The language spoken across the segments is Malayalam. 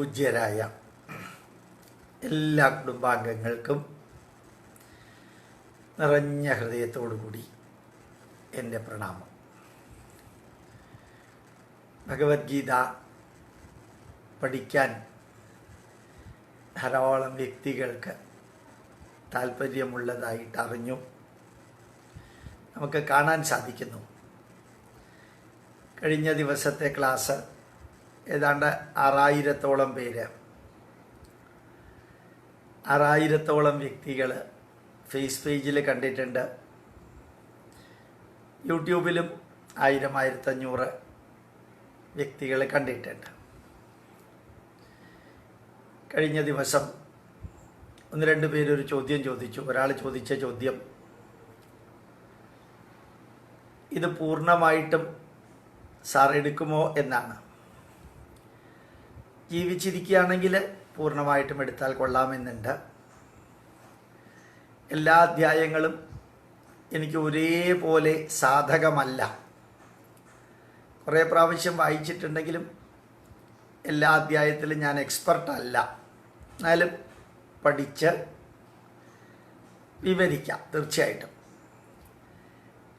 പൂജ്യരായ എല്ലാ കുടുംബാംഗങ്ങൾക്കും നിറഞ്ഞ ഹൃദയത്തോടുകൂടി എൻ്റെ പ്രണാമം. ഭഗവത്ഗീത പഠിക്കാൻ ധാരാളം വ്യക്തികൾക്ക് താല്പര്യമുള്ളതായിട്ട് അറിഞ്ഞു. നമുക്ക് കാണാൻ സാധിക്കുന്നു. കഴിഞ്ഞ ദിവസത്തെ ക്ലാസ് ഏതാണ്ട് 6000-ഓളം പേര് 6000-ഓളം വ്യക്തികൾ ഫേസ് പേജിൽ കണ്ടിട്ടുണ്ട്. യൂട്യൂബിലും 1000-1500 വ്യക്തികൾ കണ്ടിട്ടുണ്ട്. കഴിഞ്ഞ ദിവസം 1-2 പേരൊരു ചോദ്യം ചോദിച്ചു. ഒരാൾ ചോദിച്ച ചോദ്യം, ഇത് പൂർണ്ണമായിട്ടും സാർ എടുക്കുമോ എന്നാണ്. ജീവിച്ചിരിക്കുകയാണെങ്കിൽ പൂർണ്ണമായിട്ടും എടുത്താൽ കൊള്ളാമെന്നുണ്ട്. എല്ലാ അധ്യായങ്ങളും എനിക്ക് ഒരേപോലെ സാധകമല്ല. കുറേ പ്രാവശ്യം വായിച്ചിട്ടുണ്ടെങ്കിലും എല്ലാ അധ്യായത്തിലും ഞാൻ എക്സ്പെർട്ടല്ല. എന്നാലും പഠിച്ച് വിവരിക്കാം തീർച്ചയായിട്ടും.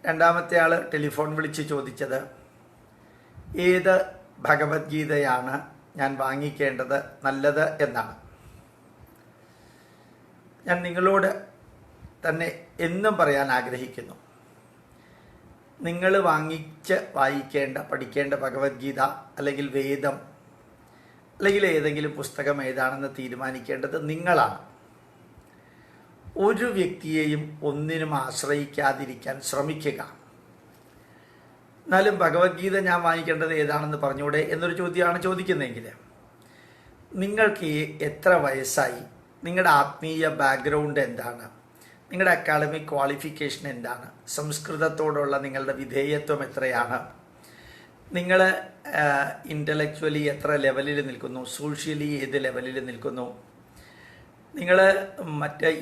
രണ്ടാമത്തെ ആൾ ടെലിഫോൺ വിളിച്ച് ചോദിച്ചത്, ഏത് ഭഗവത്ഗീതയാണ് ഞാൻ വാങ്ങിക്കേണ്ടത് നല്ലത് എന്നാണ്. ഞാൻ നിങ്ങളോട് തന്നെ എന്നും പറയാൻ ആഗ്രഹിക്കുന്നു, നിങ്ങൾ വായിക്കേണ്ട പഠിക്കേണ്ട ഭഗവത്ഗീത അല്ലെങ്കിൽ വേദം അല്ലെങ്കിൽ ഏതെങ്കിലും പുസ്തകം ഏതാണെന്ന് തീരുമാനിക്കേണ്ടത് നിങ്ങളാണ്. ഒരു വ്യക്തിയെയും ഒന്നിനും ആശ്രയിക്കാതിരിക്കാൻ ശ്രമിക്കുക. എന്നാലും ഭഗവത്ഗീത ഞാൻ വാങ്ങിക്കേണ്ടത് ഏതാണെന്ന് പറഞ്ഞൂടെ എന്നൊരു ചോദ്യമാണ് ചോദിക്കുന്നതെങ്കിൽ, നിങ്ങൾക്ക് എത്ര വയസ്സായി, നിങ്ങളുടെ ആത്മീയ ബാക്ക്ഗ്രൗണ്ട് എന്താണ്, നിങ്ങളുടെ അക്കാഡമിക് ക്വാളിഫിക്കേഷൻ എന്താണ്, സംസ്കൃതത്തോടുള്ള നിങ്ങളുടെ വിധേയത്വം എത്രയാണ്, നിങ്ങൾ ഇൻ്റലക്ച്വലി എത്ര ലെവലിൽ നിൽക്കുന്നു, സോഷ്യലി ഏത് ലെവലിൽ നിൽക്കുന്നു, നിങ്ങൾ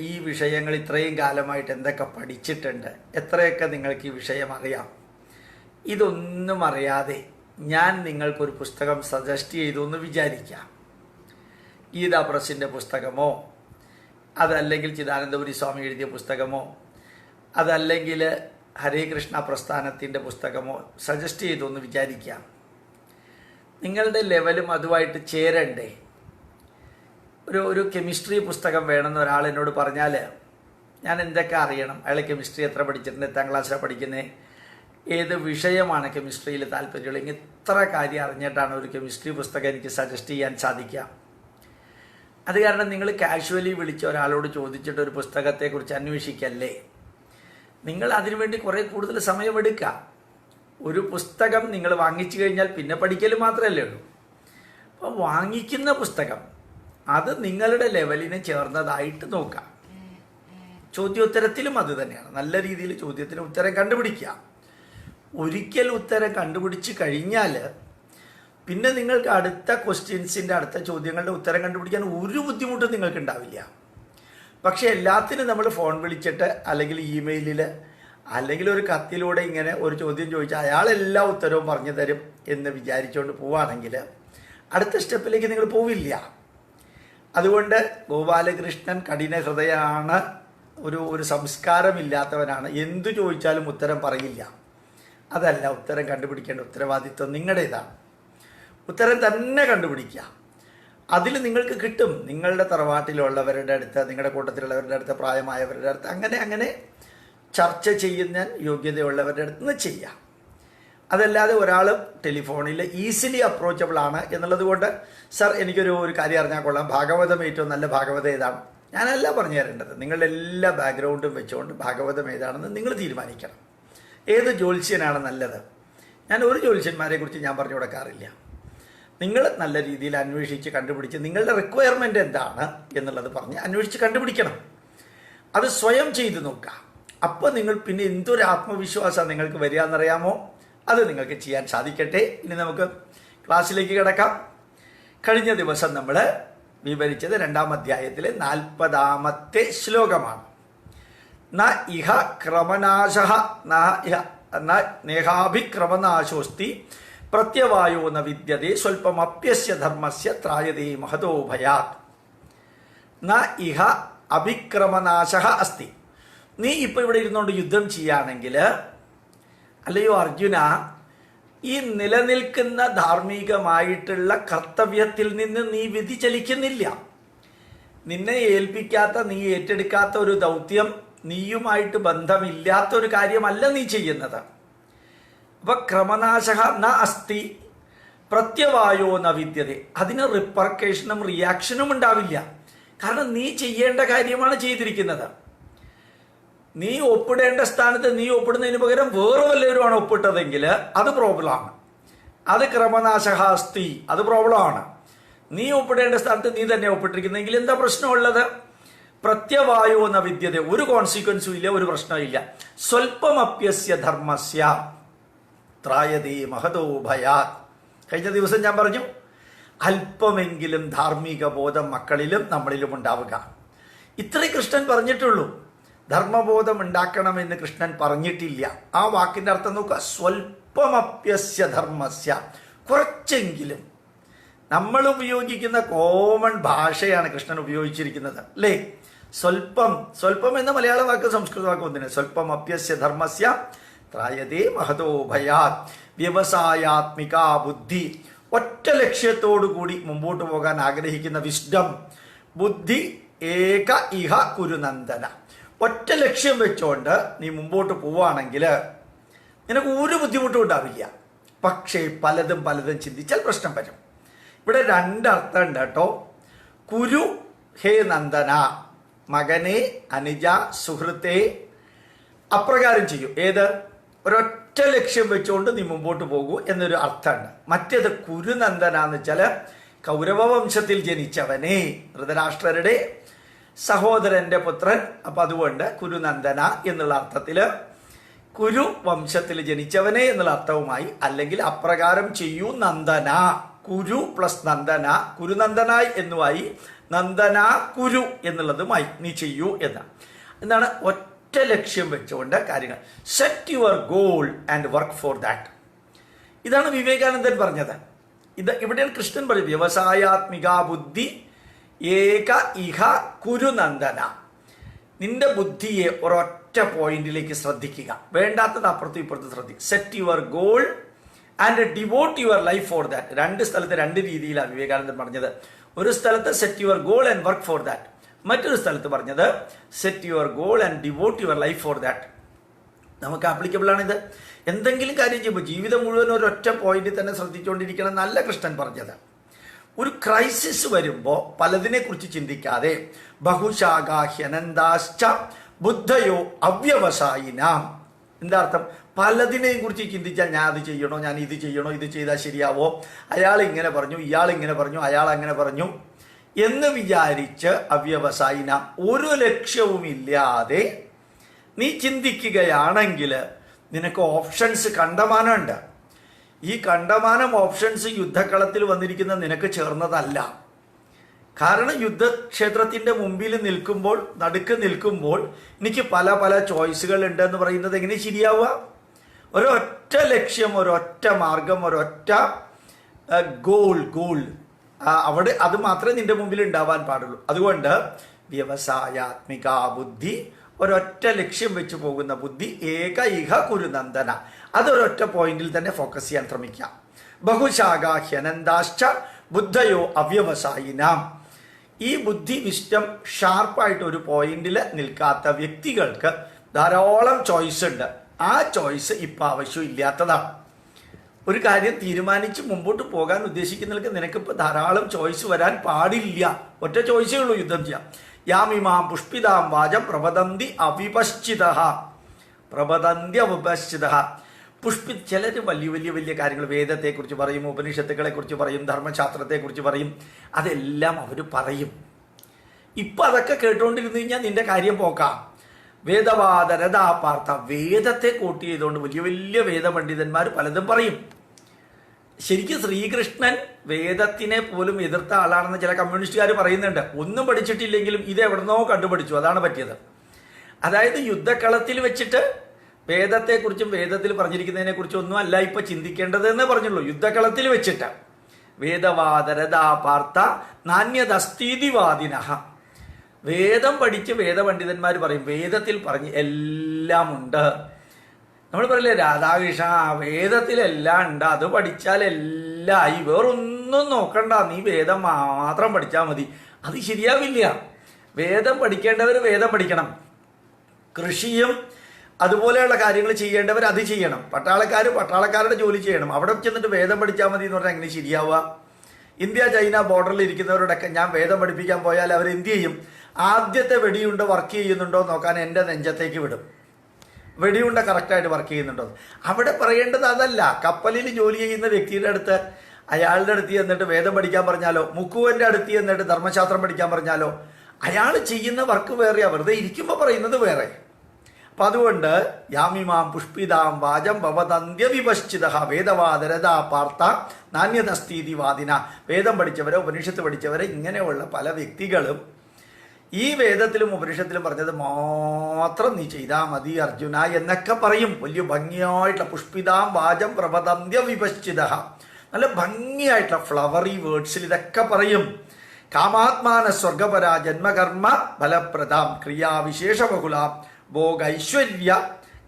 ഈ വിഷയങ്ങൾ ഇത്രയും കാലമായിട്ട് എന്തൊക്കെ പഠിച്ചിട്ടുണ്ട്, എത്രയൊക്കെ നിങ്ങൾക്ക് ഈ വിഷയം അറിയാം. ഇതൊന്നും അറിയാതെ ഞാൻ നിങ്ങൾക്കൊരു പുസ്തകം സജസ്റ്റ് ചെയ്തു എന്ന് വിചാരിക്കാം. ഗീതാ പ്രസിൻ്റെ പുസ്തകമോ, അതല്ലെങ്കിൽ ചിദാനന്ദപുരി സ്വാമി എഴുതിയ പുസ്തകമോ, അതല്ലെങ്കിൽ ഹരേ കൃഷ്ണ പ്രസ്ഥാനത്തിൻ്റെ പുസ്തകമോ സജസ്റ്റ് ചെയ്തു എന്ന് വിചാരിക്കാം. നിങ്ങളുടെ ലെവലും അതുമായിട്ട് ചേരണ്ടേ? ഒരു കെമിസ്ട്രി പുസ്തകം വേണമെന്ന് ഒരാൾ എന്നോട് പറഞ്ഞാൽ ഞാൻ എന്തൊക്കെ അറിയണം? അയാൾ കെമിസ്ട്രി എത്ര പഠിച്ചിട്ടുണ്ട്, എട്ടാം ക്ലാസ്സിലാണ് പഠിക്കുന്നത്, ഏത് വിഷയമാണ് കെമിസ്ട്രിയിൽ താല്പര്യമുള്ളത്, ഇത്ര കാര്യം അറിഞ്ഞിട്ടാണ് ഒരു കെമിസ്ട്രി പുസ്തകം എനിക്ക് സജസ്റ്റ് ചെയ്യാൻ സാധിക്കുക. അത് കാരണം നിങ്ങൾ കാഷ്വലി വിളിച്ച ഒരാളോട് ചോദിച്ചിട്ട് ഒരു പുസ്തകത്തെക്കുറിച്ച് അന്വേഷിക്കല്ലേ. നിങ്ങൾ അതിനുവേണ്ടി കുറേ കൂടുതൽ സമയമെടുക്കുക. ഒരു പുസ്തകം നിങ്ങൾ വാങ്ങിച്ചു കഴിഞ്ഞാൽ പിന്നെ പഠിക്കൽ മാത്രമല്ലേ ഉള്ളൂ. അപ്പോൾ വാങ്ങിക്കുന്ന പുസ്തകം അത് നിങ്ങളുടെ ലെവലിന് ചേർന്നതായിട്ട് നോക്കാം. ചോദ്യോത്തരത്തിലും അത് തന്നെയാണ്. നല്ല രീതിയിൽ ചോദ്യത്തിന് ഉത്തരം കണ്ടുപിടിക്കുക. ഒരിക്കൽ ഉത്തരം കണ്ടുപിടിച്ച് കഴിഞ്ഞാൽ പിന്നെ നിങ്ങൾക്ക് അടുത്ത ക്വസ്റ്റ്യൻസിൻ്റെ അടുത്ത ചോദ്യങ്ങളുടെ ഉത്തരം കണ്ടുപിടിക്കാൻ ഒരു ബുദ്ധിമുട്ടും നിങ്ങൾക്ക് ഉണ്ടാവില്ല. പക്ഷേ എല്ലാത്തിനും നമ്മൾ ഫോൺ വിളിച്ചിട്ട് അല്ലെങ്കിൽ ഇമെയിലിൽ അല്ലെങ്കിൽ ഒരു കത്തിലൂടെ ഇങ്ങനെ ഒരു ചോദ്യം ചോദിച്ചാൽ അയാൾ എല്ലാ ഉത്തരവും പറഞ്ഞു തരും എന്ന് വിചാരിച്ചുകൊണ്ട് പോവുകയാണെങ്കിൽ അടുത്ത സ്റ്റെപ്പിലേക്ക് നിങ്ങൾ പോവില്ല. അതുകൊണ്ട് ഗോപാലകൃഷ്ണൻ കഠിന ഹൃദയമാണ്, ഒരു സംസ്കാരമില്ലാത്തവനാണ്. എന്തു ചോദിച്ചാലും ഉത്തരം പറയില്ല. അതല്ല, ഉത്തരം കണ്ടുപിടിക്കേണ്ട ഉത്തരവാദിത്വം നിങ്ങളുടേതാണ്. ഉത്തരം തന്നെ കണ്ടുപിടിക്കുക. അതിൽ നിങ്ങൾക്ക് കിട്ടും. നിങ്ങളുടെ തറവാട്ടിലുള്ളവരുടെ അടുത്ത്, നിങ്ങളുടെ കൂട്ടത്തിലുള്ളവരുടെ അടുത്ത്, പ്രായമായവരുടെ അടുത്ത്, അങ്ങനെ ചർച്ച ചെയ്യുന്ന യോഗ്യതയുള്ളവരുടെ അടുത്ത് നിന്ന് ചെയ്യാം. അതല്ലാതെ ഒരാൾ ടെലിഫോണിൽ ഈസിലി അപ്രോച്ചബിൾ ആണ് എന്നുള്ളത് കൊണ്ട്, സർ എനിക്കൊരു കാര്യം അറിഞ്ഞാൽ കൊള്ളാം, ഭാഗവതം ഏറ്റവും നല്ല ഭാഗവതം ഏതാണ്, ഞാനല്ല പറഞ്ഞു തരേണ്ടത്. നിങ്ങളുടെ എല്ലാ ബാക്ക്ഗ്രൗണ്ടും വെച്ചുകൊണ്ട് ഭാഗവതം ഏതാണെന്ന് നിങ്ങൾ തീരുമാനിക്കണം. ഏത് ജ്യോത്സ്യനാണ് നല്ലത്? ഞാൻ ഒരു ജ്യോത്സ്യന്മാരെ കുറിച്ച് ഞാൻ പറഞ്ഞു കൊടുക്കാറില്ല. നിങ്ങൾ നല്ല രീതിയിൽ അന്വേഷിച്ച് കണ്ടുപിടിച്ച് നിങ്ങളുടെ റിക്വയർമെൻ്റ് എന്താണ് എന്നുള്ളത് പറഞ്ഞ് അന്വേഷിച്ച് കണ്ടുപിടിക്കണം. അത് സ്വയം ചെയ്ത് നോക്കുക. അപ്പോൾ നിങ്ങൾ പിന്നെ എന്തൊരു ആത്മവിശ്വാസമാണ് നിങ്ങൾക്ക് വരിക എന്നറിയാമോ? അത് നിങ്ങൾക്ക് ചെയ്യാൻ സാധിക്കട്ടെ. ഇനി നമുക്ക് ക്ലാസ്സിലേക്ക് കിടക്കാം. കഴിഞ്ഞ ദിവസം നമ്മൾ വിവരിച്ചത് 2-ാം അധ്യായത്തിലെ 40-ാമത്തെ ശ്ലോകമാണ്. ന ഇഹ ക്രമനാശ നേഹാഭിക്രമനാശോസ്തി പ്രത്യവായോ ന വിദ്യതേ സ്വൽപമപ്യസ്യ ധർമ്മസ്യ ത്രായതേ മഹതോ ഭയാത് ന ഇഹ അഭിക്രമനാശ അസ്തി. നീ ഇപ്പൊ ഇവിടെ ഇരുന്നുകൊണ്ട് യുദ്ധം ചെയ്യുകയാണെങ്കിൽ, അല്ലയോ അർജുന, ഈ നിലനിൽക്കുന്ന ധാർമ്മികമായിട്ടുള്ള കർത്തവ്യത്തിൽ നിന്ന് നീ വ്യതിചലിക്കുന്നില്ല. നിന്നെ ഏൽപ്പിക്കാത്ത, നീ ഏറ്റെടുക്കാത്ത ഒരു ദൗത്യം, നീയുമായിട്ട് ബന്ധമില്ലാത്ത ഒരു കാര്യമല്ല നീ ചെയ്യുന്നത്. അപ്പൊ ക്രമനാശ ന അസ്തി പ്രത്യവായോ ന വിദ്യതേ. അതിന് റിപ്പർക്കേഷനും റിയാക്ഷനും ഉണ്ടാവില്ല. കാരണം നീ ചെയ്യേണ്ട കാര്യമാണ് ചെയ്തിരിക്കുന്നത്. നീ ഒപ്പിടേണ്ട സ്ഥാനത്ത് നീ ഒപ്പിടുന്നതിന് പകരം വേറെ വല്ലവരുമാണ് ഒപ്പിട്ടതെങ്കിൽ അത് പ്രോബ്ലമാണ്. അത് ക്രമനാശ അസ്തി, അത് പ്രോബ്ലമാണ്. നീ ഒപ്പിടേണ്ട സ്ഥാനത്ത് നീ തന്നെ ഒപ്പിട്ടിരിക്കുന്നെങ്കിൽ എന്താ പ്രശ്നമുള്ളത്? പ്രത്യവായോ എന്ന വിദ്യത, ഒരു കോൺസിക്വൻസും ഇല്ല, ഒരു പ്രശ്നമില്ല. സ്വൽപമപ്യസ്യ ധർമ്മസ്യ ത്രായതേ മഹതോ ഭയാത്. കഴിഞ്ഞ ദിവസം ഞാൻ പറഞ്ഞു, അല്പമെങ്കിലും ധാർമ്മിക ബോധം മക്കളിലും നമ്മളിലും ഉണ്ടാവുക. ഇത്രേ കൃഷ്ണൻ പറഞ്ഞിട്ടുള്ളൂ. ധർമ്മബോധം ഉണ്ടാക്കണമെന്ന് കൃഷ്ണൻ പറഞ്ഞിട്ടില്ല. ആ വാക്കിന്റെ അർത്ഥം നോക്കുക, സ്വൽപമപ്യസ്യ ധർമ്മസ്യ, കുറച്ചെങ്കിലും. നമ്മൾ ഉപയോഗിക്കുന്ന കോമൺ ഭാഷയാണ് കൃഷ്ണൻ ഉപയോഗിച്ചിരിക്കുന്നത്, അല്ലേ? സ്വൽപ്പം, സ്വൽപ്പം എന്ന മലയാള വാക്ക് സംസ്കൃത വാക്ക് ഒന്നിന്. സ്വൽപമപ്യസ്യ ധർമ്മസ്യ ത്രായതേ മഹതോ ഭയാത്. വ്യവസായാത്മിക ബുദ്ധി, ഒറ്റ ലക്ഷ്യത്തോടു കൂടി മുമ്പോട്ട് പോകാൻ ആഗ്രഹിക്കുന്ന വിസ്ഡം, ബുദ്ധി ഏക ഇഹ കുരുനന്ദന. ഒറ്റ ലക്ഷ്യം വെച്ചോണ്ട് നീ മുമ്പോട്ട് പോവുകയാണെങ്കിൽ നിനക്ക് ഒരു ബുദ്ധിമുട്ടും ഉണ്ടാവില്ല. പക്ഷേ പലതും ചിന്തിച്ചാൽ പ്രശ്നം വരും. ഇവിടെ രണ്ടർത്ഥം ഉണ്ട് കേട്ടോ. കുരു ഹേ നന്ദന, മകനെ, അനുജ, സുഹൃത്തെ, അപ്രകാരം ചെയ്യൂ. ഏത്? ഒരൊറ്റ ലക്ഷ്യം വെച്ചുകൊണ്ട് നീ മുമ്പോട്ട് പോകൂ എന്നൊരു അർത്ഥമുണ്ട്. മറ്റേത് കുരുനന്ദന എന്ന് വെച്ചാൽ കൗരവ വംശത്തിൽ ജനിച്ചവനെ, ധൃതരാഷ്ട്രരുടെ സഹോദരന്റെ പുത്രൻ. അപ്പൊ അതുകൊണ്ട് കുരുനന്ദന എന്നുള്ള അർത്ഥത്തില് കുരു വംശത്തിൽ ജനിച്ചവനെ എന്നുള്ള അർത്ഥവുമായി, അല്ലെങ്കിൽ അപ്രകാരം ചെയ്യൂ നന്ദന, കുരു പ്ലസ് നന്ദന, കുരുനന്ദനായി എന്നുമായി, നന്ദന കുരു എന്നുള്ളതുമായി നീ ചെയ്യൂ എന്നാണ്. ഒറ്റ ലക്ഷ്യം വെച്ചുകൊണ്ട് കാര്യങ്ങൾ. Set your goal and work for that. ഇതാണ് വിവേകാനന്ദൻ പറഞ്ഞത്. ഇവിടെയാണ് കൃഷ്ണൻ പറയും, വ്യവസായാത്മിക ബുദ്ധി ഏക ഇഹ കുരുനന്ദന. നിന്റെ ബുദ്ധിയെ ഒരൊറ്റ പോയിന്റിലേക്ക് ശ്രദ്ധിക്കുക, വേണ്ടാത്തത് അപ്പുറത്തും ഇപ്പുറത്തും ശ്രദ്ധിക്കുക. Set your goal and devote your life for that. രണ്ട് സ്ഥലത്ത് രണ്ട് രീതിയിലാണ് വിവേകാനന്ദൻ പറഞ്ഞത്. ഒരു സ്ഥലത്ത് set your goal and work for that, മറ്റൊരു സ്ഥലത്ത് പറഞ്ഞത് set your goal and devote your life for that. നമുക്ക് ആപ്ലിക്കബിൾ ആണിത്. എന്തെങ്കിലും കാര്യം ചെയ്യുമ്പോൾ ജീവിതം മുഴുവൻ ഒരൊറ്റ പോയിന്റിൽ തന്നെ ശ്രദ്ധിച്ചുകൊണ്ടിരിക്കണം എന്നല്ല കൃഷ്ണൻ പറഞ്ഞത്. ഒരു ക്രൈസിസ് വരുമ്പോൾ പലതിനെ കുറിച്ച് ചിന്തിക്കാതെ ബഹുശാഖാഹ്യനന്താശ്ച ബുദ്ധയോ അവ്യവസായിനാം. എന്താ അർത്ഥം? പലതിനെയും കുറിച്ച് ചിന്തിച്ചാൽ ഞാൻ അത് ചെയ്യണോ, ഞാൻ ഇത് ചെയ്യണോ, ഇത് ചെയ്താൽ ശരിയാവോ, അയാൾ ഇങ്ങനെ പറഞ്ഞു, ഇയാൾ ഇങ്ങനെ പറഞ്ഞു, അയാൾ അങ്ങനെ പറഞ്ഞു എന്ന് വിചാരിച്ച് അവ്യവസായിനാം, ഒരു ലക്ഷ്യവുമില്ലാതെ നീ ചിന്തിക്കുകയാണെങ്കിൽ നിനക്ക് ഓപ്ഷൻസ് കണ്ടമാനമുണ്ട്. ഈ കണ്ടമാനം ഓപ്ഷൻസ് യുദ്ധക്കളത്തിൽ വന്നിരിക്കുന്ന നിനക്ക് ചേർന്നതല്ല. കാരണം യുദ്ധക്ഷേത്രത്തിന്റെ മുമ്പിൽ നിൽക്കുമ്പോൾ, നടുക്ക് നിൽക്കുമ്പോൾ എനിക്ക് പല പല ചോയ്സുകൾ ഉണ്ട് എന്ന് പറയുന്നത് എങ്ങനെ ശരിയാവുക? ഒരൊറ്റ ലക്ഷ്യം, ഒരൊറ്റ മാർഗം, ഒരൊറ്റ ഗോൾ അവിടെ, അത് മാത്രമേ നിന്റെ മുമ്പിൽ ഉണ്ടാവാൻ പാടുള്ളൂ. അതുകൊണ്ട് വ്യവസായാത്മിക ബുദ്ധി, ഒരൊറ്റ ലക്ഷ്യം വെച്ച് പോകുന്ന ബുദ്ധി, ഏക ഇഹ കുരുനന്ദന, അതൊരൊറ്റ പോയിന്റിൽ തന്നെ ഫോക്കസ് ചെയ്യാൻ ശ്രമിക്കാം. ബഹുശാഖാഹ്യനന്താശ്ച ബുദ്ധയോ അവ്യവസായിനാം. ഈ ബുദ്ധി വിസ്റ്റം ഷാർപ്പായിട്ട് ഒരു പോയിന്റിൽ നിൽക്കാത്ത വ്യക്തികൾക്ക് ധാരാളം ചോയ്സ് ഉണ്ട്. ആ ചോയ്സ് ഇപ്പം ആവശ്യമില്ലാത്തതാണ്. ഒരു കാര്യം തീരുമാനിച്ച് മുമ്പോട്ട് പോകാൻ ഉദ്ദേശിക്കുന്നവർക്ക് നിനക്കിപ്പോൾ ധാരാളം ചോയ്സ് വരാൻ പാടില്ല. ഒറ്റ ചോയ്സേ ഉള്ളൂ, യുദ്ധം ചെയ്യാം. യാമിമാം പുഷ്പിതാം വാചം പ്രവദന്തി അവിപശ്ചിത. ചിലർ വലിയ കാര്യങ്ങൾ വേദത്തെക്കുറിച്ച് പറയും, ഉപനിഷത്തുക്കളെക്കുറിച്ച് പറയും, ധർമ്മശാസ്ത്രത്തെക്കുറിച്ച് പറയും, അതെല്ലാം അവർ പറയും. ഇപ്പം അതൊക്കെ കേട്ടുകൊണ്ടിരുന്നു കഴിഞ്ഞാൽ നിന്റെ കാര്യം പോക്കാം. വേദവാദരഥാ പാർത്ഥ, വേദത്തെ കോട്ട് ചെയ്തുകൊണ്ട് വലിയ വേദപണ്ഡിതന്മാർ പലതും പറയും. ശരിക്കും ശ്രീകൃഷ്ണൻ വേദത്തിനെ പോലും എതിർത്ത ആളാണെന്ന് ചില കമ്മ്യൂണിസ്റ്റുകാർ പറയുന്നുണ്ട്. ഒന്നും പഠിച്ചിട്ടില്ലെങ്കിലും ഇത് എവിടുന്നോ കണ്ടുപിടിച്ചു, അതാണ് പറ്റിയത്. അതായത് യുദ്ധക്കളത്തിൽ വെച്ചിട്ട് വേദത്തെക്കുറിച്ചും വേദത്തിൽ പറഞ്ഞിരിക്കുന്നതിനെ കുറിച്ചും ഒന്നും അല്ല ഇപ്പൊ ചിന്തിക്കേണ്ടത് എന്നേ പറഞ്ഞുള്ളൂ. യുദ്ധകളത്തിൽ വെച്ചിട്ട് വേദവാദരതാ പാർത്ത നാണ്യതസ്തീതിവാദിന. വേദം പഠിച്ച് വേദപണ്ഡിതന്മാർ പറയും വേദത്തിൽ പറഞ്ഞ് എല്ലാം ഉണ്ട്. നമ്മൾ പറയില്ലേ രാധാകൃഷ്ണ വേദത്തിലെല്ലാം ഉണ്ട്, അത് പഠിച്ചാൽ എല്ലാം ആയി, വേറൊന്നും നോക്കണ്ട, നീ വേദം മാത്രം പഠിച്ചാൽ മതി. അത് ശരിയാവില്ല. വേദം പഠിക്കേണ്ടവർ വേദം പഠിക്കണം. കൃഷിയും അതുപോലെയുള്ള കാര്യങ്ങൾ ചെയ്യേണ്ടവർ അത് ചെയ്യണം. പട്ടാളക്കാരുടെ ജോലി ചെയ്യണം. അവിടെ ചെന്നിട്ട് വേദം പഠിച്ചാൽ മതി എന്ന് പറഞ്ഞാൽ എങ്ങനെ ശരിയാവുക? ഇന്ത്യ ചൈന ബോർഡറിൽ ഇരിക്കുന്നവരോടൊക്കെ ഞാൻ വേദം പഠിപ്പിക്കാൻ പോയാൽ അവർ എന്ത് ചെയ്യും? ആദ്യത്തെ വെടിയുണ്ട വർക്ക് ചെയ്യുന്നുണ്ടോ നോക്കാൻ എൻ്റെ നെഞ്ചത്തേക്ക് വിടും. വെടിയുണ്ട കറക്റ്റായിട്ട് വർക്ക് ചെയ്യുന്നുണ്ടോ? അവിടെ പറയേണ്ടത് അതല്ല. കപ്പലിൽ ജോലി ചെയ്യുന്ന വ്യക്തിയുടെ അടുത്ത്, അയാളുടെ അടുത്ത് എന്നിട്ട് വേദം പഠിക്കാൻ പറഞ്ഞാലോ, മുക്കുവൻ്റെ അടുത്ത് എന്നിട്ട് ധർമ്മശാസ്ത്രം പഠിക്കാൻ പറഞ്ഞാലോ, അയാൾ ചെയ്യുന്ന വർക്ക് വേറെയാ, വെറുതെ ഇരിക്കുമ്പോൾ പറയുന്നത് വേറെ. അപ്പം അതുകൊണ്ട് യാമിമാം പുഷ്പിതാം വാചം ഭവതന്ത്യ വിപശ്ചിത വേദവാദരതാ പാർത്ത നാണ്യതസ്തീതി വാദിന. വേദം പഠിച്ചവരെ, ഉപനിഷത്ത് പഠിച്ചവരെ, ഇങ്ങനെയുള്ള പല വ്യക്തികളും ഈ വേദത്തിലും ഉപനിഷത്തിലും പറഞ്ഞത് മാത്രം നീ ചെയ്താൽ മതി അർജുന എന്നൊക്കെ പറയും. വലിയ ഭംഗിയായിട്ടുള്ള പുഷ്പിതാം വാചം പ്രഭതന്ത്യ വിപശ്ചിത, നല്ല ഭംഗിയായിട്ടുള്ള ഫ്ലവറി വേർഡ്സിൽ ഇതൊക്കെ പറയും. കാമാത്മാന സ്വർഗപര ജന്മകർമ്മ ഫലപ്രദാം ക്രിയാവിശേഷ ബഹുലാം ഭോഗ ഐശ്വര്യ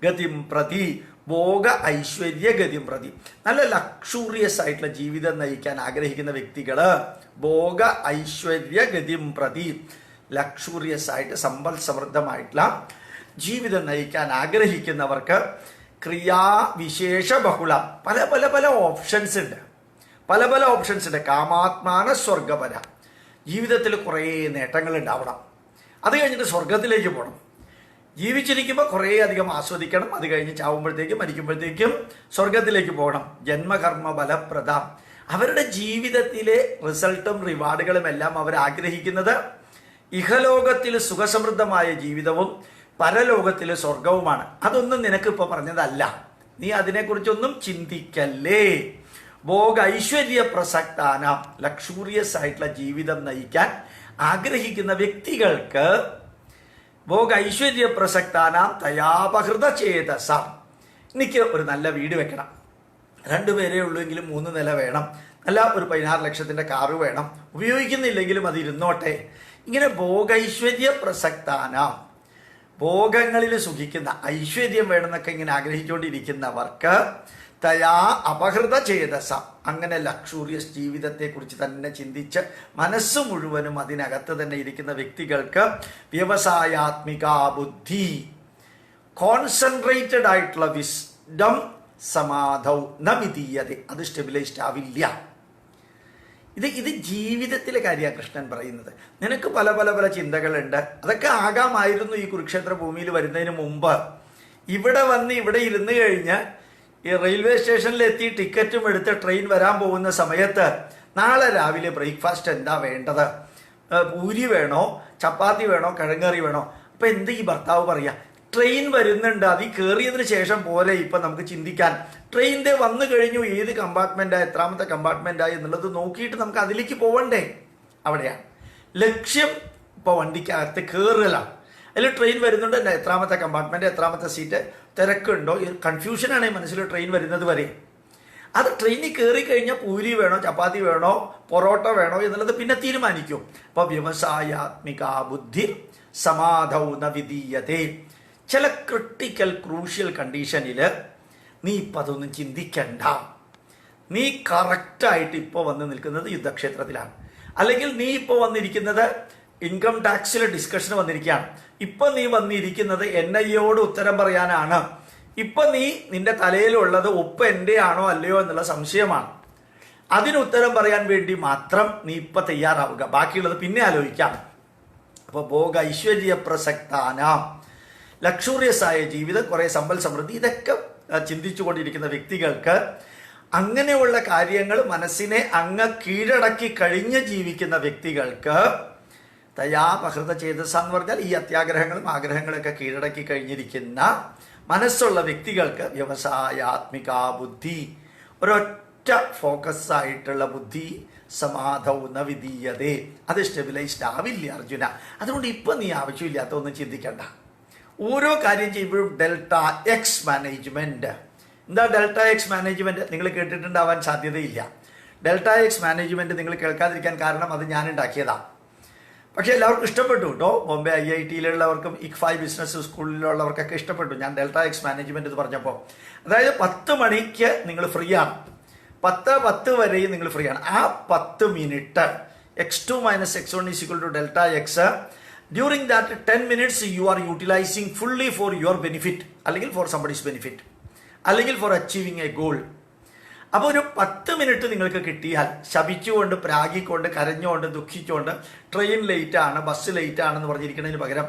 ഗതിം പ്രതി. ഭോഗ ഐശ്വര്യ ഗതിം പ്രതി, നല്ല ലക്ഷൂറിയസ് ആയിട്ടുള്ള ജീവിതം നയിക്കാൻ ആഗ്രഹിക്കുന്ന വ്യക്തികൾ, ഭോഗ ഐശ്വര്യ ഗതിം പ്രതി, ലക്ഷൂറിയസ് ആയിട്ട് സമ്പൽ സമൃദ്ധമായിട്ടുള്ള ജീവിതം നയിക്കാൻ ആഗ്രഹിക്കുന്നവർക്ക് ക്രിയാവിശേഷ ബഹുള പല പല പല ഓപ്ഷൻസ് ഉണ്ട്. കാമാത്മാന സ്വർഗപര, ജീവിതത്തിൽ കുറേ നേട്ടങ്ങൾ ഉണ്ടാവണം. അത് കഴിഞ്ഞിട്ട് സ്വർഗത്തിലേക്ക് പോകണം. ജീവിച്ചിരിക്കുമ്പോൾ കുറേ അധികം ആസ്വദിക്കണം. അത് കഴിഞ്ഞ് ചാവുമ്പോഴത്തേക്കും മരിക്കുമ്പോഴത്തേക്കും സ്വർഗത്തിലേക്ക് പോകണം. ജന്മകർമ്മ ഫലപ്രദം, അവരുടെ ജീവിതത്തിലെ റിസൾട്ടും റിവാർഡുകളും എല്ലാം അവർ ആഗ്രഹിക്കുന്നത് ഇഹലോകത്തിൽ സുഖസമൃദ്ധമായ ജീവിതവും പരലോകത്തിൽ സ്വർഗവുമാണ്. അതൊന്നും നിനക്കിപ്പോൾ പറഞ്ഞതല്ല, നീ അതിനെക്കുറിച്ചൊന്നും ചിന്തിക്കല്ലേ. ഭോഗ ഐശ്വര്യ പ്രസക്താന, ലക്ഷൂറിയസ് ആയിട്ടുള്ള ജീവിതം നയിക്കാൻ ആഗ്രഹിക്കുന്ന വ്യക്തികൾക്ക് ഭോഗ ഐശ്വര്യ പ്രസക്താനാം തയാപഹൃത ചേതസ. എനിക്ക് ഒരു നല്ല വീട് വെക്കണം, 2 പേരേ ഉള്ളൂ എങ്കിലും 3 നില വേണം, അല്ല ഒരു 16 ലക്ഷത്തിൻ്റെ കാറ് വേണം, ഉപയോഗിക്കുന്നില്ലെങ്കിലും അത് ഇരുന്നോട്ടെ. ഇങ്ങനെ ഭോഗൈശ്വര്യ പ്രസക്താനാം, ഭോഗങ്ങളിൽ സുഖിക്കുന്ന, ഐശ്വര്യം വേണമെന്നൊക്കെ ഇങ്ങനെ ആഗ്രഹിച്ചുകൊണ്ടിരിക്കുന്നവർക്ക് തയാ അപഹൃത ചേതസ, അങ്ങനെ ലക്ഷൂറിയസ് ജീവിതത്തെക്കുറിച്ച് തന്നെ ചിന്തിച്ച് മനസ്സ് മുഴുവനും അതിനകത്ത് തന്നെ ഇരിക്കുന്ന വ്യക്തികൾക്ക് വ്യവസായാത്മിക ബുദ്ധി, കോൺസെൻട്രേറ്റഡ് ആയിട്ടുള്ള വിസ്ഡം സമാധൗ ന വിധീയത, അത് സ്റ്റെബിലൈസ്ഡ് ആവില്ല. ഇത് ജീവിതത്തിലെ കാര്യമാണ് കൃഷ്ണൻ പറയുന്നത്. നിനക്ക് പല പല പല ചിന്തകളുണ്ട്, അതൊക്കെ ആകാമായിരുന്നു ഈ കുരുക്ഷേത്ര ഭൂമിയിൽ വരുന്നതിന് മുമ്പ്. ഇവിടെ ഇരുന്ന് കഴിഞ്ഞ് ഈ റെയിൽവേ സ്റ്റേഷനിലെത്തി ടിക്കറ്റും എടുത്ത് ട്രെയിൻ വരാൻ പോകുന്ന സമയത്ത് നാളെ രാവിലെ ബ്രേക്ക്ഫാസ്റ്റ് എന്താ വേണ്ടത്, പൂരി വേണോ, ചപ്പാത്തി വേണോ, കിഴങ്ങറി വേണോ? അപ്പം എന്ത് ഈ ഭർത്താവ് പറയുക, ട്രെയിൻ വരുന്നുണ്ട്, അതിൽ കയറിയതിന് ശേഷം പോലെ ഇപ്പം നമുക്ക് ചിന്തിക്കാൻ. ട്രെയിനിൻ്റെ വന്നു കഴിഞ്ഞു, ഏത് കമ്പാർട്ട്മെൻറ്റാണ്, എത്രാമത്തെ കമ്പാർട്ട്മെൻറ്റായി എന്നുള്ളത് നോക്കിയിട്ട് നമുക്ക് അതിലേക്ക് പോകണ്ടേ. അവിടെയാണ് ലക്ഷ്യം. ഇപ്പോൾ വണ്ടിക്കകത്ത് കയറലാണ്, അതിൽ ട്രെയിൻ വരുന്നുണ്ട്, എത്രാമത്തെ കമ്പാർട്ട്മെൻറ്റ്, എത്രാമത്തെ സീറ്റ്, തിരക്കുണ്ടോ, കൺഫ്യൂഷനാണ് മനസ്സിൽ ട്രെയിൻ വരുന്നത് വരെ. അത് ട്രെയിനിൽ കയറി കഴിഞ്ഞാൽ പൂരി വേണോ, ചപ്പാത്തി വേണോ, പൊറോട്ട വേണോ എന്നുള്ളത് പിന്നെ തീരുമാനിക്കും. അപ്പോൾ വ്യവസായാത്മിക ബുദ്ധി സമാധൗ ന വിധീയതേ. ചില ക്രിട്ടിക്കൽ ക്രൂഷ്യൽ കണ്ടീഷനിൽ നീ ഇപ്പം അതൊന്നും ചിന്തിക്കണ്ട. നീ കറക്റ്റായിട്ട് ഇപ്പോൾ വന്ന് നിൽക്കുന്നത് യുദ്ധക്ഷേത്രത്തിലാണ്, അല്ലെങ്കിൽ നീ ഇപ്പോൾ വന്നിരിക്കുന്നത് ഇൻകം ടാക്സിലെ ഡിസ്കഷന് വന്നിരിക്കുകയാണ്. ഇപ്പം നീ വന്നിരിക്കുന്നത് NIAയോട് ഉത്തരം പറയാനാണ്. ഇപ്പം നിന്റെ തലയിലുള്ളത് ഒപ്പ് എൻ്റെ ആണോ അല്ലയോ എന്നുള്ള സംശയമാണ്. അതിന് ഉത്തരം പറയാൻ വേണ്ടി മാത്രം നീ ഇപ്പം തയ്യാറാവുക, ബാക്കിയുള്ളത് പിന്നെ ആലോചിക്കാം. അപ്പോൾ ഭോഗ ഐശ്വര്യ പ്രസക്താന, ലക്ഷൂറിയസ് ആയ ജീവിതം, കുറേ സമ്പൽ സമൃദ്ധി, ഇതൊക്കെ ചിന്തിച്ചു കൊണ്ടിരിക്കുന്ന വ്യക്തികൾക്ക്, അങ്ങനെയുള്ള കാര്യങ്ങൾ മനസ്സിനെ അങ്ങ് കീഴടക്കി കഴിഞ്ഞ് ജീവിക്കുന്ന വ്യക്തികൾക്ക് തയാപഹൃത ചേതസ എന്ന് പറഞ്ഞാൽ ഈ അത്യാഗ്രഹങ്ങളും ആഗ്രഹങ്ങളൊക്കെ കീഴടക്കി കഴിഞ്ഞിരിക്കുന്ന മനസ്സുള്ള വ്യക്തികൾക്ക് വ്യവസായാത്മിക ബുദ്ധി, ഒരൊറ്റ ഫോക്കസ് ആയിട്ടുള്ള ബുദ്ധി സമാധൗ ന വിധീയതേ, അത് സ്റ്റെബിലൈസ്ഡ് ആവില്ല അർജുന. അതുകൊണ്ട് ഇപ്പം നീ ആവശ്യമില്ലാത്ത ഒന്നും ചിന്തിക്കണ്ട, ഓരോ കാര്യം ചെയ്യുമ്പോഴും ഡെൽറ്റ എക്സ് മാനേജ്മെന്റ്. എന്താ ഡെൽറ്റ എക്സ് മാനേജ്മെന്റ്? നിങ്ങൾ കേട്ടിട്ടുണ്ടാവാൻ സാധ്യതയില്ല. ഡെൽറ്റ എക്സ് മാനേജ്മെന്റ് നിങ്ങൾ കേൾക്കാതിരിക്കാൻ കാരണം അത് ഞാൻ ഉണ്ടാക്കിയതാണ്. പക്ഷേ എല്ലാവർക്കും ഇഷ്ടപ്പെട്ടു കേട്ടോ. ബോംബെ IIT-യിലുള്ളവർക്കും ICFI ബിസിനസ് സ്കൂളിലുള്ളവർക്കൊക്കെ ഇഷ്ടപ്പെട്ടു ഞാൻ ഡെൽറ്റ എക്സ് മാനേജ്മെന്റ് എന്ന് പറഞ്ഞപ്പോൾ. അതായത് 10 മണിക്ക് നിങ്ങൾ ഫ്രീ ആണ്, 10 വരെയും നിങ്ങൾ ഫ്രീ ആണ്. ആ 10 minute x2 - x1 = delta X. During that 10 minutes you are utilising fully for your benefit, അല്ലെങ്കിൽ ഫോർ സംബഡീസ് ബെനിഫിറ്റ്, അല്ലെങ്കിൽ ഫോർ അച്ചീവിങ് എ ഗോൾ. അപ്പോൾ ഒരു 10 മിനിറ്റ് നിങ്ങൾക്ക് കിട്ടിയാൽ ശപിച്ചുകൊണ്ട്, പ്രാഗിക്കൊണ്ട്, കരഞ്ഞുകൊണ്ട്, ദുഃഖിച്ചുകൊണ്ട് ട്രെയിൻ ലേറ്റാണ്, ബസ് ലേറ്റാണെന്ന് പറഞ്ഞിരിക്കുന്നതിന് പകരം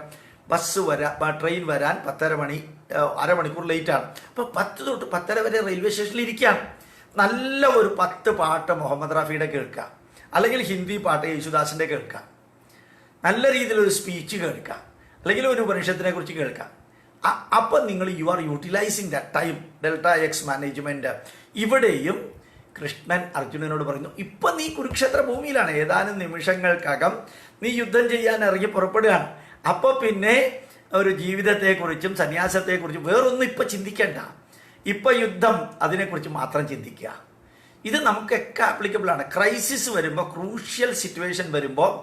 ട്രെയിൻ വരാൻ 10:30 മണി, അരമണിക്കൂർ ലേറ്റാണ്. അപ്പോൾ 10 തൊട്ട് 10:30 വരെ റെയിൽവേ സ്റ്റേഷനിൽ ഇരിക്കുകയാണ്. നല്ല ഒരു 10 പാട്ട് മുഹമ്മദ് റാഫിയുടെ കേൾക്കുക, അല്ലെങ്കിൽ ഹിന്ദി പാട്ട് യേശുദാസിൻ്റെ കേൾക്കുക, നല്ല രീതിയിലൊരു സ്പീച്ച് കേൾക്കുക, അല്ലെങ്കിൽ ഒരു ഉപനിഷത്തിനെ കുറിച്ച് കേൾക്കുക. അപ്പം നിങ്ങൾ you are utilising the time. Delta X management. ഇവിടെയും കൃഷ്ണൻ അർജുനനോട് പറയുന്നു, ഇപ്പം നീ കുരുക്ഷേത്ര ഭൂമിയിലാണ്, ഏതാനും നിമിഷങ്ങൾക്കകം നീ യുദ്ധം ചെയ്യാൻ ഇറങ്ങി പുറപ്പെടുകയാണ്. അപ്പോൾ പിന്നെ ഒരു ജീവിതത്തെക്കുറിച്ചും സന്യാസത്തെക്കുറിച്ചും വേറൊന്നും ഇപ്പം ചിന്തിക്കേണ്ട. ഇപ്പം യുദ്ധം, അതിനെക്കുറിച്ച് മാത്രം ചിന്തിക്കുക. ഇത് നമുക്കൊക്കെ ആപ്ലിക്കബിളാണ്. ക്രൈസിസ് വരുമ്പോൾ, ക്രൂഷ്യൽ സിറ്റുവേഷൻ വരുമ്പോൾ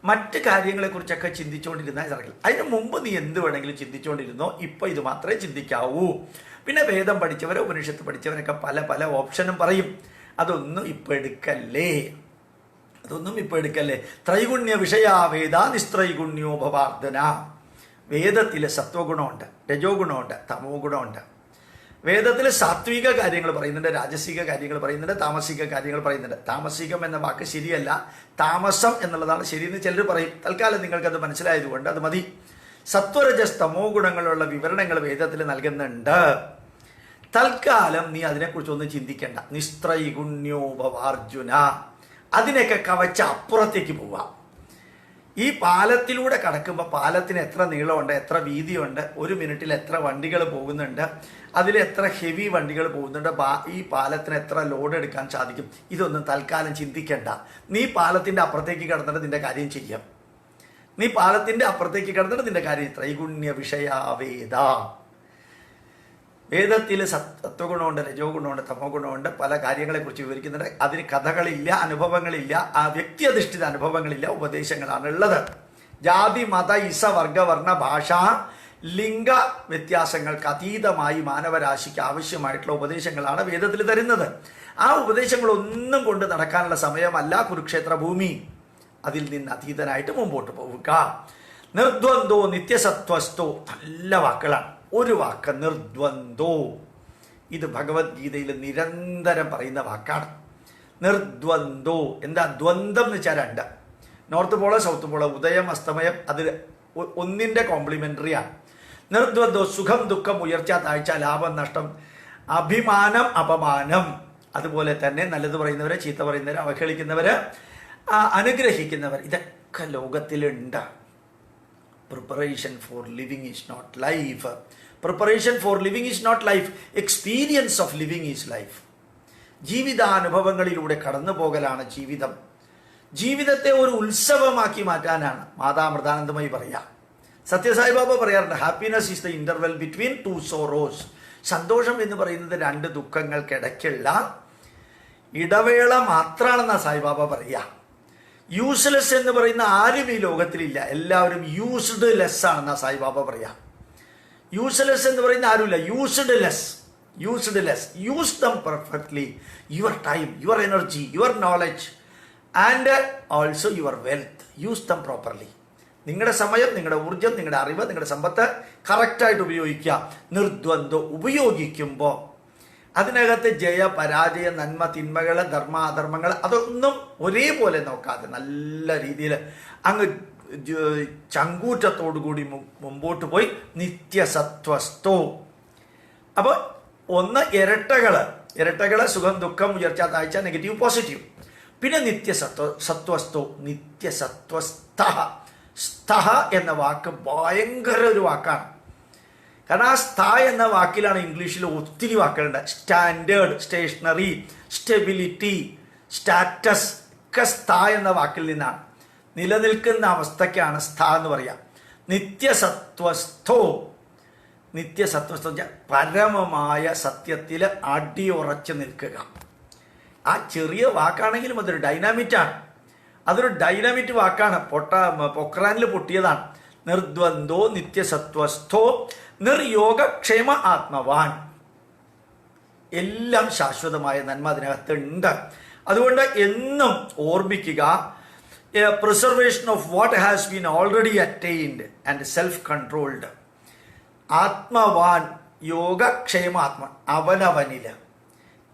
മറ്റ് കാര്യങ്ങളെക്കുറിച്ചൊക്കെ ചിന്തിച്ചുകൊണ്ടിരുന്നാൽ ഇറങ്ങില്ല. അതിന് മുമ്പ് നീ എന്ത് വേണമെങ്കിലും ചിന്തിച്ചുകൊണ്ടിരുന്നോ, ഇപ്പം ഇത് മാത്രമേ ചിന്തിക്കാവൂ. പിന്നെ വേദം പഠിച്ചവരോ ഉപനിഷത്ത് പഠിച്ചവരൊക്കെ പല പല ഓപ്ഷനും പറയും. അതൊന്നും ഇപ്പം എടുക്കല്ലേ, അതൊന്നും ഇപ്പം എടുക്കല്ലേ. ത്രൈഗുണ്യ വിഷയാ വേദ നിസ്ത്രൈഗുണ്യോ ഭവാർദ്ധന. വേദത്തിൽ സത്വഗുണമുണ്ട്, രജോ ഗുണമുണ്ട്, തമോ ഗുണമുണ്ട്. വേദത്തിൽ സാത്വിക കാര്യങ്ങൾ പറയുന്നുണ്ട്, രാജസിക കാര്യങ്ങൾ പറയുന്നുണ്ട്, താമസിക കാര്യങ്ങൾ പറയുന്നുണ്ട്. താമസികം എന്ന വാക്ക് ശരിയല്ല, താമസം എന്നുള്ളതാണ് ശരിയെന്ന് ചിലർ പറയും. തൽക്കാലം നിങ്ങൾക്കത് മനസ്സിലായതുകൊണ്ട് അത് മതി. സത്വരജസ് തമോ ഗുണങ്ങളുള്ള വിവരണങ്ങൾ വേദത്തിൽ നൽകുന്നുണ്ട്. തൽക്കാലം നീ അതിനെക്കുറിച്ചൊന്നും ചിന്തിക്കേണ്ട. നിസ്ത്രൈഗുണ്യോ ഭവാർജുന. അതിനൊക്കെ കവച്ച അപ്പുറത്തേക്ക് പോവാം. ഈ പാലത്തിലൂടെ കടക്കുമ്പോൾ പാലത്തിന് എത്ര നീളമുണ്ട്, എത്ര വീതിയുണ്ട്, ഒരു മിനിറ്റിൽ എത്ര വണ്ടികൾ പോകുന്നുണ്ട്, അതിൽ എത്ര ഹെവി വണ്ടികൾ പോകുന്നുണ്ട്, ഈ പാലത്തിന് എത്ര ലോഡ് എടുക്കാൻ സാധിക്കും, ഇതൊന്നും തൽക്കാലം ചിന്തിക്കേണ്ട. നീ പാലത്തിൻ്റെ അപ്പുറത്തേക്ക് കിടന്നിട്ട് നിന്റെ കാര്യം ചെയ്യാം. നീ പാലത്തിൻ്റെ അപ്പുറത്തേക്ക് കിടന്നിട്ട് നിന്റെ കാര്യം. ത്രൈഗുണ്യ വിഷയാവേദ. വേദത്തിൽ സത്വഗുണമുണ്ട്, രജോ ഗുണമുണ്ട്, തമോ ഗുണമുണ്ട്. പല കാര്യങ്ങളെക്കുറിച്ച് വിവരിക്കുന്നുണ്ട്. അതിന് കഥകളില്ല, അനുഭവങ്ങളില്ല, ആ വ്യക്തി അധിഷ്ഠിത അനുഭവങ്ങളില്ല, ഉപദേശങ്ങളാണ് ഉള്ളത്. ജാതി, മത, ഇസ, വർഗ, വർണ്ണ, ഭാഷ, ലിംഗ വ്യത്യാസങ്ങൾക്ക് അതീതമായി മാനവരാശിക്ക് ആവശ്യമായിട്ടുള്ള ഉപദേശങ്ങളാണ് വേദത്തിൽ തരുന്നത്. ആ ഉപദേശങ്ങളൊന്നും കൊണ്ട് നടക്കാനുള്ള സമയമല്ല കുരുക്ഷേത്ര ഭൂമി. അതിൽ നിന്ന് അതീതനായിട്ട് മുമ്പോട്ട് പോവുക. നിർദ്വന്ദ്വോ നിത്യസത്വസ്തോ. നല്ല വാക്കുകളാണ്. ഒരു വാക്ക് നിർദ്വന്ദ്വോ. ഇത് ഭഗവത്ഗീതയിൽ നിരന്തരം പറയുന്ന വാക്കാണ്. നിർദ്വന്ദ്വോ. എന്താ ദ്വന്ദ്വം എന്ന് വെച്ചാൽ 2. നോർത്ത് പോള്, സൗത്ത് പോള്, ഉദയം, അസ്തമയം. അത് ഒന്നിൻ്റെ കോംപ്ലിമെൻ്ററിയാണ്. നിർദ്വന്ദ്വോ. സുഖം, ദുഃഖം, ഉയർച്ച, താഴ്ച, ലാഭം, നഷ്ടം, അഭിമാനം, അപമാനം. അതുപോലെ തന്നെ നല്ലത് പറയുന്നവരെ, ചീത്ത പറയുന്നവരെ, അവഹേളിക്കുന്നവർ, അനുഗ്രഹിക്കുന്നവർ, ഇതൊക്കെ ലോകത്തിലുണ്ട്. Preparation for living is not life. Preparation for living is not life. Experience of living is life. ജീവിതാനുഭവങ്ങളിലൂടെ കടന്നു പോകലാണ് ജീവിതം. ജീവിതത്തെ ഒരു ഉത്സവമാക്കി മാറ്റാനാണ് മാതാമൃതാനന്ദമയി പറയുക. സത്യസായിബാബ പറയാറുണ്ട്, happiness is the interval between 2 sorrows. സന്തോഷം എന്ന് പറയുന്നത് 2 ദുഃഖങ്ങൾക്കിടയ്ക്കുള്ള ഇടവേള മാത്രമാണെന്നാണ് സായിബാബ പറയുക. യൂസ്ലെസ് എന്ന് പറയുന്ന ആരും ഈ ലോകത്തിലില്ല. എല്ലാവരും യൂസ്ഡ് ലെസ് ആണെന്നാണ് സായിബാബ പറയുക. യൂസ്ലെസ് എന്ന് പറയുന്ന ആരുമില്ല. Used less. Use dum perfectly. Your time, your energy, your knowledge and also your wealth. Use dum properly. നിങ്ങളുടെ സമയം, നിങ്ങളുടെ ഊർജം, നിങ്ങളുടെ അറിവ്, നിങ്ങളുടെ സമ്പത്ത് കറക്റ്റായിട്ട് ഉപയോഗിക്കുക. നിർദ്വന്ദ്വം. ഉപയോഗിക്കുമ്പോൾ അതിനകത്ത് ജയ, പരാജയ, നന്മ, തിന്മകൾ, ധർമ്മ, അധർമ്മങ്ങൾ അതൊന്നും ഒരേപോലെ നോക്കാതെ നല്ല രീതിയിൽ അങ്ങ് ചങ്കൂറ്റത്തോടു കൂടി മുമ്പോട്ട് പോയി നിത്യസത്വസ്തോ. അപ്പോൾ ഒന്ന് ഇരട്ടകൾ സുഖം, ദുഃഖം, ഉയർച്ച, താഴ്ച, നെഗറ്റീവ്, പോസിറ്റീവ്. പിന്നെ സത്വസ്തോ. നിത്യസത്വസ്ഥ. സ്ഥ എന്ന വാക്ക് ഭയങ്കര ഒരു വാക്കാണ്. കാരണം ആ സ്ഥ എന്ന വാക്കിലാണ് ഇംഗ്ലീഷിൽ ഒത്തിരി വാക്കുകളുണ്ട്. സ്റ്റാൻഡേർഡ്, സ്റ്റേഷനറി, സ്റ്റെബിലിറ്റി, സ്റ്റാറ്റസ് ഒക്കെ സ്ഥ എന്ന വാക്കിൽ നിന്നാണ്. നിലനിൽക്കുന്ന അവസ്ഥയ്ക്കാണ് സ്ഥ എന്ന് പറയാം. നിത്യസത്വസ്ഥോ. നിത്യസത്വസ്ഥ പരമമായ സത്യത്തിൽ അടിയുറച്ച് നിൽക്കുക. ആ ചെറിയ വാക്കാണെങ്കിലും അതൊരു ഡൈനാമിറ്റാണ്. അതൊരു ഡൈനാമിറ്റ് വാക്കാണ്. പൊക്രാനിൽ പൊട്ടിയതാണ്. നിർദ്വന്ദ്വോ നിത്യസത്വസ്ഥോ നിർയോഗക്ഷേമ ആത്മവാൻ. എല്ലാം ശാശ്വതമായ നന്മ അതിനകത്തുണ്ട്. അതുകൊണ്ട് എന്നും ഓർമ്മിക്കുക, preservation of what has been already attained and self controlled. ആത്മവാൻ യോഗക്ഷേമാത്മ. അവനവനില്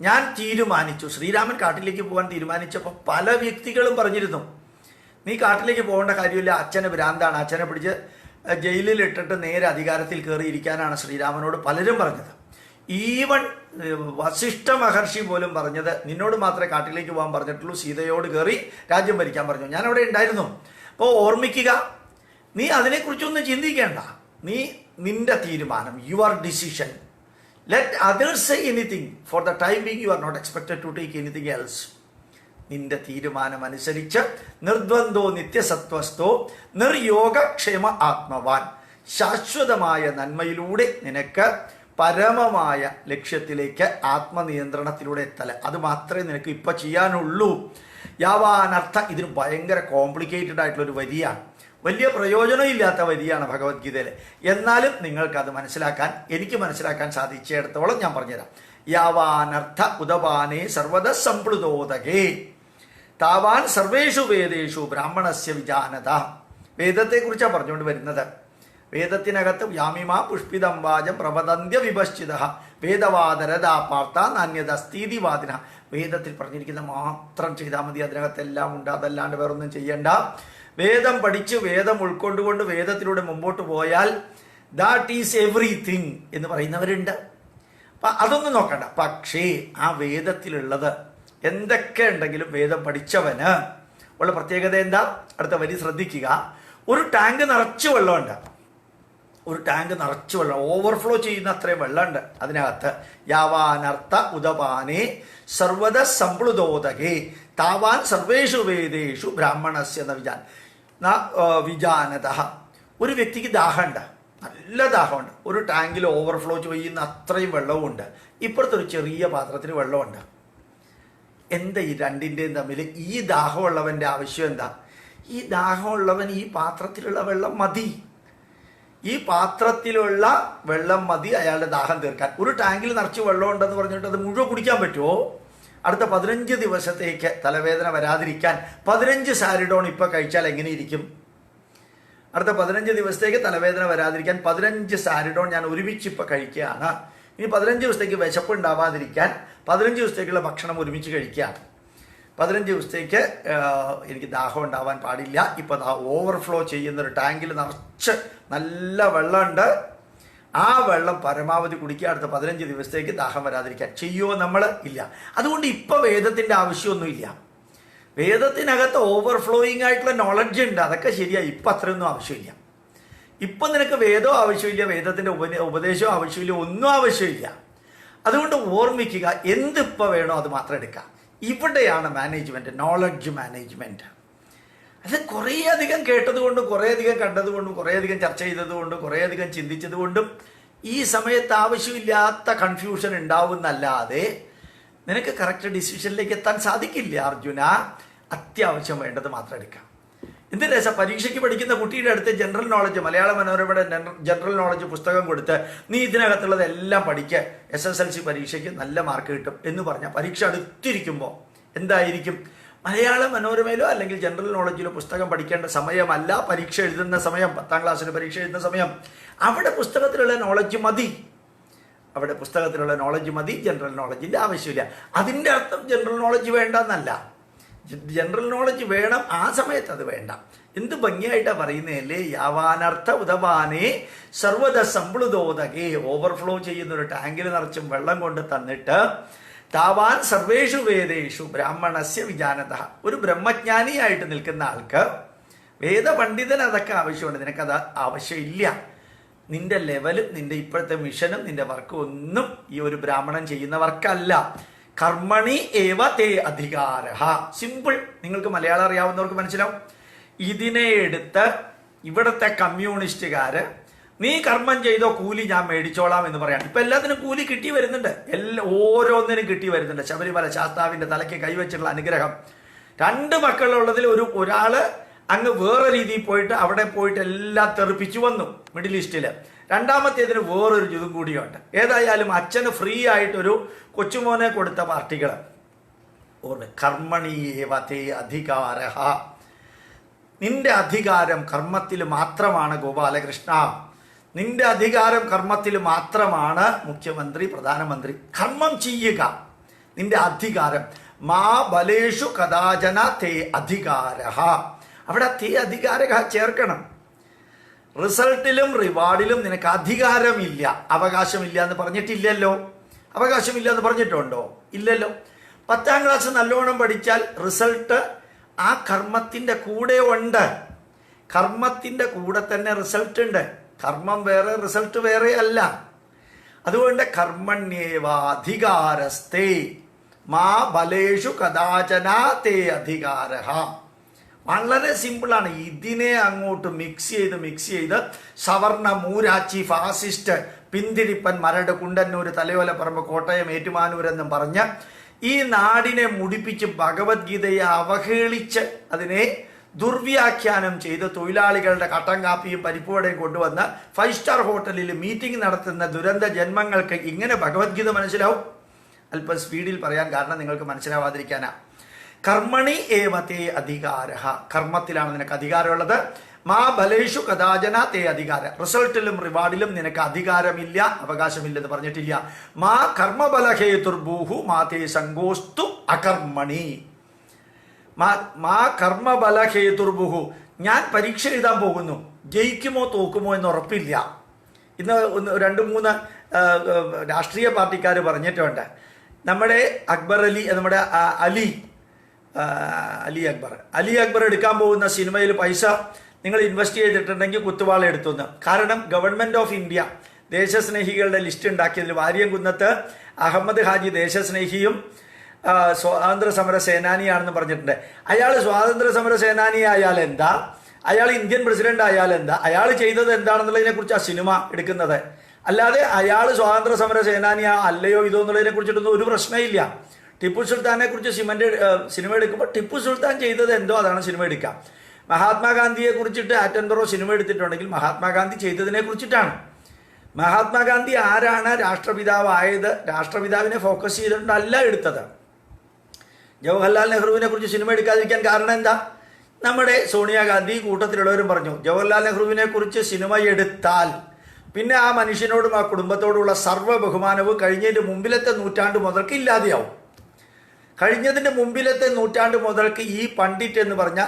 ഞാൻ തീരുമാനിച്ചു. ശ്രീരാമൻ കാട്ടിലേക്ക് പോകാൻ തീരുമാനിച്ചപ്പോൾ പല വ്യക്തികളും പറഞ്ഞിരുന്നു, നീ കാട്ടിലേക്ക് പോകേണ്ട കാര്യമില്ല, അച്ഛന് ഭ്രാന്താണ്, അച്ഛനെ പിടിച്ച് ജയിലിൽ ഇട്ടിട്ട് നേരെ അധികാരത്തിൽ കയറിയിരിക്കാനാണ് ശ്രീരാമനോട് പലരും പറഞ്ഞത്. ഈവൻ വസിഷ്ഠ മഹർഷി പോലും പറഞ്ഞത്, നിന്നോട് മാത്രമേ കാട്ടിലേക്ക് പോകാൻ പറഞ്ഞിട്ടുള്ളൂ, സീതയോട് കയറി രാജ്യം ഭരിക്കാൻ പറഞ്ഞു. ഞാൻ അവിടെ ഉണ്ടായിരുന്നു. അപ്പോൾ ഓർമ്മിക്കുക, നീ അതിനെക്കുറിച്ചൊന്നും ചിന്തിക്കേണ്ട. നീ നിന്റെ തീരുമാനം, your decision. Let others say anything. For the time being you are not expected to take anything else. നിന്റെ തീരുമാനം അനുസരിച്ച് നിർദ്വന്ദ്വോ നിത്യസത്വസ്ഥോ നിർയോഗക്ഷേമ ആത്മവാൻ. ശാശ്വതമായ നന്മയിലൂടെ നിനക്ക് പരമമായ ലക്ഷ്യത്തിലേക്ക് ആത്മനിയന്ത്രണത്തിലൂടെ എത്തല്. അത് മാത്രമേ നിനക്ക് ഇപ്പം ചെയ്യാനുള്ളൂ. യാവാനർത്ഥ. ഇതിന് ഭയങ്കര കോംപ്ലിക്കേറ്റഡ് ആയിട്ടുള്ളൊരു വരിയാണ്, വലിയ പ്രയോജനമില്ലാത്ത വരിയാണ് ഭഗവത്ഗീതയിൽ. എന്നാലും നിങ്ങൾക്കത് മനസ്സിലാക്കാൻ, എനിക്ക് മനസ്സിലാക്കാൻ സാധിച്ചിടത്തോളം ഞാൻ പറഞ്ഞുതരാം. യാവാനർത്ഥ ഉദപാനേ സർവദ സംപ്ലുതോദകേ താവാൻ സർവേഷു വേദേഷു ബ്രാഹ്മണസ്യ വിജാനത. വേദത്തെക്കുറിച്ചാണ് പറഞ്ഞുകൊണ്ട് വരുന്നത്. വേദത്തിനകത്ത് യാമിമാ പുഷ്പിതം വാചം പ്രവദന്ത്യ വിഭശ്ചിത വേദവാദരതാ പാർത്ത നാന്യതസ്തീതിവാദിന. വേദത്തിൽ പറഞ്ഞിരിക്കുന്ന മാത്രം ചെയ്താൽ മതി, അതിനകത്തെല്ലാം ഉണ്ട്. അതല്ലാണ്ട് വേറൊന്നും ചെയ്യണ്ട. വേദം പഠിച്ച് വേദം ഉൾക്കൊണ്ടുകൊണ്ട് വേദത്തിലൂടെ മുമ്പോട്ട് പോയാൽ ദാറ്റ് ഈസ് എവറിത്തിങ് എന്ന് പറയുന്നവരുണ്ട്. അപ്പം അതൊന്നും നോക്കണ്ട. പക്ഷേ ആ വേദത്തിലുള്ളത് എന്തൊക്കെ ഉണ്ടെങ്കിലും വേദം പഠിച്ചവന് ഉള്ള പ്രത്യേകത എന്താ? അടുത്ത വരി ശ്രദ്ധിക്കുക. ഒരു ടാങ്ക് നിറച്ച് വെള്ളമുണ്ട്. ഒരു ടാങ്ക് നിറച്ച് വെള്ളം, ഓവർഫ്ലോ ചെയ്യുന്ന അത്രയും വെള്ളമുണ്ട് അതിനകത്ത്. യാവാനർത്ഥ ഉദപാനേ സർവദ സംപ്ലുതോദകേ താവാൻ സർവേഷു വേദേഷു ബ്രാഹ്മണസ്യ വിജാനത. ഒരു വ്യക്തിക്ക് ദാഹമുണ്ട്, നല്ല ദാഹമുണ്ട്. ഒരു ടാങ്കിൽ ഓവർഫ്ലോ ചെയ്യുന്ന അത്രയും വെള്ളവുമുണ്ട്. ഇപ്പുറത്തെ ഒരു ചെറിയ പാത്രത്തിൽ വെള്ളമുണ്ട്. എന്താ ഈ രണ്ടിൻ്റെയും തമ്മിൽ? ഈ ദാഹമുള്ളവൻ്റെ ആവശ്യം എന്താ? ഈ ദാഹമുള്ളവൻ ഈ പാത്രത്തിലുള്ള വെള്ളം മതി. ഈ പാത്രത്തിലുള്ള വെള്ളം മതി അയാളുടെ ദാഹം തീർക്കാൻ. ഒരു ടാങ്കിൽ നിറച്ച് വെള്ളം ഉണ്ടെന്ന് പറഞ്ഞിട്ട് അത് മുഴുവൻ കുടിക്കാൻ പറ്റുമോ? അടുത്ത 15 ദിവസത്തേക്ക് തലവേദന വരാതിരിക്കാൻ 15 സാരിഡോൺ ഇപ്പം കഴിച്ചാൽ എങ്ങനെ ഇരിക്കും? അടുത്ത 15 ദിവസത്തേക്ക് തലവേദന വരാതിരിക്കാൻ 15 സാരിഡോൺ ഞാൻ ഒരുമിച്ച് ഇപ്പം കഴിക്കുകയാണ്. ഇനി 15 ദിവസത്തേക്ക് വിശപ്പ് ഉണ്ടാവാതിരിക്കാൻ 15 ദിവസത്തേക്കുള്ള ഭക്ഷണം ഒരുമിച്ച് കഴിക്കുകയാണ്. 15 ദിവസത്തേക്ക് എനിക്ക് ദാഹം ഉണ്ടാവാൻ പാടില്ല. ഇപ്പം ഓവർഫ്ലോ ചെയ്യുന്നൊരു ടാങ്കിൽ നിറച്ച് നല്ല വെള്ളമുണ്ട്. ആ വെള്ളം പരമാവധി കുടിക്കുക. അടുത്ത 15 ദിവസത്തേക്ക് ദാഹം വരാതിരിക്കാൻ ചെയ്യുമോ നമ്മൾ? ഇല്ല. അതുകൊണ്ട് ഇപ്പം വേദത്തിൻ്റെ ആവശ്യമൊന്നുമില്ല. വേദത്തിനകത്ത് ഓവർഫ്ലോയിങ് ആയിട്ടുള്ള നോളജ് ഉണ്ട്, അതൊക്കെ ശരിയാണ്. ഇപ്പം അത്രയൊന്നും ആവശ്യമില്ല. ഇപ്പം നിനക്ക് വേദവും ആവശ്യമില്ല, വേദത്തിൻ്റെ ഉപദേശവും ആവശ്യമില്ല, ഒന്നും ആവശ്യമില്ല. അതുകൊണ്ട് ഓർമ്മിക്കുക, എന്തിപ്പോൾ വേണോ അത് മാത്രം എടുക്കുക. ഇവിടെയാണ് മാനേജ്മെൻറ്റ്, നോളജ് മാനേജ്മെൻറ്റ്. അത് കുറേയധികം കേട്ടതുകൊണ്ടും കുറേയധികം കണ്ടതുകൊണ്ടും കുറേയധികം ചർച്ച ചെയ്തതുകൊണ്ടും കുറേയധികം ചിന്തിച്ചതുകൊണ്ടും ഈ സമയത്ത് ആവശ്യമില്ലാത്ത കൺഫ്യൂഷൻ ഉണ്ടാവുന്നല്ലാതെ നിനക്ക് കറക്റ്റ് ഡിസിഷനിലേക്ക് എത്താൻ സാധിക്കില്ല അർജുന. അത്യാവശ്യം വേണ്ടത് മാത്രം എടുക്കാം. എന്തിനാ പരീക്ഷയ്ക്ക് പഠിക്കുന്ന കുട്ടിയുടെ അടുത്ത് ജനറൽ നോളജ്, മലയാള മനോരമയുടെ ജനറൽ നോളജ് പുസ്തകം കൊടുത്ത് നീ ഇതിനകത്തുള്ളതെല്ലാം പഠിക്കുക, SSLC പരീക്ഷയ്ക്ക് നല്ല മാർക്ക് കിട്ടും എന്ന് പറഞ്ഞാൽ പരീക്ഷ അടുത്തിരിക്കുമ്പോൾ എന്തായിരിക്കും? മലയാള മനോരമയിലോ അല്ലെങ്കിൽ ജനറൽ നോളജിലോ പുസ്തകം പഠിക്കേണ്ട സമയമല്ല പരീക്ഷ എഴുതുന്ന സമയം. 10ാം ക്ലാസ്സിന് പരീക്ഷ എഴുതുന്ന സമയം. അവിടെ പുസ്തകത്തിലുള്ള നോളജ് മതി. അവിടെ പുസ്തകത്തിലുള്ള നോളജ് മതി, ജനറൽ നോളജിൻ്റെ ആവശ്യമില്ല. അതിൻ്റെ അർത്ഥം ജനറൽ നോളജ് വേണ്ട എന്നല്ല. ജനറൽ നോളജ് വേണം, ആ സമയത്ത് അത് വേണ്ട. എന്ത് ഭംഗിയായിട്ടാണ് പറയുന്നതല്ലേ? യാവാനർത്ഥ ഉദപാനേ സർവദ സംപ്ലുതോദകേ. ഓവർഫ്ലോ ചെയ്യുന്നൊരു ടാങ്കിൽ നിറച്ചും വെള്ളം കൊണ്ട് തന്നിട്ട് താവാൻ സർവേഷു വേദേഷു ബ്രാഹ്മണസ്യ വിജാനത. ഒരു ബ്രഹ്മജ്ഞാനിയായിട്ട് നിൽക്കുന്ന ആൾക്ക്, വേദപണ്ഡിതന് അതൊക്കെ ആവശ്യമുണ്ട്, നിനക്കത് ആവശ്യമില്ല. നിന്റെ ലെവലും നിന്റെ ഇപ്പോഴത്തെ മിഷനും നിന്റെ വർക്കും ഒന്നും ഈ ഒരു ബ്രാഹ്മണൻ ചെയ്യുന്ന വർക്കല്ല. കർമ്മണി ഏവ തേ അധികാരഃ. സിമ്പിൾ. നിങ്ങൾക്ക് മലയാളം അറിയാവുന്നവർക്ക് മനസ്സിലാവും. ഇതിനെ എടുത്ത് ഇവിടുത്തെ കമ്മ്യൂണിസ്റ്റുകാർ നീ കർമ്മം ചെയ്തോ, കൂലി ഞാൻ മേടിച്ചോളാം എന്ന് പറയാം. ഇപ്പൊ എല്ലാത്തിനും കൂലി കിട്ടി വരുന്നുണ്ട്, ഓരോന്നിനും കിട്ടി വരുന്നുണ്ട്. ശബരിമല ശാസ്താവിന്റെ തലയ്ക്ക് കൈവച്ചിട്ടുള്ള അനുഗ്രഹം. 2 മക്കളുള്ളതിൽ ഒരാള് അങ്ങ് വേറെ രീതിയിൽ പോയിട്ട് അവിടെ പോയിട്ട് എല്ലാം തെറിപ്പിച്ചു വന്നു മിഡിൽ ഈസ്റ്റില്. രണ്ടാമത്തേതിന് വേറൊരു ഇതും കൂടിയുണ്ട്. ഏതായാലും അച്ഛന് ഫ്രീ ആയിട്ടൊരു കൊച്ചുമോനെ കൊടുത്ത പാർട്ടികൾ ഓർമ്മ. കർമ്മണീയേവ തേ അധികാരഃ. നിന്റെ അധികാരം കർമ്മത്തിൽ മാത്രമാണ് ഗോപാലകൃഷ്ണ. നിന്റെ അധികാരം കർമ്മത്തിൽ മാത്രമാണ് മുഖ്യമന്ത്രി, പ്രധാനമന്ത്രി. കർമ്മം ചെയ്യുക, നിന്റെ അധികാരം. മാ ബലേഷു കഥാചന തേ അധികാരഃ. അവിടെ തേ അധികാരഃ ചേർക്കണം. റിസൾട്ടിലും റിവാർഡിലും നിനക്ക് അധികാരമില്ല, അവകാശമില്ല എന്ന് പറഞ്ഞിട്ടില്ലല്ലോ. അവകാശമില്ല എന്ന് പറഞ്ഞിട്ടുണ്ടോ? ഇല്ലല്ലോ. 10ാം ക്ലാസ് നല്ലോണം പഠിച്ചാൽ റിസൾട്ട് ആ കർമ്മത്തിൻ്റെ കൂടെ ഉണ്ട്. കർമ്മത്തിൻ്റെ കൂടെ തന്നെ റിസൾട്ട് ഉണ്ട്. കർമ്മം വേറെ, റിസൾട്ട് വേറെ അല്ല. അതുകൊണ്ട് കർമ്മണ്യേവാധികാരസ്തേ മാ ബലേഷു കഥാചന തേ അധികാരഃ. വളരെ സിമ്പിളാണ്. ഇതിനെ അങ്ങോട്ട് മിക്സ് ചെയ്ത് സവർണ, മൂരാച്ചി, ഫാസിസ്റ്റ്, പിന്തിരിപ്പൻ, മരട്, കുണ്ടന്നൂർ, തലയോലപ്പറമ്പ്, കോട്ടയം, ഏറ്റുമാനൂർ എന്നും പറഞ്ഞ് ഈ നാടിനെ മുടിപ്പിച്ച് ഭഗവത്ഗീതയെ അവഹേളിച്ച് അതിനെ ദുർവ്യാഖ്യാനം ചെയ്ത് തൊഴിലാളികളുടെ കട്ടൻ കാപ്പിയും പരിപ്പുവടയും കൊണ്ടുവന്ന് 5 സ്റ്റാർ ഹോട്ടലിൽ മീറ്റിംഗ് നടത്തുന്ന ദുരന്ത ജന്മങ്ങൾക്ക് ഇങ്ങനെ ഭഗവത്ഗീത മനസ്സിലാവും? അല്പം സ്പീഡിൽ പറയാൻ കാരണം നിങ്ങൾക്ക് മനസ്സിലാവാതിരിക്കാനാ. കർമ്മണി ഏവ തേ അധികാരഃ. കർമ്മത്തിലാണ് നിനക്ക് അധികാരമുള്ളത്. മാ ബലേഷു കഥാചന തേ അധികാര. റിസൾട്ടിലും റിവാർഡിലും നിനക്ക് അധികാരമില്ല, അവകാശമില്ലെന്ന് പറഞ്ഞിട്ടില്ല. മാ കർമ്മബലഹേതുർഭൂഹു മാ തേ സംഗോസ്തു അകർമ്മണി. മാ കർമ്മബലഹേതുർഭൂഹു. ഞാൻ പരീക്ഷ എഴുതാൻ പോകുന്നു, ജയിക്കുമോ തോക്കുമോ എന്ന് ഉറപ്പില്ല. ഇന്ന് 2-3 രാഷ്ട്രീയ പാർട്ടിക്കാർ പറഞ്ഞിട്ടുണ്ട്. നമ്മുടെ അക്ബർ അലി, നമ്മുടെ അലി അക്ബർ എടുക്കാൻ പോകുന്ന സിനിമയിൽ പൈസ നിങ്ങൾ ഇൻവെസ്റ്റ് ചെയ്തിട്ടുണ്ടെങ്കിൽ കുത്തുവാള എടുത്തുനിന്ന്. കാരണം ഗവൺമെൻറ് ഓഫ് ഇന്ത്യ ദേശസ്നേഹികളുടെ ലിസ്റ്റ് ഉണ്ടാക്കിയതിൽ വാര്യംകുന്നത്ത് അഹമ്മദ് ഹാജി ദേശസ്നേഹിയും സ്വാതന്ത്ര്യ സമര സേനാനിയാണെന്ന് പറഞ്ഞിട്ടുണ്ട്. അയാൾ സ്വാതന്ത്ര്യ സമര സേനാനി ആയാൽ എന്താ, അയാൾ ഇന്ത്യൻ പ്രസിഡന്റ് ആയാൽ എന്താ, അയാൾ ചെയ്തത് എന്താണെന്നുള്ളതിനെ കുറിച്ച് ആ സിനിമ എടുക്കുന്നത്. അല്ലാതെ അയാൾ സ്വാതന്ത്ര്യ സമര സേനാനിയാ അല്ലയോ ഇതോ എന്നുള്ളതിനെ കുറിച്ചിട്ടൊന്നും ഒരു പ്രശ്നമില്ല. ടിപ്പു സുൽത്താനെ കുറിച്ച് സിനിമ എടുക്കുമ്പോൾ ടിപ്പു സുൽത്താൻ ചെയ്തത് എന്തോ അതാണ് സിനിമ എടുക്കുക. മഹാത്മാഗാന്ധിയെ കുറിച്ചിട്ട് ആറ്റൻബറോ സിനിമ എടുത്തിട്ടുണ്ടെങ്കിൽ മഹാത്മാഗാന്ധി ചെയ്തതിനെ കുറിച്ചിട്ടാണ്. മഹാത്മാഗാന്ധി ആരാണ് രാഷ്ട്രപിതാവായത്, രാഷ്ട്രപിതാവിനെ ഫോക്കസ് ചെയ്തിട്ടല്ല എടുത്തത്. ജവഹർലാൽ നെഹ്റുവിനെ കുറിച്ച് സിനിമ എടുക്കാതിരിക്കാൻ കാരണം എന്താ? നമ്മുടെ സോണിയാഗാന്ധി കൂട്ടത്തിലുള്ളവരും പറഞ്ഞു ജവഹർലാൽ നെഹ്റുവിനെ കുറിച്ച് സിനിമ എടുത്താൽ പിന്നെ ആ മനുഷ്യനോടും ആ കുടുംബത്തോടുള്ള സർവ്വ ബഹുമാനവും കഴിഞ്ഞതിൻ്റെ മുമ്പിലത്തെ നൂറ്റാണ്ട് മുതൽക്ക് ഇല്ലാതെയാവും. കഴിഞ്ഞതിൻ്റെ മുമ്പിലത്തെ നൂറ്റാണ്ട് മുതൽക്ക് ഈ പണ്ഡിറ്റ് എന്ന് പറഞ്ഞ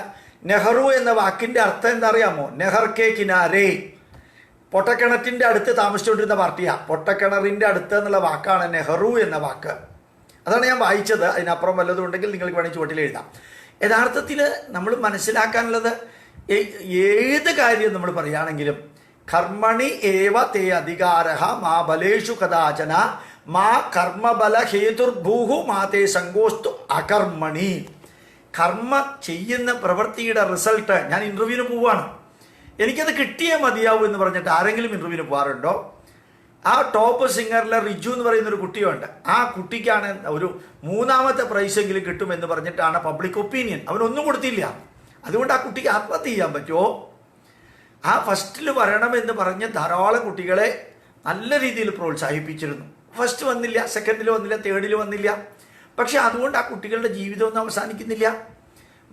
നെഹ്റു എന്ന വാക്കിൻ്റെ അർത്ഥം എന്താ അറിയാമോ? നെഹർ കെ കിനാരേ. പൊട്ടക്കിണറ്റിൻ്റെ അടുത്ത് താമസിച്ചുകൊണ്ടിരുന്ന പാർട്ടിയാണ്. പൊട്ടക്കിണറിൻ്റെ അടുത്ത് എന്നുള്ള വാക്കാണ് നെഹ്റു എന്ന വാക്ക്. അതാണ് ഞാൻ വായിച്ചത്. അതിനപ്പുറം വല്ലതും ഉണ്ടെങ്കിൽ നിങ്ങൾക്ക് വേണമെങ്കിൽ ചുവട്ടിൽ എഴുതാം. യഥാർത്ഥത്തിൽ നമ്മൾ മനസ്സിലാക്കാനുള്ളത് ഏത് കാര്യം നമ്മൾ പറയുകയാണെങ്കിലും കർമ്മണി ഏവ തേ അധികാരഃ മാ ബലേഷു കഥാചന മാ കർമ്മബല ഹേതുർഭൂഹു മാ തേ സംഗോസ്തു അകർമ്മണി. കർമ്മ ചെയ്യുന്ന പ്രവൃത്തിയുടെ റിസൾട്ട്, ഞാൻ ഇൻ്റർവ്യൂവിന് പോവുകയാണ്, എനിക്കത് കിട്ടിയേ മതിയാവും എന്ന് പറഞ്ഞിട്ട് ആരെങ്കിലും ഇൻ്റർവ്യൂവിന് പോകാറുണ്ടോ? ആ ടോപ്പ് സിംഗറിലെ റിജു എന്ന് പറയുന്നൊരു കുട്ടിയുണ്ട്. ആ കുട്ടിക്കാണ് ഒരു 3ാമത്തെ പ്രൈസെങ്കിലും കിട്ടുമെന്ന് പറഞ്ഞിട്ടാണ് പബ്ലിക് ഒപ്പീനിയൻ. അവനൊന്നും കൊടുത്തില്ല. അതുകൊണ്ട് ആ കുട്ടിക്ക് ആത്മഹത്യ ചെയ്യാൻ പറ്റുമോ? ആ ഫസ്റ്റിൽ വരണമെന്ന് പറഞ്ഞ് ധാരാളം കുട്ടികളെ നല്ല രീതിയിൽ പ്രോത്സാഹിപ്പിച്ചിരുന്നു. ഫസ്റ്റ് വന്നില്ല, സെക്കൻഡിൽ വന്നില്ല, തേർഡിൽ വന്നില്ല. പക്ഷെ അതുകൊണ്ട് ആ കുട്ടികളുടെ ജീവിതമൊന്നും അവസാനിക്കുന്നില്ല.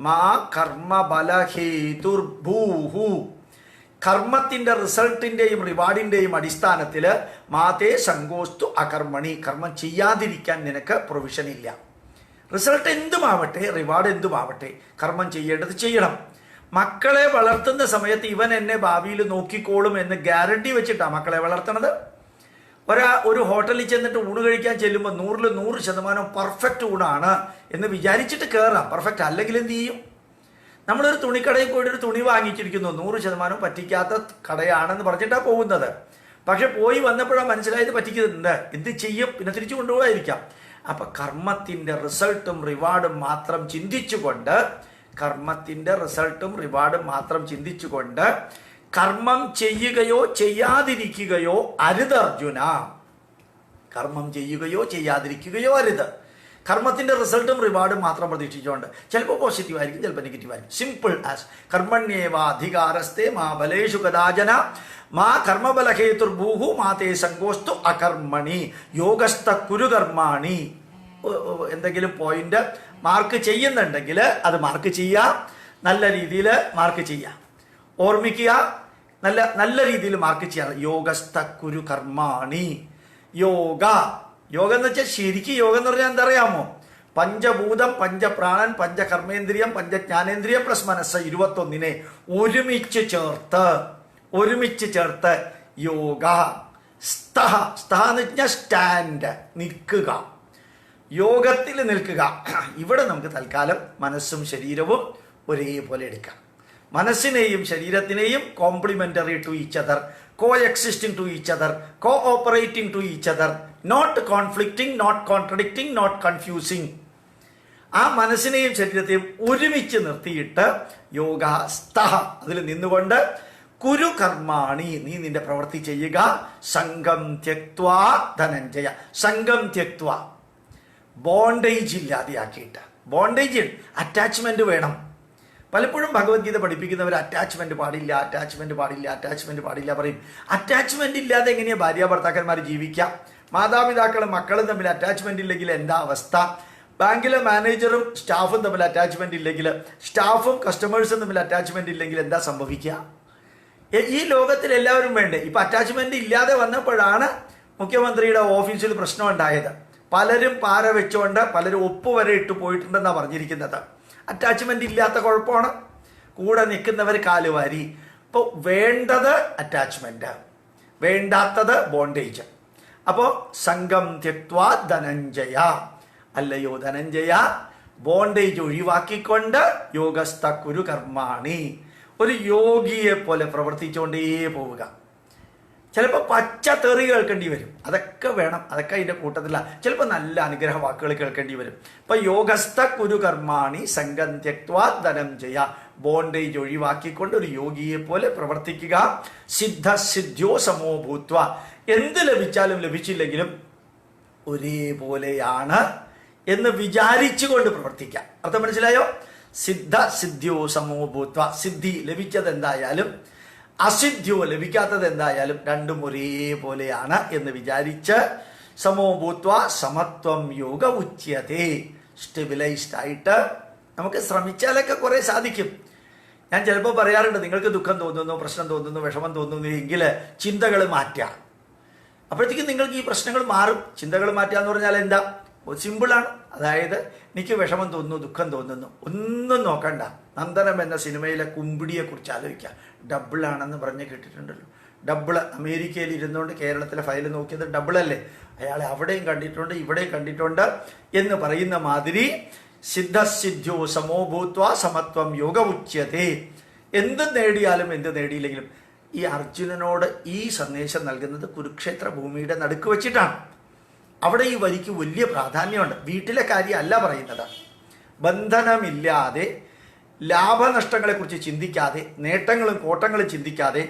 മാ കർമ്മബലഹേതുർഭൂഹു. കർമ്മത്തിൻ്റെ റിസൾട്ടിൻ്റെയും റിവാർഡിൻ്റെയും അടിസ്ഥാനത്തിൽ മാതേ സംഗോസ്തു അകർമ്മണി. കർമ്മം ചെയ്യാതിരിക്കാൻ നിനക്ക് പ്രൊവിഷൻ ഇല്ല. റിസൾട്ട് എന്തുമാവട്ടെ, റിവാർഡ് എന്തുമാവട്ടെ, കർമ്മം ചെയ്യേണ്ടത് ചെയ്യണം. മക്കളെ വളർത്തുന്ന സമയത്ത് ഇവൻ എന്നെ ഭാവിയിൽ നോക്കിക്കോളും എന്ന് ഗ്യാരണ്ടി വെച്ചിട്ടാണ് മക്കളെ വളർത്തണത്. ഒരു ഹോട്ടലിൽ ചെന്നിട്ട് ഊണ് കഴിക്കാൻ ചെല്ലുമ്പോൾ 100% പെർഫെക്റ്റ് ഊണാണ് എന്ന് വിചാരിച്ചിട്ട് കയറാം. പെർഫെക്റ്റ് അല്ലെങ്കിൽ എന്ത് ചെയ്യും? നമ്മളൊരു തുണിക്കടയിൽ പോയിട്ട് ഒരു തുണി വാങ്ങിച്ചിരിക്കുന്നു, 100% പറ്റിക്കാത്ത കടയാണെന്ന് പറഞ്ഞിട്ടാണ് പോകുന്നത്. പക്ഷെ പോയി വന്നപ്പോഴാണ് മനസ്സിലായത് പറ്റിക്കുന്നുണ്ട്. എന്ത് ചെയ്യും? പിന്നെ തിരിച്ചു കൊണ്ടുപോകാതിരിക്കാം. അപ്പം കർമ്മത്തിൻ്റെ റിസൾട്ടും റിവാർഡും മാത്രം ചിന്തിച്ചുകൊണ്ട് കർമ്മം ചെയ്യുകയോ ചെയ്യാതിരിക്കുകയോ അരുത് അർജുന. കർമ്മം ചെയ്യുകയോ ചെയ്യാതിരിക്കുകയോ അരുത്. കർമ്മത്തിന്റെ റിസൾട്ടും റിവാർഡും മാത്രം പ്രതീക്ഷിച്ചുകൊണ്ട് ചിലപ്പോൾ പോസിറ്റീവ് ആയിരിക്കും, ചിലപ്പോൾ നെഗറ്റീവ് ആയിരിക്കും. സിമ്പിൾ ആസ് കർമ്മണ്യേവാധികാരസ്തേ മാ ബലേഷു കദാചന മാ കർമ്മബലഹേതുർഭൂഹു മാ തേ സങ്കോസ്തു അകർമ്മണി യോഗസ്ഥ കുരു കർമാണി. എന്തെങ്കിലും പോയിന്റ് മാർക്ക് ചെയ്യുന്നുണ്ടെങ്കിൽ അത് മാർക്ക് ചെയ്യാം, നല്ല രീതിയിൽ മാർക്ക് ചെയ്യാം. ഓർമ്മിക്കുക, നല്ല രീതിയിൽ മാർക്ക് ചെയ്യാം. യോഗസ്ഥ കുരു കർമാണി. യോഗ എന്ന് വെച്ചാൽ ശരിക്കും യോഗം എന്ന് പറഞ്ഞാൽ എന്താ അറിയാമോ? പഞ്ചഭൂതം, പഞ്ചപ്രാണൻ, പഞ്ചകർമ്മേന്ദ്രിയം, പഞ്ചജ്ഞാനേന്ദ്രിയം പ്ലസ് മനസ്സ് 21 ഒരുമിച്ച് ചേർത്ത് യോഗ. സ്തഹ എന്ന് വെച്ചാൽ സ്റ്റാൻഡ്, നിൽക്കുക, യോഗത്തിൽ നിൽക്കുക. ഇവിടെ നമുക്ക് തൽക്കാലം മനസ്സും ശരീരവും ഒരേപോലെ എടുക്കാം. മനസ്സിനെയും ശരീരത്തിനെയും complementary to each other, coexisting to each other, cooperating to each other, not conflicting, not contradicting, not confusing. ആ മനസ്സിനെയും ശരീരത്തെയും ഒരുമിച്ച് നിർത്തിയിട്ട് യോഗ സ്തഹ, അതിൽ നിന്നുകൊണ്ട് കുരു കർമാണി, നീ നിന്റെ പ്രവൃത്തി ചെയ്യുക. സംഘം ത്യക്വാ ധനഞ്ജയ, സംഘം ത്യക്വാ, ബോണ്ടേജ് ഇല്ലാതെയാക്കിയിട്ട്. ബോണ്ടേജ്, അറ്റാച്ച്മെന്റ് വേണം. പലപ്പോഴും ഭഗവത്ഗീത പഠിപ്പിക്കുന്നവർ അറ്റാച്ച്മെന്റ് പാടില്ല പറയും. അറ്റാച്ച്മെന്റ് ഇല്ലാതെ എങ്ങനെയാണ് ഭാര്യ ഭർത്താക്കന്മാർ ജീവിക്കാം? മാതാപിതാക്കളും മക്കളും തമ്മിൽ അറ്റാച്ച്മെന്റ് ഇല്ലെങ്കിൽ എന്താ അവസ്ഥ? ബാങ്കിലെ മാനേജറും സ്റ്റാഫും തമ്മിൽ അറ്റാച്ച്മെന്റ് ഇല്ലെങ്കിൽ, സ്റ്റാഫും കസ്റ്റമേഴ്സും തമ്മിൽ അറ്റാച്ച്മെന്റ് ഇല്ലെങ്കിൽ എന്താ സംഭവിക്കുക? ഈ ലോകത്തിൽ എല്ലാവരും വേണ്ടേ? ഇപ്പൊ അറ്റാച്ച്മെന്റ് ഇല്ലാതെ വന്നപ്പോഴാണ് മുഖ്യമന്ത്രിയുടെ ഓഫീസിൽ പ്രശ്നം ഉണ്ടായത്. പലരും പാര വെച്ചുകൊണ്ട് പലരും ഒപ്പുവരെ ഇട്ട് പോയിട്ടുണ്ടെന്നാണ് പറഞ്ഞിരിക്കുന്നത്. അറ്റാച്ച്മെന്റ് ഇല്ലാത്ത കുഴപ്പമാണ്. കൂടെ നിൽക്കുന്നവർ കാലുവാരി. ഇപ്പോൾ വേണ്ടത് അറ്റാച്ച്മെന്റ്, വേണ്ടാത്തത് ബോണ്ടേജ്. അപ്പോൾ സംഘം ത്യക്വാ ധനഞ്ജയ, അല്ലയോ ധനഞ്ജയ, ബോണ്ടേജ് ഒഴിവാക്കിക്കൊണ്ട് യോഗസ്ഥ കുരു കർമാണി, ഒരു യോഗിയെ പോലെ പ്രവർത്തിച്ചുകൊണ്ടേ പോവുക. ചിലപ്പോൾ പച്ച തെറി കേൾക്കേണ്ടി വരും, അതൊക്കെ വേണം, അതൊക്കെ അതിൻ്റെ കൂട്ടത്തിലാണ്. ചിലപ്പോൾ നല്ല അനുഗ്രഹ വാക്കുകൾ കേൾക്കേണ്ടി വരും. ഇപ്പം യോഗസ്ഥ കുരു കർമാണി സംഘം ത്യക്വാ ധനഞ്ജയ, ബോണ്ടേജ് ഒഴിവാക്കിക്കൊണ്ട് ഒരു യോഗിയെ പോലെ പ്രവർത്തിക്കുക. സിദ്ധ്യോ സമോ ഭൂത്വ, എന്ത് ലഭിച്ചാലും ലഭിച്ചില്ലെങ്കിലും ഒരേപോലെയാണ് എന്ന് വിചാരിച്ചുകൊണ്ട് പ്രവർത്തിക്കാം. അർത്ഥം മനസ്സിലായോ? സിദ്ധ്യോ സമോ ഭൂത്വ, സിദ്ധി ലഭിച്ചത് എന്തായാലും അസിദ്ധ്യോ ലഭിക്കാത്തത് എന്തായാലും രണ്ടും ഒരേപോലെയാണ് എന്ന് വിചാരിച്ച് സമോ ഭൂത്വ സമത്വം യോഗ ഉച്യതേ. സ്റ്റെബിലൈസ്ഡ് ആയിട്ട് നമുക്ക് ശ്രമിച്ചാലൊക്കെ കുറെ സാധിക്കും. ഞാൻ ചിലപ്പോൾ പറയാറുണ്ട്, നിങ്ങൾക്ക് ദുഃഖം തോന്നുന്നു, പ്രശ്നം തോന്നുന്നു, വിഷമം തോന്നുന്നു എങ്കിൽ ചിന്തകൾ മാറ്റാം. അപ്പോഴത്തേക്കും നിങ്ങൾക്ക് ഈ പ്രശ്നങ്ങൾ മാറും. ചിന്തകൾ മാറ്റുക എന്ന് പറഞ്ഞാൽ എന്താ? സിമ്പിളാണ്. അതായത് എനിക്ക് വിഷമം തോന്നുന്നു, ദുഃഖം തോന്നുന്നു, ഒന്നും നോക്കണ്ട. നന്ദനം എന്ന സിനിമയിലെ കുമ്പിടിയെ കുറിച്ച് ആലോചിക്കുക. ഡബിളാണെന്ന് പറഞ്ഞ് കേട്ടിട്ടുണ്ടല്ലോ. ഡബിള് അമേരിക്കയിൽ ഇരുന്നുകൊണ്ട് കേരളത്തിലെ ഫയൽ നോക്കിയത് ഡബിളല്ലേ? അയാളെ അവിടെയും കണ്ടിട്ടുണ്ട്, ഇവിടെയും കണ്ടിട്ടുണ്ട് എന്ന് പറയുന്ന മാതിരി സിദ്ധ്യോ സമോ ഭൂത്വ സമത്വം യോഗ ഉച്യതേ. എന്ത് നേടിയാലും എന്ത് നേടിയില്ലെങ്കിലും ഈ അർജുനനോട് ഈ സന്ദേശം നൽകുന്നത് കുരുക്ഷേത്ര ഭൂമിയുടെ നടുക്ക് വെച്ചിട്ടാണ്. അവിടെ ഈ വരിക്ക് വലിയ പ്രാധാന്യമുണ്ട്. വീട്ടിലെ കാര്യമല്ല പറയുന്നത്. ബന്ധനമില്ലാതെ, ലാഭനഷ്ടങ്ങളെക്കുറിച്ച് ചിന്തിക്കാതെ, നേട്ടങ്ങളും കോട്ടങ്ങളും ചിന്തിക്കാതെ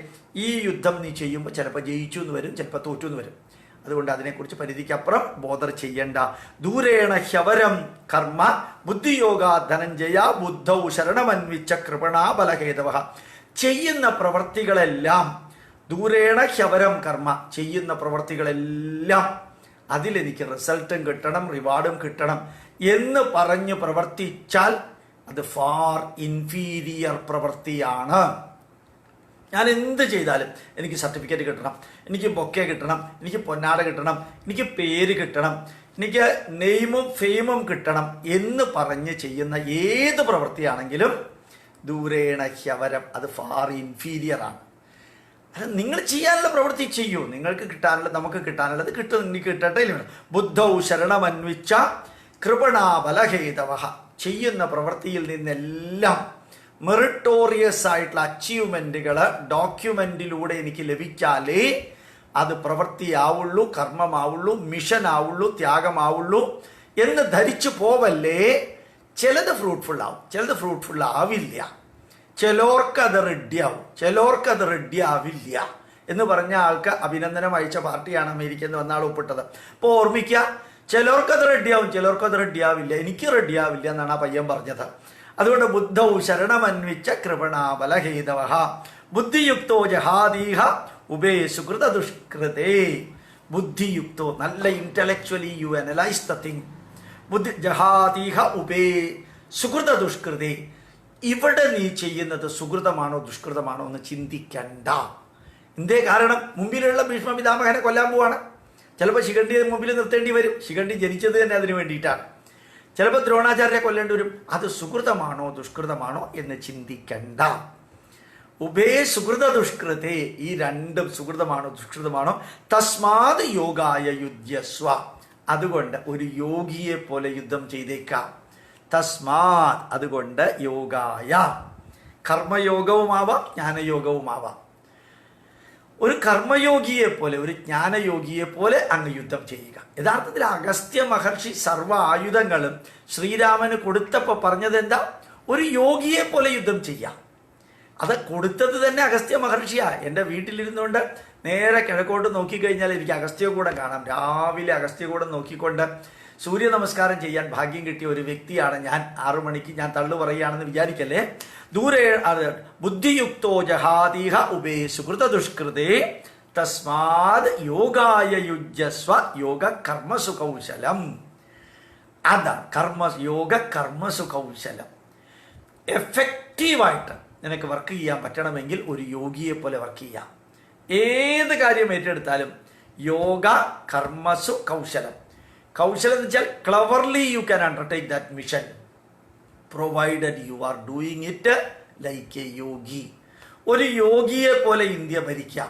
ഈ യുദ്ധം നീ ചെയ്യുമ്പോൾ ചിലപ്പോൾ ജയിച്ചു എന്ന് വരും, ചിലപ്പോൾ തോറ്റു എന്ന് വരും. അതുകൊണ്ട് അതിനെക്കുറിച്ച് പരിധിക്കപ്പുറം ബോധർ ചെയ്യണ്ട. ദൂരേണ ഹ്യവരം കർമ്മ ബുദ്ധിയോഗ ധനഞ്ജയ ബുദ്ധൗ ശരണമന്വിച്ച കൃപണാ ബലഹേതവ. ചെയ്യുന്ന പ്രവർത്തികളെല്ലാം, ദൂരേണ ഹ്യവരം കർമ്മ, ചെയ്യുന്ന പ്രവർത്തികളെല്ലാം അതിലെനിക്ക് റിസൾട്ടും കിട്ടണം, റിവാർഡും കിട്ടണം എന്ന് പറഞ്ഞ് പ്രവർത്തിച്ചാൽ അത് ഫാർ ഇൻഫീരിയർ പ്രവൃത്തിയാണ്. ഞാൻ എന്ത് ചെയ്താലും എനിക്ക് സർട്ടിഫിക്കറ്റ് കിട്ടണം, എനിക്ക് ബൊക്കെ കിട്ടണം, എനിക്ക് പൊന്നാട കിട്ടണം, എനിക്ക് പേര് കിട്ടണം, എനിക്ക് നെയിമും ഫെയിമും കിട്ടണം എന്ന് പറഞ്ഞ് ചെയ്യുന്ന ഏത് പ്രവൃത്തിയാണെങ്കിലും ദൂരേണ ഹ്യവരം, അത് ഫാർ ഇൻഫീരിയർ ആണ്. അല്ല, നിങ്ങൾ ചെയ്യാനുള്ള പ്രവൃത്തി ചെയ്യൂ. നിങ്ങൾക്ക് കിട്ടാനുള്ളത് നമുക്ക് കിട്ടാനുള്ളത് കിട്ടും, എനിക്ക് കിട്ടട്ടെ. ബുദ്ധൗ ശരണമന്വിച്ച കൃപണാ ബലഹേതവ. ചെയ്യുന്ന പ്രവൃത്തിയിൽ നിന്നെല്ലാം മെറിറ്റോറിയസ് ആയിട്ടുള്ള അച്ചീവ്മെന്റുകൾ ഡോക്യുമെന്റിലൂടെ എനിക്ക് ലഭിച്ചാലേ അത് പ്രവൃത്തിയാവുള്ളൂ, കർമ്മമാവുള്ളൂ, മിഷനാവുള്ളൂ, ത്യാഗമാവുള്ളൂ എന്ന് ധരിച്ചു പോവല്ലേ. ചിലത് ഫ്രൂട്ട്ഫുൾ ആവും, ചിലത് ഫ്രൂട്ട്ഫുൾ ആവില്ല. ചിലർക്കത് റെഡിയാവും, ചിലർക്കത് റെഡിയാവില്ല എന്ന് പറഞ്ഞ ആൾക്ക് അഭിനന്ദനം അയച്ച പാർട്ടിയാണ് അമേരിക്ക എന്ന് വന്ന ആൾ ഒപ്പിട്ടത്. അപ്പോൾ ഓർമ്മിക്കുക, ചിലർക്കത് റെഡിയാവും, ചിലർക്കത് റെഡിയാവില്ല. എനിക്ക് റെഡിയാവില്ല എന്നാണ് ആ പയ്യൻ പറഞ്ഞത്. അതുകൊണ്ട് ബുദ്ധൗ ശരണമന്വിച്ച കൃപണാബലഹേതവ ബുദ്ധിയുക്തോ ജഹാദീഹ ഉബേ സുകൃത ദുഷ്കൃതേ. ബുദ്ധിയുക്തോ, നല്ല intellectually you analyse the thing. ബുദ്ധി ജഹാദീഹ ഉബേ സുകൃത ദുഷ്കൃതേ. ഇവിടെ നീ ചെയ്യുന്നത് സുകൃതമാണോ ദുഷ്കൃതമാണോ എന്ന് ചിന്തിക്കണ്ട. എന്തേ കാരണം? മുമ്പിലുള്ള ഭീഷ്മ പിതാമഹനെ കൊല്ലാൻ പോവാണ്. ചിലപ്പോൾ ശിഖണ്ഡിയെ മുമ്പിൽ നിർത്തേണ്ടി വരും. ശിഖണ്ഡി ജനിച്ചത് തന്നെ അതിനു വേണ്ടിയിട്ടാണ്. ചിലപ്പോൾ ദ്രോണാചാര്യരെ കൊല്ലേണ്ടി വരും. അത് സുകൃതമാണോ ദുഷ്കൃതമാണോ എന്ന് ചിന്തിക്കണ്ട. ഉഭേ സുകൃത ദുഷ്കൃതേ, ഈ രണ്ടും സുകൃതമാണോ ദുഷ്കൃതമാണോ. തസ്മാത് യോഗായ യുജ്യസ്വ, അതുകൊണ്ട് ഒരു യോഗിയെ പോലെ യുദ്ധം ചെയ്തേക്കാം. തസ്മാത്, അതുകൊണ്ട് യോഗായ, കർമ്മയോഗവുമാവാം ജ്ഞാനയോഗവുമാവാം. ഒരു കർമ്മയോഗിയെ പോലെ, ഒരു ജ്ഞാനയോഗിയെ പോലെ അങ്ങ് യുദ്ധം ചെയ്യുക. യഥാർത്ഥത്തിൽ അഗസ്ത്യ മഹർഷി സർവ്വ ആയുധങ്ങളും ശ്രീരാമന് കൊടുത്തപ്പോൾ പറഞ്ഞത് എന്താ? ഒരു യോഗിയെ പോലെ യുദ്ധം ചെയ്യാം. അത് കൊടുത്തത് തന്നെ അഗസ്ത്യ മഹർഷിയാ. എൻ്റെ വീട്ടിലിരുന്നുകൊണ്ട് നേരെ കിഴക്കോട്ട് നോക്കിക്കഴിഞ്ഞാൽ എനിക്ക് അഗസ്ത്യകൂടം കാണാം. രാവിലെ അഗസ്ത്യകൂടം നോക്കിക്കൊണ്ട് സൂര്യ നമസ്കാരം ചെയ്യാൻ ഭാഗ്യം കിട്ടിയ ഒരു വ്യക്തിയാണ് ഞാൻ. 6 മണിക്ക് ഞാൻ തള്ളു പറയുകയാണെന്ന് വിചാരിക്കല്ലേ. ദൂരെ ബുദ്ധിയുക്തോ ജഹാദീഹ ഉബേ സുകൃത ദുഷ്കൃതേ തസ്മാത് യോഗായ യുജ്യസ്വ യോഗ കർമ്മസു കൗശലം. അതാണ് യോഗ കർമ്മസു കൗശലം. എഫക്റ്റീവായിട്ട് നിനക്ക് വർക്ക് ചെയ്യാൻ പറ്റണമെങ്കിൽ ഒരു യോഗിയെ പോലെ വർക്ക് ചെയ്യാം. ഏത് കാര്യം ഏറ്റെടുത്താലും യോഗ കർമ്മസു കൗശലം. കൗശലം എന്ന് വെച്ചാൽ cleverly you can undertake that mission provided you are doing it like a yogi. ഒരു യോഗിയെ പോലെ ഇന്ത്യ ഭരിക്കാം.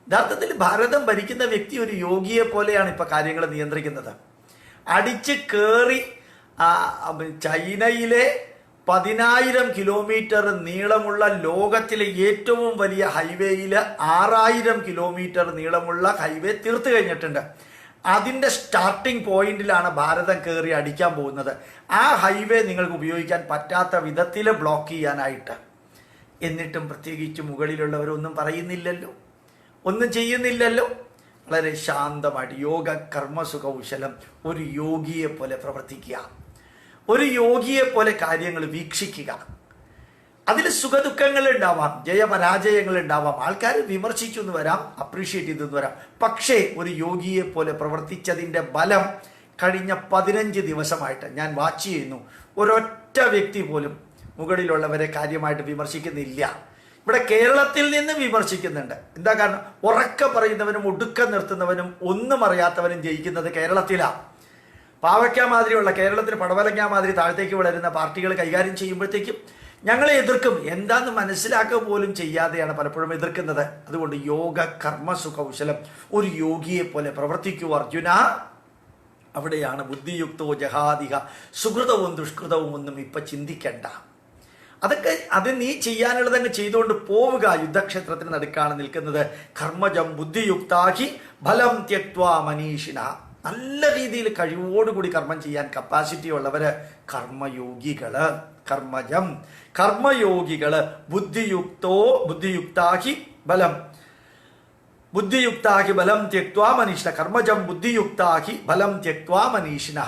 യഥാർത്ഥത്തിൽ ഭാരതം ഭരിക്കുന്ന വ്യക്തി ഒരു യോഗിയെ പോലെയാണ് ഇപ്പൊ കാര്യങ്ങൾ നിയന്ത്രിക്കുന്നത്. അടിച്ച് കയറി ചൈനയിലെ 10,000 കിലോമീറ്റർ നീളമുള്ള ലോകത്തിലെ ഏറ്റവും വലിയ ഹൈവേയിൽ 6,000 കിലോമീറ്റർ നീളമുള്ള ഹൈവേ തീർത്തു കഴിഞ്ഞിട്ടുണ്ട്. അതിൻ്റെ സ്റ്റാർട്ടിംഗ് പോയിന്റിലാണ് ഭാരതം കയറി അടിക്കാൻ പോകുന്നത്. ആ ഹൈവേ നിങ്ങൾക്ക് ഉപയോഗിക്കാൻ പറ്റാത്ത വിധത്തിൽ ബ്ലോക്ക് ചെയ്യാനായിട്ട്. എന്നിട്ടും പ്രത്യേകിച്ച് മുകളിലുള്ളവരൊന്നും പറയുന്നില്ലല്ലോ, ഒന്നും ചെയ്യുന്നില്ലല്ലോ. വളരെ ശാന്തമായിട്ട് യോഗ കർമ്മസു കൗശലം, ഒരു യോഗിയെ പോലെ പ്രവർത്തിക്കുക, ഒരു യോഗിയെ പോലെ കാര്യങ്ങൾ വീക്ഷിക്കുക. അതിൽ സുഖദുഃഖങ്ങൾ ഉണ്ടാവാം, ജയപരാജയങ്ങൾ ഉണ്ടാവാം, ആൾക്കാർ വിമർശിച്ചു എന്ന് വരാം, അപ്രീഷിയേറ്റ് ചെയ്തെന്ന് വരാം. പക്ഷേ ഒരു യോഗിയെ പോലെ പ്രവർത്തിച്ചതിൻ്റെ ബലം കഴിഞ്ഞ 15 ദിവസമായിട്ട് ഞാൻ വാച്ച് ചെയ്യുന്നു. ഒരൊറ്റ വ്യക്തി പോലും മുകളിലുള്ളവരെ കാര്യമായിട്ട് വിമർശിക്കുന്നില്ല. ഇവിടെ കേരളത്തിൽ നിന്ന് വിമർശിക്കുന്നുണ്ട്. എന്താ കാരണം? ഉറക്കെ പറയുന്നവനും ഒടുക്കം നിർത്തുന്നവനും ഒന്നും അറിയാത്തവനും ജയിക്കുന്നത് കേരളത്തിലാണ്. പാവയ്ക്ക മാതിരിയുള്ള കേരളത്തിന് പടവലങ്ങ മാതിരി താഴത്തേക്ക് വളരുന്ന പാർട്ടികൾ കൈകാര്യം ചെയ്യുമ്പോഴത്തേക്കും ഞങ്ങളെ എതിർക്കും. എന്താന്ന് മനസ്സിലാക്കുക പോലും ചെയ്യാതെയാണ് പലപ്പോഴും എതിർക്കുന്നത്. അതുകൊണ്ട് യോഗ കർമ്മസു കൗശലം, ഒരു യോഗിയെ പോലെ പ്രവർത്തിക്കൂ അർജുന. അവിടെയാണ് ബുദ്ധിയുക്തോ ജഹാദിഹ. സുഹൃതവും ദുഷ്കൃതവും ഒന്നും ഇപ്പം ചിന്തിക്കണ്ട. അതൊക്കെ അത് നീ ചെയ്യാനുള്ളതങ്ങ് ചെയ്തുകൊണ്ട് പോവുക. യുദ്ധക്ഷേത്രത്തിന് നടുക്കാണ് നിൽക്കുന്നത്. കർമ്മജം ബുദ്ധിയുക്താഹി ഫലം ത്യക്വാ മനീഷിന. നല്ല രീതിയിൽ കഴിവോടുകൂടി കർമ്മം ചെയ്യാൻ കപ്പാസിറ്റി ഉള്ളവര് കർമ്മയോഗികള്. കർമ്മജം കർമ്മയോഗികള്. ബുദ്ധിയുക്താഹി ബലം ത്യക്വാ മനീഷിന. കർമ്മജം ബുദ്ധിയുക്താഹി ഫലം ത്യക്വാ മനീഷിന.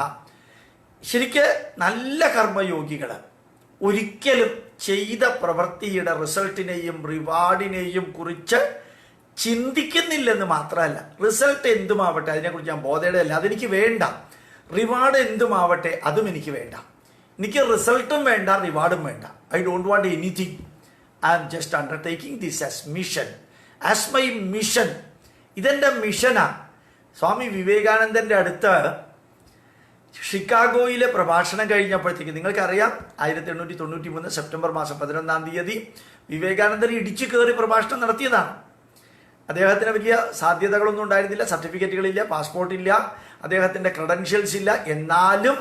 ശരിക്ക് നല്ല കർമ്മയോഗികള് ഒരിക്കലും ചെയ്ത പ്രവൃത്തിയുടെ റിസൾട്ടിനെയും റിവാർഡിനെയും കുറിച്ച് ചിന്തിക്കുന്നില്ലെന്ന് മാത്രമല്ല, റിസൾട്ട് എന്തുമാവട്ടെ അതിനെക്കുറിച്ച് ഞാൻ ബോധേടല്ല, അതെനിക്ക് വേണ്ട. റിവാർഡ് എന്തുമാവട്ടെ അതും എനിക്ക് വേണ്ട. എനിക്ക് റിസൾട്ടും വേണ്ട, റിവാർഡും വേണ്ട. I don't want anything. I am just undertaking this as mission, as my mission. ഇതെൻ്റെ മിഷനാണ്. സ്വാമി വിവേകാനന്ദൻ്റെ അടുത്ത് ഷിക്കാഗോയിലെ പ്രഭാഷണം കഴിഞ്ഞപ്പോഴത്തേക്ക് നിങ്ങൾക്കറിയാം 1893 സെപ്റ്റംബർ മാസം 11-ാം തീയതി വിവേകാനന്ദൻ ഇടിച്ചു കയറി പ്രഭാഷണം നടത്തിയതാണ്. അദ്ദേഹത്തിന് വലിയ സാധ്യതകളൊന്നും ഉണ്ടായിരുന്നില്ല, സർട്ടിഫിക്കറ്റുകളില്ല, പാസ്പോർട്ടില്ല, അദ്ദേഹത്തിൻ്റെ ക്രെഡൻഷ്യൽസ് ഇല്ല. എന്നാലും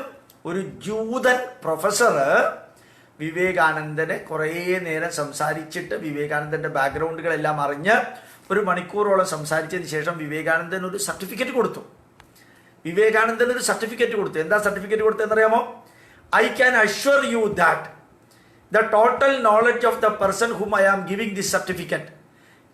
ഒരു ജൂതൻ പ്രൊഫസർ വിവേകാനന്ദനെ കുറേ നേരം സംസാരിച്ചിട്ട് വിവേകാനന്ദൻ്റെ ബാക്ക്ഗ്രൗണ്ടുകളെല്ലാം അറിഞ്ഞ് 1 മണിക്കൂറോളം സംസാരിച്ചതിന് ശേഷം വിവേകാനന്ദൻ ഒരു സർട്ടിഫിക്കറ്റ് കൊടുത്തു. എന്താ സർട്ടിഫിക്കറ്റ് കൊടുത്തതെന്നറിയാമോ? I can assure you that the total knowledge of the person hmm I am giving this certificate.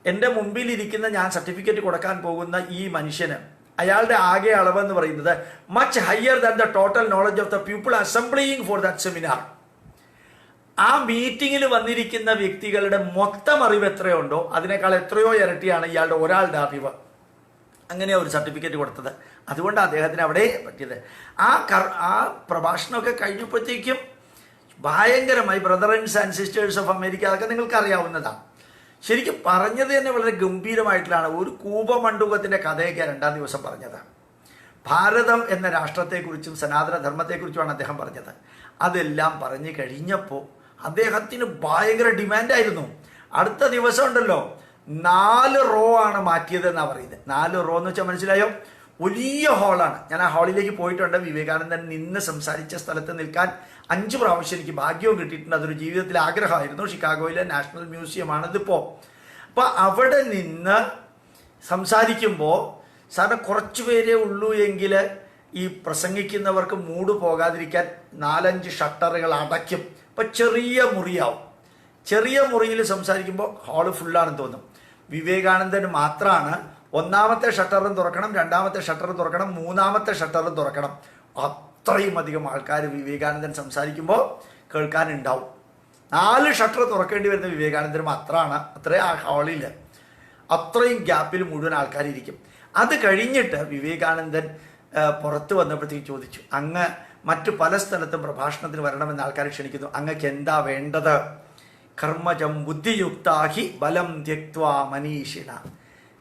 എൻ്റെ മുമ്പിലിരിക്കുന്ന ഞാൻ സർട്ടിഫിക്കറ്റ് കൊടുക്കാൻ പോകുന്ന ഈ മനുഷ്യന് അയാളുടെ ആകെ അളവെന്ന് പറയുന്നത് much higher than the total knowledge of the people assembling for that seminar. ആ മീറ്റിങ്ങിൽ വന്നിരിക്കുന്ന വ്യക്തികളുടെ മൊത്തം അറിവ് എത്രയുണ്ടോ അതിനേക്കാൾ എത്രയോ ഇരട്ടിയാണ് ഇയാളുടെ ഒരാളുടെ അറിവ്. അങ്ങനെ ഒരു സർട്ടിഫിക്കറ്റ് കൊടുത്തത്. അതുകൊണ്ട് അദ്ദേഹത്തിന് അവിടെ പറ്റിയത്. ആ പ്രഭാഷണമൊക്കെ കഴിഞ്ഞപ്പോഴത്തേക്കും ഭയങ്കരമായി brother and sisters of America, അതൊക്കെ നിങ്ങൾക്ക് അറിയാവുന്നതാണ്. ശരിക്കും പറഞ്ഞത് തന്നെ വളരെ ഗംഭീരമായിട്ടുള്ളതാണ്. ഒരു കൂപമണ്ഡൂകത്തിൻ്റെ കഥയൊക്കെ 2-ാം ദിവസം പറഞ്ഞത്. ഭാരതം എന്ന രാഷ്ട്രത്തെക്കുറിച്ചും സനാതനധർമ്മത്തെക്കുറിച്ചുമാണ് അദ്ദേഹം പറഞ്ഞത്. അതെല്ലാം പറഞ്ഞു കഴിഞ്ഞപ്പോൾ അദ്ദേഹത്തിന് ഭയങ്കര ഡിമാൻഡായിരുന്നു. അടുത്ത ദിവസം ഉണ്ടല്ലോ 4 റോ ആണ് മാറ്റിയതെന്നാണ് പറയുന്നത്. 4 റോ എന്ന് വെച്ചാൽ മനസ്സിലായോ? വലിയ ഹാളാണ്. ഞാൻ ആ ഹാളിലേക്ക് പോയിട്ടുണ്ട്. വിവേകാനന്ദൻ നിന്ന് സംസാരിച്ച സ്ഥലത്ത് നിൽക്കാൻ 5 പ്രാവശ്യം എനിക്ക് ഭാഗ്യവും കിട്ടിയിട്ടുണ്ട്. അതൊരു ജീവിതത്തിലെ ആഗ്രഹമായിരുന്നു. ഷിക്കാഗോയിലെ നാഷണൽ മ്യൂസിയമാണിതിപ്പോൾ. അപ്പോൾ അവിടെ നിന്ന് സംസാരിക്കുമ്പോൾ സാറിന് കുറച്ച് പേരേ ഉള്ളൂ എങ്കിൽ ഈ പ്രസംഗിക്കുന്നവർക്ക് മൂഡ് പോകാതിരിക്കാൻ 4-5 ഷട്ടറുകൾ അടയ്ക്കും. അപ്പം ചെറിയ മുറിയാവും. ചെറിയ മുറിയിൽ സംസാരിക്കുമ്പോൾ ഹാള് ഫുള്ളാണെന്ന് തോന്നും. വിവേകാനന്ദന് മാത്രമാണ് 1-ാമത്തെ ഷട്ടറും തുറക്കണം, 2-ാമത്തെ ഷട്ടറും തുറക്കണം, 3-ാമത്തെ ഷട്ടറും തുറക്കണം. അത്രയും അധികം ആൾക്കാർ വിവേകാനന്ദൻ സംസാരിക്കുമ്പോൾ കേൾക്കാനുണ്ടാവും. 4 ഷട്ടർ തുറക്കേണ്ടി വരുന്ന വിവേകാനന്ദന് മാത്രമാണ്. അത്രയും ആ ഹാളിൽ അത്രയും ഗ്യാപ്പിൽ മുഴുവൻ ആൾക്കാരിരിക്കും. അത് കഴിഞ്ഞിട്ട് വിവേകാനന്ദൻ പുറത്ത് വന്നപ്പോഴത്തേക്ക് ചോദിച്ചു, അങ്ങ് മറ്റു പല സ്ഥലത്തും പ്രഭാഷണത്തിന് വരണമെന്ന് ആൾക്കാരെ ക്ഷണിക്കുന്നു, അങ്ങക്ക് എന്താ വേണ്ടത്? കർമ്മജം ബുദ്ധിയുക്താഹി ബലം ത്യക്വാ മനീഷിണ.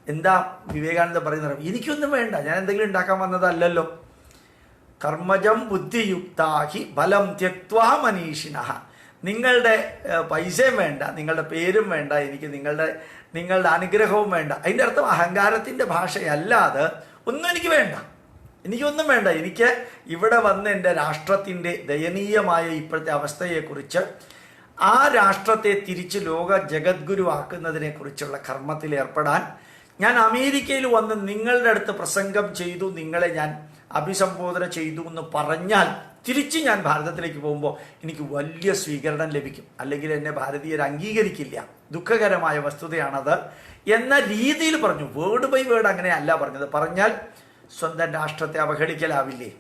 എന്താ വിവേകാനന്ദ പറയുന്നത്? എനിക്കൊന്നും വേണ്ട, ഞാൻ എന്തെങ്കിലും ഉണ്ടാക്കാൻ വന്നതല്ലല്ലോ. കർമ്മജം ബുദ്ധിയുക്താഹി ബലം ത്യക്വാ മനീഷിണ. നിങ്ങളുടെ പൈസയും വേണ്ട, നിങ്ങളുടെ പേരും വേണ്ട, എനിക്ക് നിങ്ങളുടെ അനുഗ്രഹവും വേണ്ട. അതിൻ്റെ അർത്ഥം അഹങ്കാരത്തിൻ്റെ ഭാഷയല്ലാതെ ഒന്നും എനിക്ക് വേണ്ട, എനിക്കൊന്നും വേണ്ട. എനിക്ക് ഇവിടെ വന്ന് എൻ്റെ രാഷ്ട്രത്തിൻ്റെ ദയനീയമായ ഇപ്പോഴത്തെ അവസ്ഥയെക്കുറിച്ച്, ആ രാഷ്ട്രത്തെ തിരിച്ച് ലോക ജഗദ്ഗുരു ആക്കുന്നതിനെ കുറിച്ചുള്ള കർമ്മത്തിൽ ഏർപ്പെടാൻ ഞാൻ അമേരിക്കയിൽ വന്ന് നിങ്ങളുടെ അടുത്ത് പ്രസംഗം ചെയ്തു, നിങ്ങളെ ഞാൻ അഭിസംബോധന ചെയ്തു എന്ന് പറഞ്ഞാൽ തിരിച്ച് ഞാൻ ഭാരതത്തിലേക്ക് പോകുമ്പോൾ എനിക്ക് വലിയ സ്വീകരണം ലഭിക്കും. അല്ലെങ്കിൽ എന്നെ ഭാരതീയർ അംഗീകരിക്കില്ല. ദുഃഖകരമായ വസ്തുതയാണത് എന്ന രീതിയിൽ പറഞ്ഞു. വേർഡ് ബൈ വേർഡ് അങ്ങനെയല്ല പറഞ്ഞത്. പറഞ്ഞാൽ സ്വന്തം രാഷ്ട്രത്തെ അവഹേളിക്കലാവില്ലേ?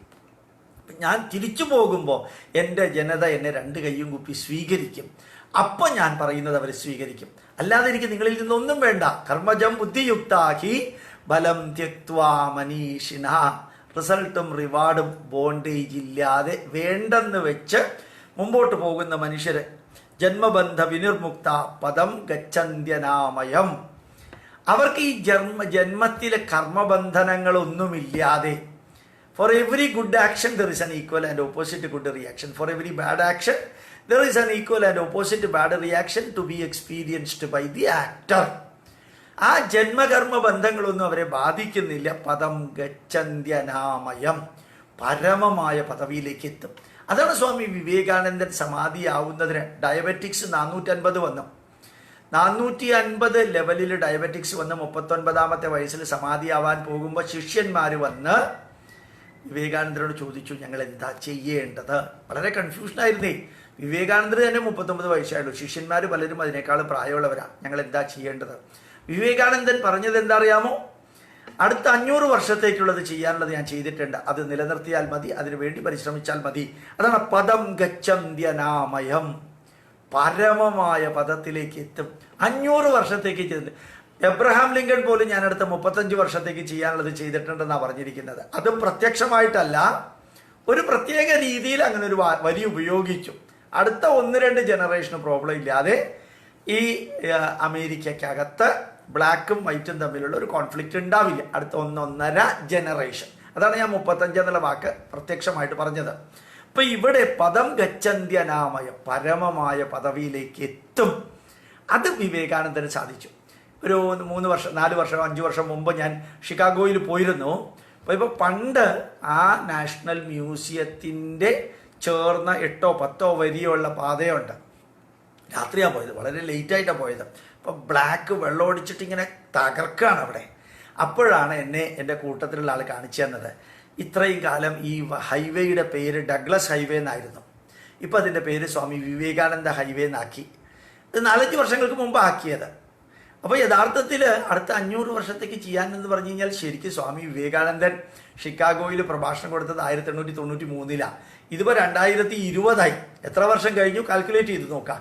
ഞാൻ തിരിച്ചു പോകുമ്പോൾ എൻ്റെ ജനത എന്നെ 2 കൈയും കുപ്പി സ്വീകരിക്കും. അപ്പം ഞാൻ പറയുന്നത് അവർ സ്വീകരിക്കും. അല്ലാതെ എനിക്ക് നിങ്ങളിൽ നിന്നൊന്നും വേണ്ട. കർമ്മജം ബുദ്ധിയുക്താഹി ബലം ത്യക്വാ മനീഷിണ. റിസൾട്ടും റിവാർഡും ബോണ്ടേജ് ഇല്ലാതെ വേണ്ടെന്ന് വെച്ച് മുമ്പോട്ട് പോകുന്ന മനുഷ്യർ ജന്മബന്ധ വിനിർമുക്ത പദം ഗച്ഛന്ത്യനാമയം. അവർക്ക് ഈ ജന്മത്തിലെ കർമ്മബന്ധനങ്ങളൊന്നുമില്ലാതെ, for every good action there is an equal and opposite good reaction. For every bad action there is an equal and opposite bad reaction to be experienced by the actor. ആ ജന്മകർമ്മ ബന്ധങ്ങളൊന്നും അവരെ ബാധിക്കുന്നില്ല. പദം ഗച്ഛന്ത്യനാമയം, പരമമായ പദവിയിലേക്ക് എത്തും. അതാണ് സ്വാമി വിവേകാനന്ദൻ സമാധിയാവുന്നതിന് ഡയബറ്റിക്സ് 450 വന്നു. 450 ലെവലിൽ ഡയബറ്റിക്സ് വന്ന് 39-ാമത്തെ വയസ്സിൽ സമാധിയാവാൻ പോകുമ്പോൾ ശിഷ്യന്മാർ വന്ന് വിവേകാനന്ദനോട് ചോദിച്ചു, ഞങ്ങൾ എന്താ ചെയ്യേണ്ടത്? വളരെ കൺഫ്യൂഷനായിരുന്നേ. വിവേകാനന്ദന് തന്നെ 39 വയസ്സായുള്ളൂ. ശിഷ്യന്മാർ പലരും അതിനേക്കാളും പ്രായമുള്ളവരാണ്. ഞങ്ങൾ എന്താ ചെയ്യേണ്ടത്? വിവേകാനന്ദൻ പറഞ്ഞത് എന്താ അറിയാമോ? അടുത്ത 500 വർഷത്തേക്കുള്ളത് ചെയ്യാനുള്ളത് ഞാൻ ചെയ്തിട്ടുണ്ട്, അത് നിലനിർത്തിയാൽ മതി, അതിനു വേണ്ടി പരിശ്രമിച്ചാൽ മതി. അതാണ് പദം ഗച്ഛന്ത്യനാമയം, പരമമായ പദത്തിലേക്ക് എത്തും. 500 വർഷത്തേക്ക് ചെയ്തിട്ടുണ്ട്. എബ്രഹാം ലിങ്കൺ പോലും ഞാൻ അടുത്ത 35 വർഷത്തേക്ക് ചെയ്യാനുള്ളത് ചെയ്തിട്ടുണ്ടെന്നാണ് പറഞ്ഞിരിക്കുന്നത്. അത് പ്രത്യക്ഷമായിട്ടല്ല, ഒരു പ്രത്യേക രീതിയിൽ അങ്ങനെ ഒരു വരി ഉപയോഗിച്ചു. അടുത്ത 1-2 ജനറേഷന് പ്രോബ്ലം ഇല്ലാതെ ഈ അമേരിക്കക്കകത്ത് ബ്ലാക്കും വൈറ്റും തമ്മിലുള്ള ഒരു കോൺഫ്ലിക്റ്റ് ഉണ്ടാവില്ല അടുത്ത 1-1.5 ജനറേഷൻ. അതാണ് ഞാൻ 35 എന്നുള്ള വാക്ക് പ്രത്യക്ഷമായിട്ട് പറഞ്ഞത്. അപ്പൊ ഇവിടെ പദം ഗച്ഛന്ത്യനാമയം, പരമമായ പദവിയിലേക്ക് എത്തും. അത് വിവേകാനന്ദന് സാധിച്ചു. ഒരു 3 വർഷം 4 വർഷം 5 വർഷം മുമ്പ് ഞാൻ ഷിക്കാഗോയിൽ പോയിരുന്നു. അപ്പോൾ ഇപ്പോൾ പണ്ട് ആ നാഷണൽ മ്യൂസിയത്തിൻ്റെ ചേർന്ന 8-10 വരിയുള്ള പാതയുണ്ട്. രാത്രിയാണ് പോയത്, വളരെ ലേറ്റായിട്ടാണ് പോയത്. അപ്പോൾ ബ്ലാക്ക് വെള്ളമൊടിച്ചിട്ട് ഇങ്ങനെ തകർക്കുകയാണ് അവിടെ. അപ്പോഴാണ് എന്നെ എൻ്റെ കൂട്ടത്തിലുള്ള ആൾ കാണിച്ചു തന്നത്. ഇത്രയും കാലം ഈ ഹൈവേയുടെ പേര് ഡഗ്ലസ് ഹൈവേ എന്നായിരുന്നു. ഇപ്പം അതിൻ്റെ പേര് സ്വാമി വിവേകാനന്ദ ഹൈവേ എന്നാക്കി. ഇത് 4-5 വർഷങ്ങൾക്ക് മുമ്പ് ആക്കിയത്. അപ്പോൾ യഥാർത്ഥത്തിൽ അടുത്ത 500 വർഷത്തേക്ക് ചെയ്യാനെന്ന് പറഞ്ഞു കഴിഞ്ഞാൽ ശരിക്കും സ്വാമി വിവേകാനന്ദൻ ഷിക്കാഗോയിൽ പ്രഭാഷണം കൊടുത്തത് 1893. ഇതിപ്പോൾ 2020 എത്ര വർഷം കഴിഞ്ഞു കാൽക്കുലേറ്റ് ചെയ്ത് നോക്കാം.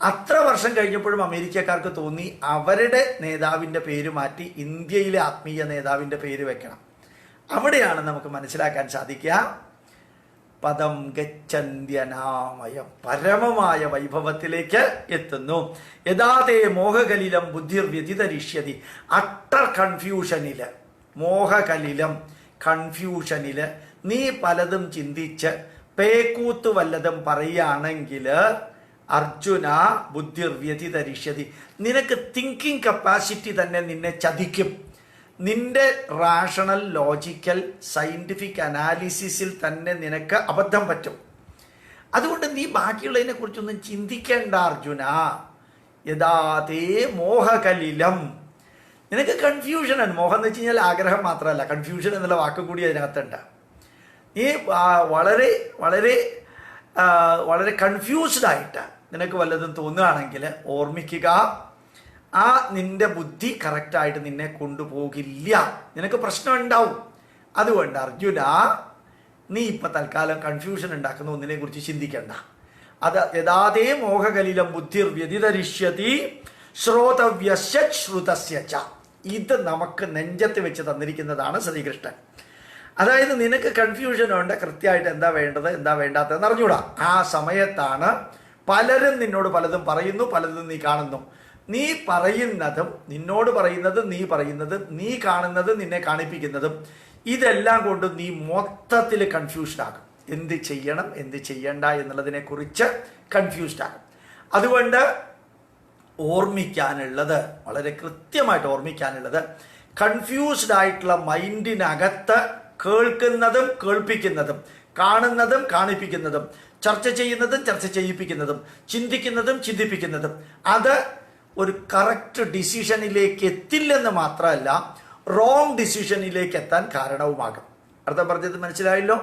അത്ര വർഷം കഴിഞ്ഞപ്പോഴും അമേരിക്കക്കാർക്ക് തോന്നി അവരുടെ നേതാവിൻ്റെ പേര് മാറ്റി ഇന്ത്യയിലെ ആത്മീയ നേതാവിൻ്റെ പേര് വെക്കണം. അവിടെയാണ് നമുക്ക് മനസ്സിലാക്കാൻ സാധിക്കുക പദം ഗച്ഛന്ത്യനാമയം, പരമമായ വൈഭവത്തിലേക്ക് എത്തുന്നു. യഥാതേ മോഹകലിലം ബുദ്ധിർ വ്യതിതരിഷ്യതി. അട്ടർ കൺഫ്യൂഷനില്, മോഹകലിലം കൺഫ്യൂഷനില് നീ പലതും ചിന്തിച്ച് പേക്കൂത്ത് വല്ലതും പറയുകയാണെങ്കിൽ അർജുന ബുദ്ധിർ വ്യതിതരിഷ്യതി, നിനക്ക് തിങ്കിങ് കപ്പാസിറ്റി തന്നെ നിന്നെ ചതിക്കും. നിന്റെ റാഷണൽ ലോജിക്കൽ സയൻറ്റിഫിക് അനാലിസിസിൽ തന്നെ നിനക്ക് അബദ്ധം പറ്റും. അതുകൊണ്ട് നീ ബാക്കിയുള്ളതിനെ കുറിച്ചൊന്നും ചിന്തിക്കേണ്ട അർജുന. യഥാതേ മോഹകലിലം, നിനക്ക് കൺഫ്യൂഷനാണ്. മോഹം എന്ന് വെച്ച് കഴിഞ്ഞാൽ ആഗ്രഹം മാത്രമല്ല, കൺഫ്യൂഷൻ എന്നുള്ള വാക്ക് കൂടി അതിനകത്തുണ്ട്. നീ വളരെ വളരെ വളരെ കൺഫ്യൂസ്ഡ് ആയിട്ട് നിനക്ക് വല്ലതും തോന്നുകയാണെങ്കിൽ ഓർമ്മിക്കുക, ആ നിന്റെ ബുദ്ധി കറക്റ്റായിട്ട് നിന്നെ കൊണ്ടുപോകില്ല, നിനക്ക് പ്രശ്നം ഉണ്ടാവും. അതുകൊണ്ട് അർജുന, നീ ഇപ്പം തൽക്കാലം കൺഫ്യൂഷൻ ഉണ്ടാക്കുന്ന ഒന്നിനെ കുറിച്ച് ചിന്തിക്കണ്ട. അത് യഥാതേ മോഹകലിലം ബുദ്ധിർ വ്യതിതരിഷ്യതി ശ്രോതവ്യസ്യ ശ്രുതസ്യ ച. ഇത് നമുക്ക് നെഞ്ചത്ത് വെച്ച് തന്നിരിക്കുന്നതാണ് ശ്രീകൃഷ്ണൻ. അതായത് നിനക്ക് കൺഫ്യൂഷൻ ഉണ്ട്, കൃത്യമായിട്ട് എന്താ വേണ്ടത് എന്താ വേണ്ടാത്തതെന്ന് അറിഞ്ഞൂടാ. ആ സമയത്താണ് പലരും നിന്നോട് പലതും പറയുന്നു, പലതും നീ കാണുന്നു. നീ പറയുന്നതും നിന്നോട് പറയുന്നതും നീ പറയുന്നതും നീ കാണുന്നതും നിന്നെ കാണിപ്പിക്കുന്നതും ഇതെല്ലാം കൊണ്ട് നീ മൊത്തത്തിൽ കൺഫ്യൂസ്ഡ് ആകും. എന്ത് ചെയ്യണം എന്ത് ചെയ്യണ്ട എന്നുള്ളതിനെ കുറിച്ച് കൺഫ്യൂസ്ഡ് ആകും. അതുകൊണ്ട് ഓർമ്മിക്കാനുള്ളത്, വളരെ കൃത്യമായിട്ട് ഓർമ്മിക്കാനുള്ളത്, കൺഫ്യൂസ്ഡ് ആയിട്ടുള്ള മൈൻഡിനകത്ത് കേൾക്കുന്നതും കേൾപ്പിക്കുന്നതും കാണുന്നതും കാണിപ്പിക്കുന്നതും ചർച്ച ചെയ്യുന്നതും ചർച്ച ചെയ്യിപ്പിക്കുന്നതും ചിന്തിക്കുന്നതും ചിന്തിപ്പിക്കുന്നതും അത് ഒരു കറക്റ്റ് ഡിസിഷനിലേക്ക് എത്തില്ലെന്ന് മാത്രമല്ല റോങ് ഡിസിഷനിലേക്ക് എത്താൻ കാരണവുമാകും. അർത്ഥം പറഞ്ഞത് മനസ്സിലായല്ലോ?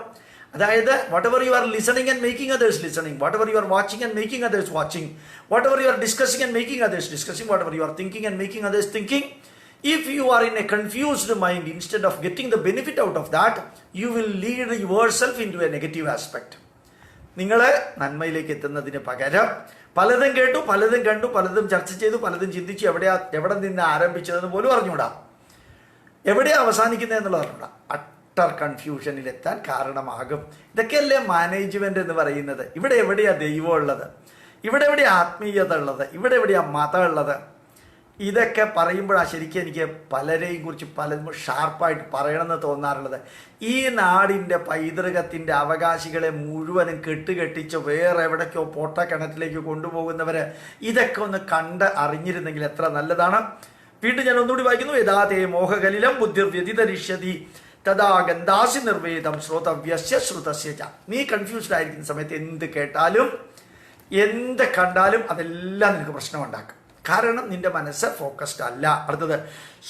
അതായത് what ever you are listening and making others listening, what ever you are watching and making others watching, what ever you are discussing and making others discussing, what ever you are thinking and making others thinking, if you are in a confused mind, instead of getting the benefit out of that, you will lead yourself into a negative aspect. നിങ്ങൾ നന്മയിലേക്ക് എത്തുന്നതിന് പകരം പലതും കേട്ടു, പലതും കണ്ടു, പലതും ചർച്ച ചെയ്തു, പലതും ചിന്തിച്ചു, എവിടെ നിന്ന് ആരംഭിച്ചതെന്ന് പോലും അറിഞ്ഞൂടാ, എവിടെയാ അവസാനിക്കുന്നതെന്നുള്ളത് അറിഞ്ഞൂടാ. അട്ടർ കൺഫ്യൂഷനിലെത്താൻ കാരണമാകും. ഇതൊക്കെയല്ലേ മാനേജ്മെന്റ് എന്ന് പറയുന്നത്. ഇവിടെ എവിടെയാ ദൈവം ഉള്ളത്? ഇവിടെ എവിടെയാ ആത്മീയത ഉള്ളത്? ഇവിടെ എവിടെയാ മതം ഉള്ളത്? ഇതൊക്കെ പറയുമ്പോഴാണ് ശരിക്കും എനിക്ക് പലരെയും കുറിച്ച് പലതും ഷാർപ്പായിട്ട് പറയണമെന്ന് തോന്നാറുള്ളത്. ഈ നാടിൻ്റെ പൈതൃകത്തിൻ്റെ അവകാശികളെ മുഴുവനും കെട്ടുകെട്ടിച്ച് വേറെ എവിടേക്കോ പൊട്ടക്കിണറ്റിലേക്ക് കൊണ്ടുപോകുന്നവർ ഇതൊക്കെ ഒന്ന് കണ്ട് അറിഞ്ഞിരുന്നെങ്കിൽ എത്ര നല്ലതാണ്. വീണ്ടും ഞാൻ ഒന്നുകൂടി വായിക്കുന്നു. യഥാതേ മോഹകലിലം ബുദ്ധിർ വ്യതിതരിഷ്യതി തഥാ ഗന്ധാസി നിർവേദം ശ്രോതവ്യസ്യ ശ്രുതസ്യ ച. നീ കൺഫ്യൂസ്ഡ് ആയിരിക്കുന്ന സമയത്ത് എന്ത് കേട്ടാലും എന്ത് കണ്ടാലും അതെല്ലാം നിനക്ക് പ്രശ്നമുണ്ടാക്കും. കാരണം നിന്റെ മനസ്സ് ഫോക്കസ്ഡ് അല്ല. അടുത്തത്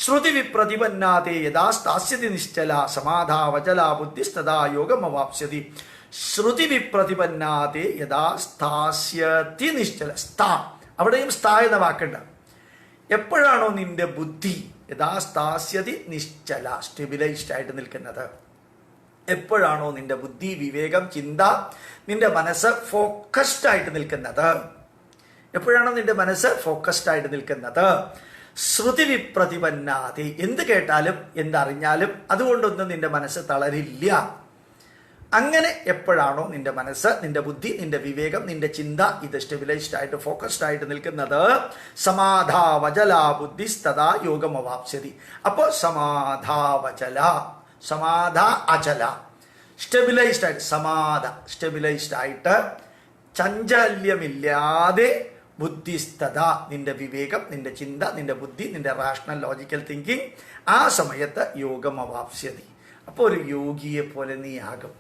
ശ്രുതി വിപ്രതിപന്നാതേ യഥാ സ്ഥാസ്യതി നിശ്ചല സമാധാവചല ബുദ്ധിസ്തദാ യോഗമവാപ്സ്യതി. ശ്രുതി വിപ്രതിപന്നാതേ യഥാ സ്ഥാസ്യതി നിശ്ചല. സ്ഥാ, അവിടെയും സ്ഥാ എന്ന വാക്കുണ്ട്. എപ്പോഴാണോ നിന്റെ ബുദ്ധി യഥാ സ്ഥാസ്യതി നിശ്ചല, സ്റ്റെബിലൈസ്ഡ് ആയിട്ട് നിൽക്കുന്നത്, എപ്പോഴാണോ നിന്റെ ബുദ്ധി, വിവേകം, ചിന്ത, നിന്റെ മനസ്സ് ഫോക്കസ്ഡ് ആയിട്ട് നിൽക്കുന്നത്, എപ്പോഴാണോ നിന്റെ മനസ്സ് ഫോക്കസ്ഡ് ആയിട്ട് നിൽക്കുന്നത്, ശ്രുതി വിപ്രതിപന്നാതി, എന്ത് കേട്ടാലും എന്തറിഞ്ഞാലും അതുകൊണ്ടൊന്നും നിന്റെ മനസ്സ് തളരില്ല. അങ്ങനെ എപ്പോഴാണോ നിന്റെ മനസ്സ്, നിന്റെ ബുദ്ധി, നിന്റെ വിവേകം, നിന്റെ ചിന്ത ഇത് സ്റ്റെബിലൈസ്ഡ് ആയിട്ട് ഫോക്കസ്ഡ് ആയിട്ട് നിൽക്കുന്നത്, സമാധാവചല ബുദ്ധിസ്തദാ യോഗമവാപ്സ്യതി. അപ്പോൾ സമാധാവചല, സമാധ അചല, സ്റ്റെബിലൈസ്ഡ് ആയിട്ട്, സ്റ്റെബിലൈസ്ഡ് ആയിട്ട് ചഞ്ചല്യമില്ലാതെ ബുദ്ധിസ്തത, നിന്റെ വിവേകം, നിന്റെ ചിന്ത, നിന്റെ ബുദ്ധി, നിന്റെ റാഷണൽ ലോജിക്കൽ തിങ്കിങ്, ആ സമയത്ത് യോഗമവാപ്സ്യതി. അപ്പോൾ ഒരു യോഗിയെ പോലെ നീ ആകും.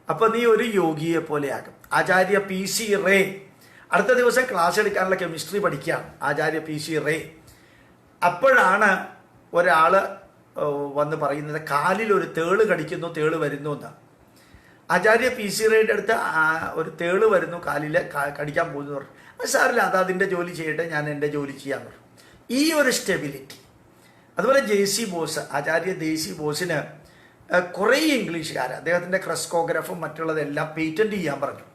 അപ്പോൾ നീ ഒരു യോഗിയെ പോലെ ആകും. ആചാര്യ PC റേ അടുത്ത ദിവസം ക്ലാസ് എടുക്കാനുള്ള കെമിസ്ട്രി പഠിക്കാം. ആചാര്യ PC റേ. അപ്പോഴാണ് ഒരാൾ വന്ന് പറയുന്നത് കാലിൽ ഒരു തേള് കടിക്കുന്നു, തേള് വരുന്നു എന്ന്. ആചാര്യ പി സി റൈയുടെ അടുത്ത് ഒരു തേള് വരുന്നു, കാലിൽ കടിക്കാൻ പോകുന്നു പറഞ്ഞു. അത് സാറില്ല, അത് അതിൻ്റെ ജോലി ചെയ്യട്ടെ, ഞാൻ എൻ്റെ ജോലി ചെയ്യാമെന്ന് പറഞ്ഞു. ഈ ഒരു സ്റ്റെബിലിറ്റി. അതുപോലെ ജെ.സി. ബോസ്, ആചാര്യ ജെ.സി. ബോസിന് കുറേ ഇംഗ്ലീഷുകാർ അദ്ദേഹത്തിൻ്റെ ക്രെസ്കോഗ്രാഫും മറ്റുള്ളതെല്ലാം പേറ്റൻറ്റ് ചെയ്യാൻ പറഞ്ഞു.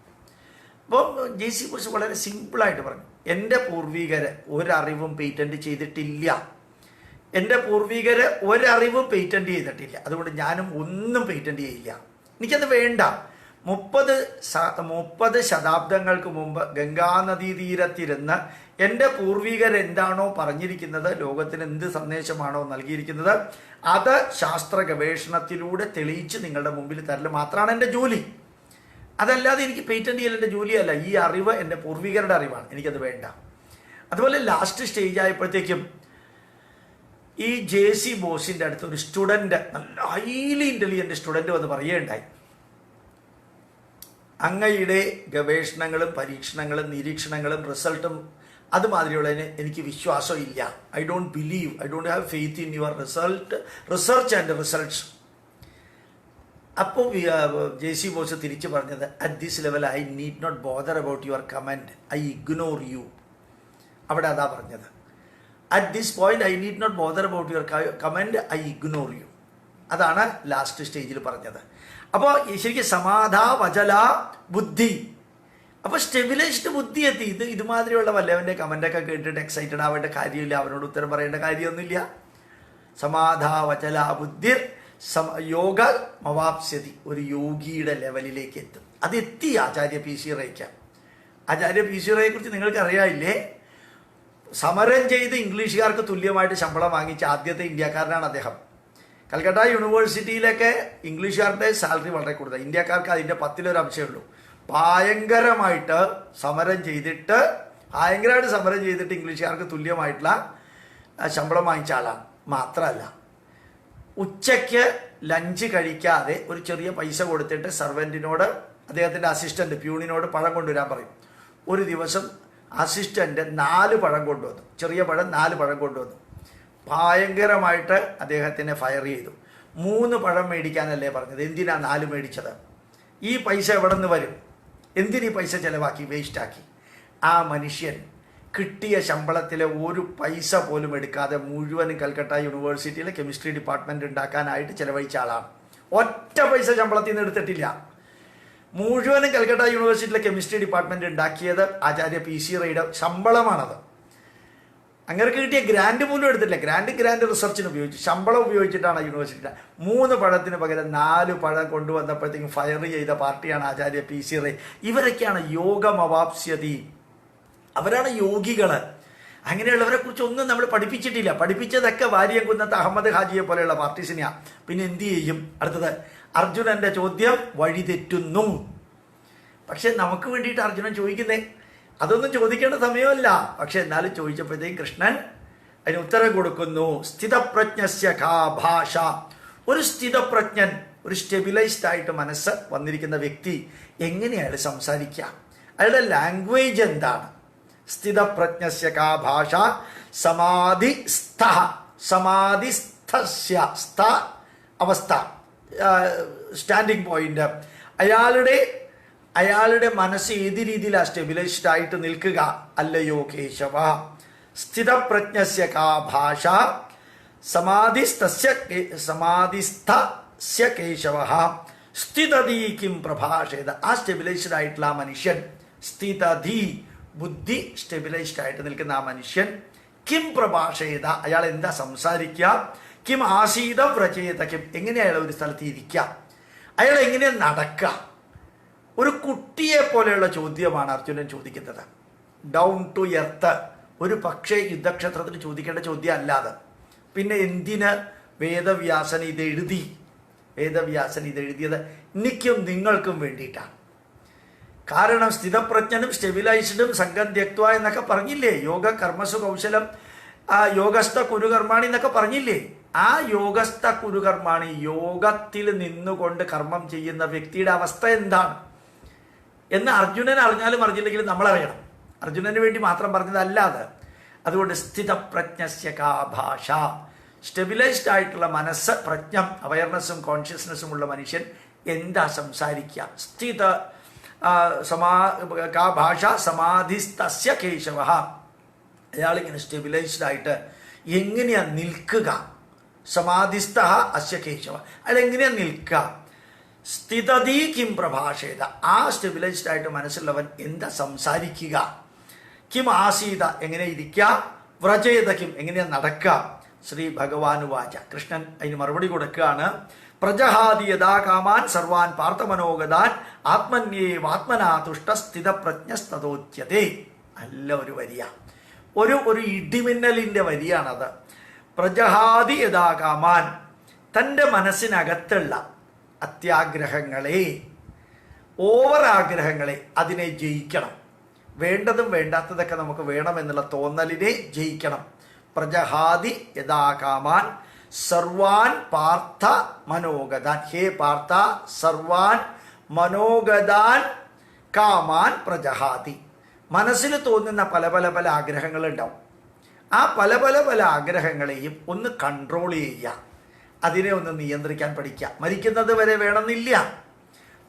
അപ്പോൾ ജെ.സി. ബോസ് വളരെ സിമ്പിളായിട്ട് പറഞ്ഞു, എൻ്റെ പൂർവികർ ഒരറിവും പേറ്റൻറ്റ് ചെയ്തിട്ടില്ല, എൻ്റെ പൂർവികർ ഒരറിവും പേറ്റൻറ്റ് ചെയ്തിട്ടില്ല, അതുകൊണ്ട് ഞാനും ഒന്നും പേറ്റൻറ്റ് ചെയ്യില്ല, എനിക്കത് വേണ്ട. 30 ശതാബ്ദങ്ങൾക്ക് മുമ്പ് ഗംഗാനദീ തീരത്തിരുന്ന് എൻ്റെ പൂർവികർ എന്താണോ പറഞ്ഞിരിക്കുന്നത്, ലോകത്തിന് എന്ത് സന്ദേശമാണോ നൽകിയിരിക്കുന്നത്, അത് ശാസ്ത്ര ഗവേഷണത്തിലൂടെ തെളിയിച്ച് നിങ്ങളുടെ മുമ്പിൽ തരൽ മാത്രമാണ് എൻ്റെ ജോലി. അതല്ലാതെ എനിക്ക് പേറ്റൻറ്റ് ചെയ്യൽ എൻ്റെ ജോലിയല്ല. ഈ അറിവ് എൻ്റെ പൂർവികരുടെ അറിവാണ്, എനിക്കത് വേണ്ട. അതുപോലെ ലാസ്റ്റ് സ്റ്റേജ് ആയപ്പോഴത്തേക്കും ഈ ജെ.സി. ബോസിൻ്റെ അടുത്ത് ഒരു സ്റ്റുഡൻറ്റ്, നല്ല ഹൈലി ഇൻ്റലിജൻ്റ് സ്റ്റുഡൻറ്റ് വന്ന് പറയുകയുണ്ടായി, അങ്ങയുടെ ഗവേഷണങ്ങളും പരീക്ഷണങ്ങളും നിരീക്ഷണങ്ങളും റിസൾട്ടും അതുമാതിരിയുള്ളതിന് എനിക്ക് വിശ്വാസം ഇല്ല. I don't believe, I don't have faith in your research and results. അപ്പോൾ ജെ.സി. ബോസ് തിരിച്ചു പറഞ്ഞത്, at this level I need not bother about your comment, I ignore you. അവിടെ അതാ പറഞ്ഞത്, at this point I need not bother about your comment, I ignore you. അതാണ് ലാസ്റ്റ് സ്റ്റേജിൽ പറഞ്ഞത്. അപ്പോൾ ശരിക്കും സമാധാവചല ബുദ്ധി, അപ്പോൾ സ്റ്റെബിലൈസ്ഡ് ബുദ്ധി എത്തി. ഇതുമാതിരിയുള്ള വല്ലവൻ്റെ കമൻ്റൊക്കെ കേട്ടിട്ട് എക്സൈറ്റഡ് ആവേണ്ട കാര്യമില്ല, അവനോട് ഉത്തരം പറയേണ്ട കാര്യമൊന്നുമില്ല. സമാധാവചല ബുദ്ധി യോഗ മവാപ്സ്യതി, ഒരു യോഗിയുടെ ലെവലിലേക്ക് എത്തും. അതെത്തി ആചാര്യ പി സി റൈക്ക്. ആചാര്യ പി സി റൈയെ കുറിച്ച് നിങ്ങൾക്ക് അറിയാമില്ലേ? സമരം ചെയ്ത് ഇംഗ്ലീഷുകാർക്ക് തുല്യമായിട്ട് ശമ്പളം വാങ്ങിച്ച ആദ്യത്തെ ഇന്ത്യക്കാരനാണ് അദ്ദേഹം. കൽക്കട്ട യൂണിവേഴ്സിറ്റിയിലൊക്കെ ഇംഗ്ലീഷുകാരുടെ സാലറി വളരെ കൂടുതൽ, ഇന്ത്യക്കാർക്ക് അതിൻ്റെ 10-1 അംശമേ ഉള്ളൂ. ഭയങ്കരമായിട്ട് സമരം ചെയ്തിട്ട് ഇംഗ്ലീഷുകാർക്ക് തുല്യമായിട്ടുള്ള ശമ്പളം വാങ്ങിച്ച ആളാണ്. മാത്രമല്ല, ഉച്ചയ്ക്ക് ലഞ്ച് കഴിക്കാതെ ഒരു ചെറിയ പൈസ കൊടുത്തിട്ട് സർവൻറ്റിനോട്, അദ്ദേഹത്തിൻ്റെ അസിസ്റ്റൻ്റ് പ്യൂണിനോട് പഴം കൊണ്ടുവരാൻ പറയും. ഒരു ദിവസം അസിസ്റ്റൻ്റ് 4 പഴം കൊണ്ടുവന്നു, ചെറിയ പഴം 4 പഴം കൊണ്ടുവന്നു. ഭയങ്കരമായിട്ട് അദ്ദേഹത്തിനെ ഫയർ ചെയ്തു. 3 പഴം മേടിക്കാനല്ലേ പറഞ്ഞത്, എന്തിനാ 4 മേടിച്ചത്? ഈ പൈസ എവിടെ നിന്ന് വരും? എന്തിനീ പൈസ ചിലവാക്കി, വേസ്റ്റാക്കി? ആ മനുഷ്യൻ കിട്ടിയ ശമ്പളത്തിലെ ഒരു പൈസ പോലും എടുക്കാതെ മുഴുവനും കൽക്കട്ട യൂണിവേഴ്സിറ്റിയിലെ കെമിസ്ട്രി ഡിപ്പാർട്ട്മെൻറ്റ് ഉണ്ടാക്കാനായിട്ട് ചിലവഴിച്ച ആളാണ്. ഒറ്റ പൈസ ശമ്പളത്തിൽ നിന്ന് എടുത്തിട്ടില്ല. മുഴുവനും കൽക്കട്ട യൂണിവേഴ്സിറ്റിയിലെ കെമിസ്ട്രി ഡിപ്പാർട്ട്മെൻറ്റ് ഉണ്ടാക്കിയത് ആചാര്യ പി സി റൈയുടെ ശമ്പളമാണത്. അങ്ങനെ കിട്ടിയ ഗ്രാൻഡ് പോലും എടുത്തില്ല. ഗ്രാൻഡ് റിസർച്ചിന് ഉപയോഗിച്ചു, ശമ്പളം ഉപയോഗിച്ചിട്ടാണ് യൂണിവേഴ്സിറ്റി. 3 പഴത്തിന് പകരം 4 പഴം കൊണ്ടുവന്നപ്പോഴത്തേക്കും ഫയർ ചെയ്ത പാർട്ടിയാണ് ആചാര്യ പി സി റൈ. ഇവരൊക്കെയാണ് യോഗമവാപ്സ്യതി, അവരാണ് യോഗികൾ. അങ്ങനെയുള്ളവരെ കുറിച്ച് ഒന്നും നമ്മൾ പഠിപ്പിച്ചിട്ടില്ല. പഠിപ്പിച്ചതൊക്കെ വാര്യംകുന്നത്ത് അഹമ്മദ് ഹാജിയെ പോലെയുള്ള പാർട്ടീസിനെയാണ്. പിന്നെ എന്ത് ചെയ്യും? അടുത്തത് അർജുനന്റെ ചോദ്യം വഴിതെറ്റുന്നു. പക്ഷെ നമുക്ക് വേണ്ടിയിട്ട് അർജുനൻ ചോദിക്കുന്നേ, അതൊന്നും ചോദിക്കേണ്ട സമയമല്ല. പക്ഷെ എന്നാലും ചോദിച്ചപ്പോഴത്തേക്കും കൃഷ്ണൻ അതിന് ഉത്തരം കൊടുക്കുന്നു. സ്ഥിതപ്രജ്ഞസ്യ കാ ഭാഷ, ഒരു സ്ഥിതപ്രജ്ഞൻ, ഒരു സ്റ്റെബിലൈസ്ഡ് ആയിട്ട് മനസ്സ് വന്നിരിക്കുന്ന വ്യക്തി എങ്ങനെയാണ് സംസാരിക്കുക? അയാളുടെ ലാംഗ്വേജ് എന്താണ്? സ്ഥിതപ്രജ്ഞസ്യ കാ ഭാഷ സമാധിസ്ഥ, സമാധിസ്ഥസ്യ, സ്ഥ അവസ്ഥ, സ്റ്റാൻഡിങ് പോയിന്റ്. അയാളുടെ മനസ്സ് ഏത് രീതിയിലാണ് സ്റ്റെബിലൈസ്ഡ് ആയിട്ട് നിൽക്കുക? അല്ലയോ കേശവ, സ്ഥിതപ്രജ്ഞസ്യ കാ ഭാഷ സമാധിസ്ഥസ്യ കേശവ സ്ഥിതധി കിം പ്രഭാഷേത. ആ സ്റ്റെബിലൈസ്ഡ് ആയിട്ടുള്ള ആ മനുഷ്യൻ, സ്ഥിതധി ബുദ്ധി സ്റ്റെബിലൈസ്ഡ് ആയിട്ട് നിൽക്കുന്ന ആ മനുഷ്യൻ, കിം പ്രഭാഷേത, അയാൾ എന്താ സംസാരിക്കുക? കിം ആസീത വ്രചേത, കിം എങ്ങനെ അയാൾ ഒരു സ്ഥലത്ത് ഇരിക്കുക, അയാൾ എങ്ങനെ നടക്കുക? ഒരു കുട്ടിയെ പോലെയുള്ള ചോദ്യമാണ് അർജുനൻ ചോദിക്കുന്നത്. Down to earth. ഒരു പക്ഷേ യുദ്ധക്ഷേത്രത്തിൽ ചോദിക്കേണ്ട ചോദ്യം അല്ലാതെ പിന്നെ എന്തിന് വേദവ്യാസൻ ഇത് എഴുതി? വേദവ്യാസൻ ഇത് എഴുതിയത് എനിക്കും നിങ്ങൾക്കും വേണ്ടിയിട്ടാണ്. കാരണം സ്ഥിതപ്രജ്ഞനും സ്റ്റെബിലൈസ്ഡും സംഘം ത്യക്ത്വ എന്നൊക്കെ പറഞ്ഞില്ലേ? യോഗ കർമ്മസു കൗശലം, യോഗസ്ഥ കുരുകർമാണി എന്നൊക്കെ പറഞ്ഞില്ലേ? ആ യോഗസ്ഥ കുരുകർമാണി, യോഗത്തിൽ നിന്നുകൊണ്ട് കർമ്മം ചെയ്യുന്ന വ്യക്തിയുടെ അവസ്ഥ എന്താണ് എന്ന് അർജുനൻ അറിഞ്ഞാലും അറിഞ്ഞില്ലെങ്കിലും നമ്മളറിയണം. അർജുനന് വേണ്ടി മാത്രം പറഞ്ഞതല്ലാതെ. അതുകൊണ്ട് സ്ഥിതപ്രജ്ഞസ്യ കാ ഭാഷ, സ്റ്റെബിലൈസ്ഡ് ആയിട്ടുള്ള മനസ്സ്, പ്രജ്ഞം, അവയർനെസ്സും കോൺഷ്യസ്നെസ്സും ഉള്ള മനുഷ്യൻ എന്താ സംസാരിക്കുക? സ്ഥിത ഭാഷ സമാധിസ്തസ്യ കേശവ. അയാളിങ്ങനെ സ്റ്റെബിലൈസ്ഡ് ആയിട്ട് എങ്ങനെയാ നിൽക്കുക? സമാധിസ്ഥ അസ്യ കേശവ. അയാൾ എങ്ങനെയാ നിൽക്കുക? സ്ഥിതതീ കിം പ്രഭാഷേത. ആ സ്റ്റെബിലൈസ്ഡ് ആയിട്ട് മനസ്സുള്ളവൻ എന്താ സംസാരിക്കുക? കിം ആസീത, എങ്ങനെ ഇരിക്കുക? വ്രജേത കിം, എങ്ങനെയാ നടക്കുക? ശ്രീ ഭഗവാനുവാച. കൃഷ്ണൻ അതിന് മറുപടി കൊടുക്കുകയാണ്. പ്രജഹാതി യഥാ കാമാൻ സർവാൻ പാർത്ഥമനോഗതാൻ ആത്മന്യേവാത്മനാ തുഷ്ട സ്ഥിതപ്രജ്ഞസ്തതോച്യതേ. നല്ല ഒരു വരിയ, ഒരു ഇടിമിന്നലിൻ്റെ വരിയാണത്. പ്രജഹാതി യഥാ കാമാൻ, തൻ്റെ മനസ്സിനകത്തുള്ള അത്യാഗ്രഹങ്ങളെ, ഓവർ ആഗ്രഹങ്ങളെ, അതിനെ ജയിക്കണം. വേണ്ടതും വേണ്ടാത്തതൊക്കെ നമുക്ക് വേണമെന്നുള്ള തോന്നലിനെ ജയിക്കണം. പ്രജഹാതി യഥാ കാമാൻ സർവാൻ പാർത്ഥ മനോഗതാൻ. ഹേ പാർത്ഥ, സർവാൻ മനോഗതാൻ കാമാൻ പ്രജഹാതി. മനസ്സിൽ തോന്നുന്ന പല പല പല ആഗ്രഹങ്ങളുണ്ടാവും. ആ പല പല പല ആഗ്രഹങ്ങളെയും ഒന്ന് കൺട്രോൾ ചെയ്യുക, അതിനെ ഒന്ന് നിയന്ത്രിക്കാൻ പഠിക്കുക. മരിക്കുന്നത് വരെ വേണമെന്നില്ല,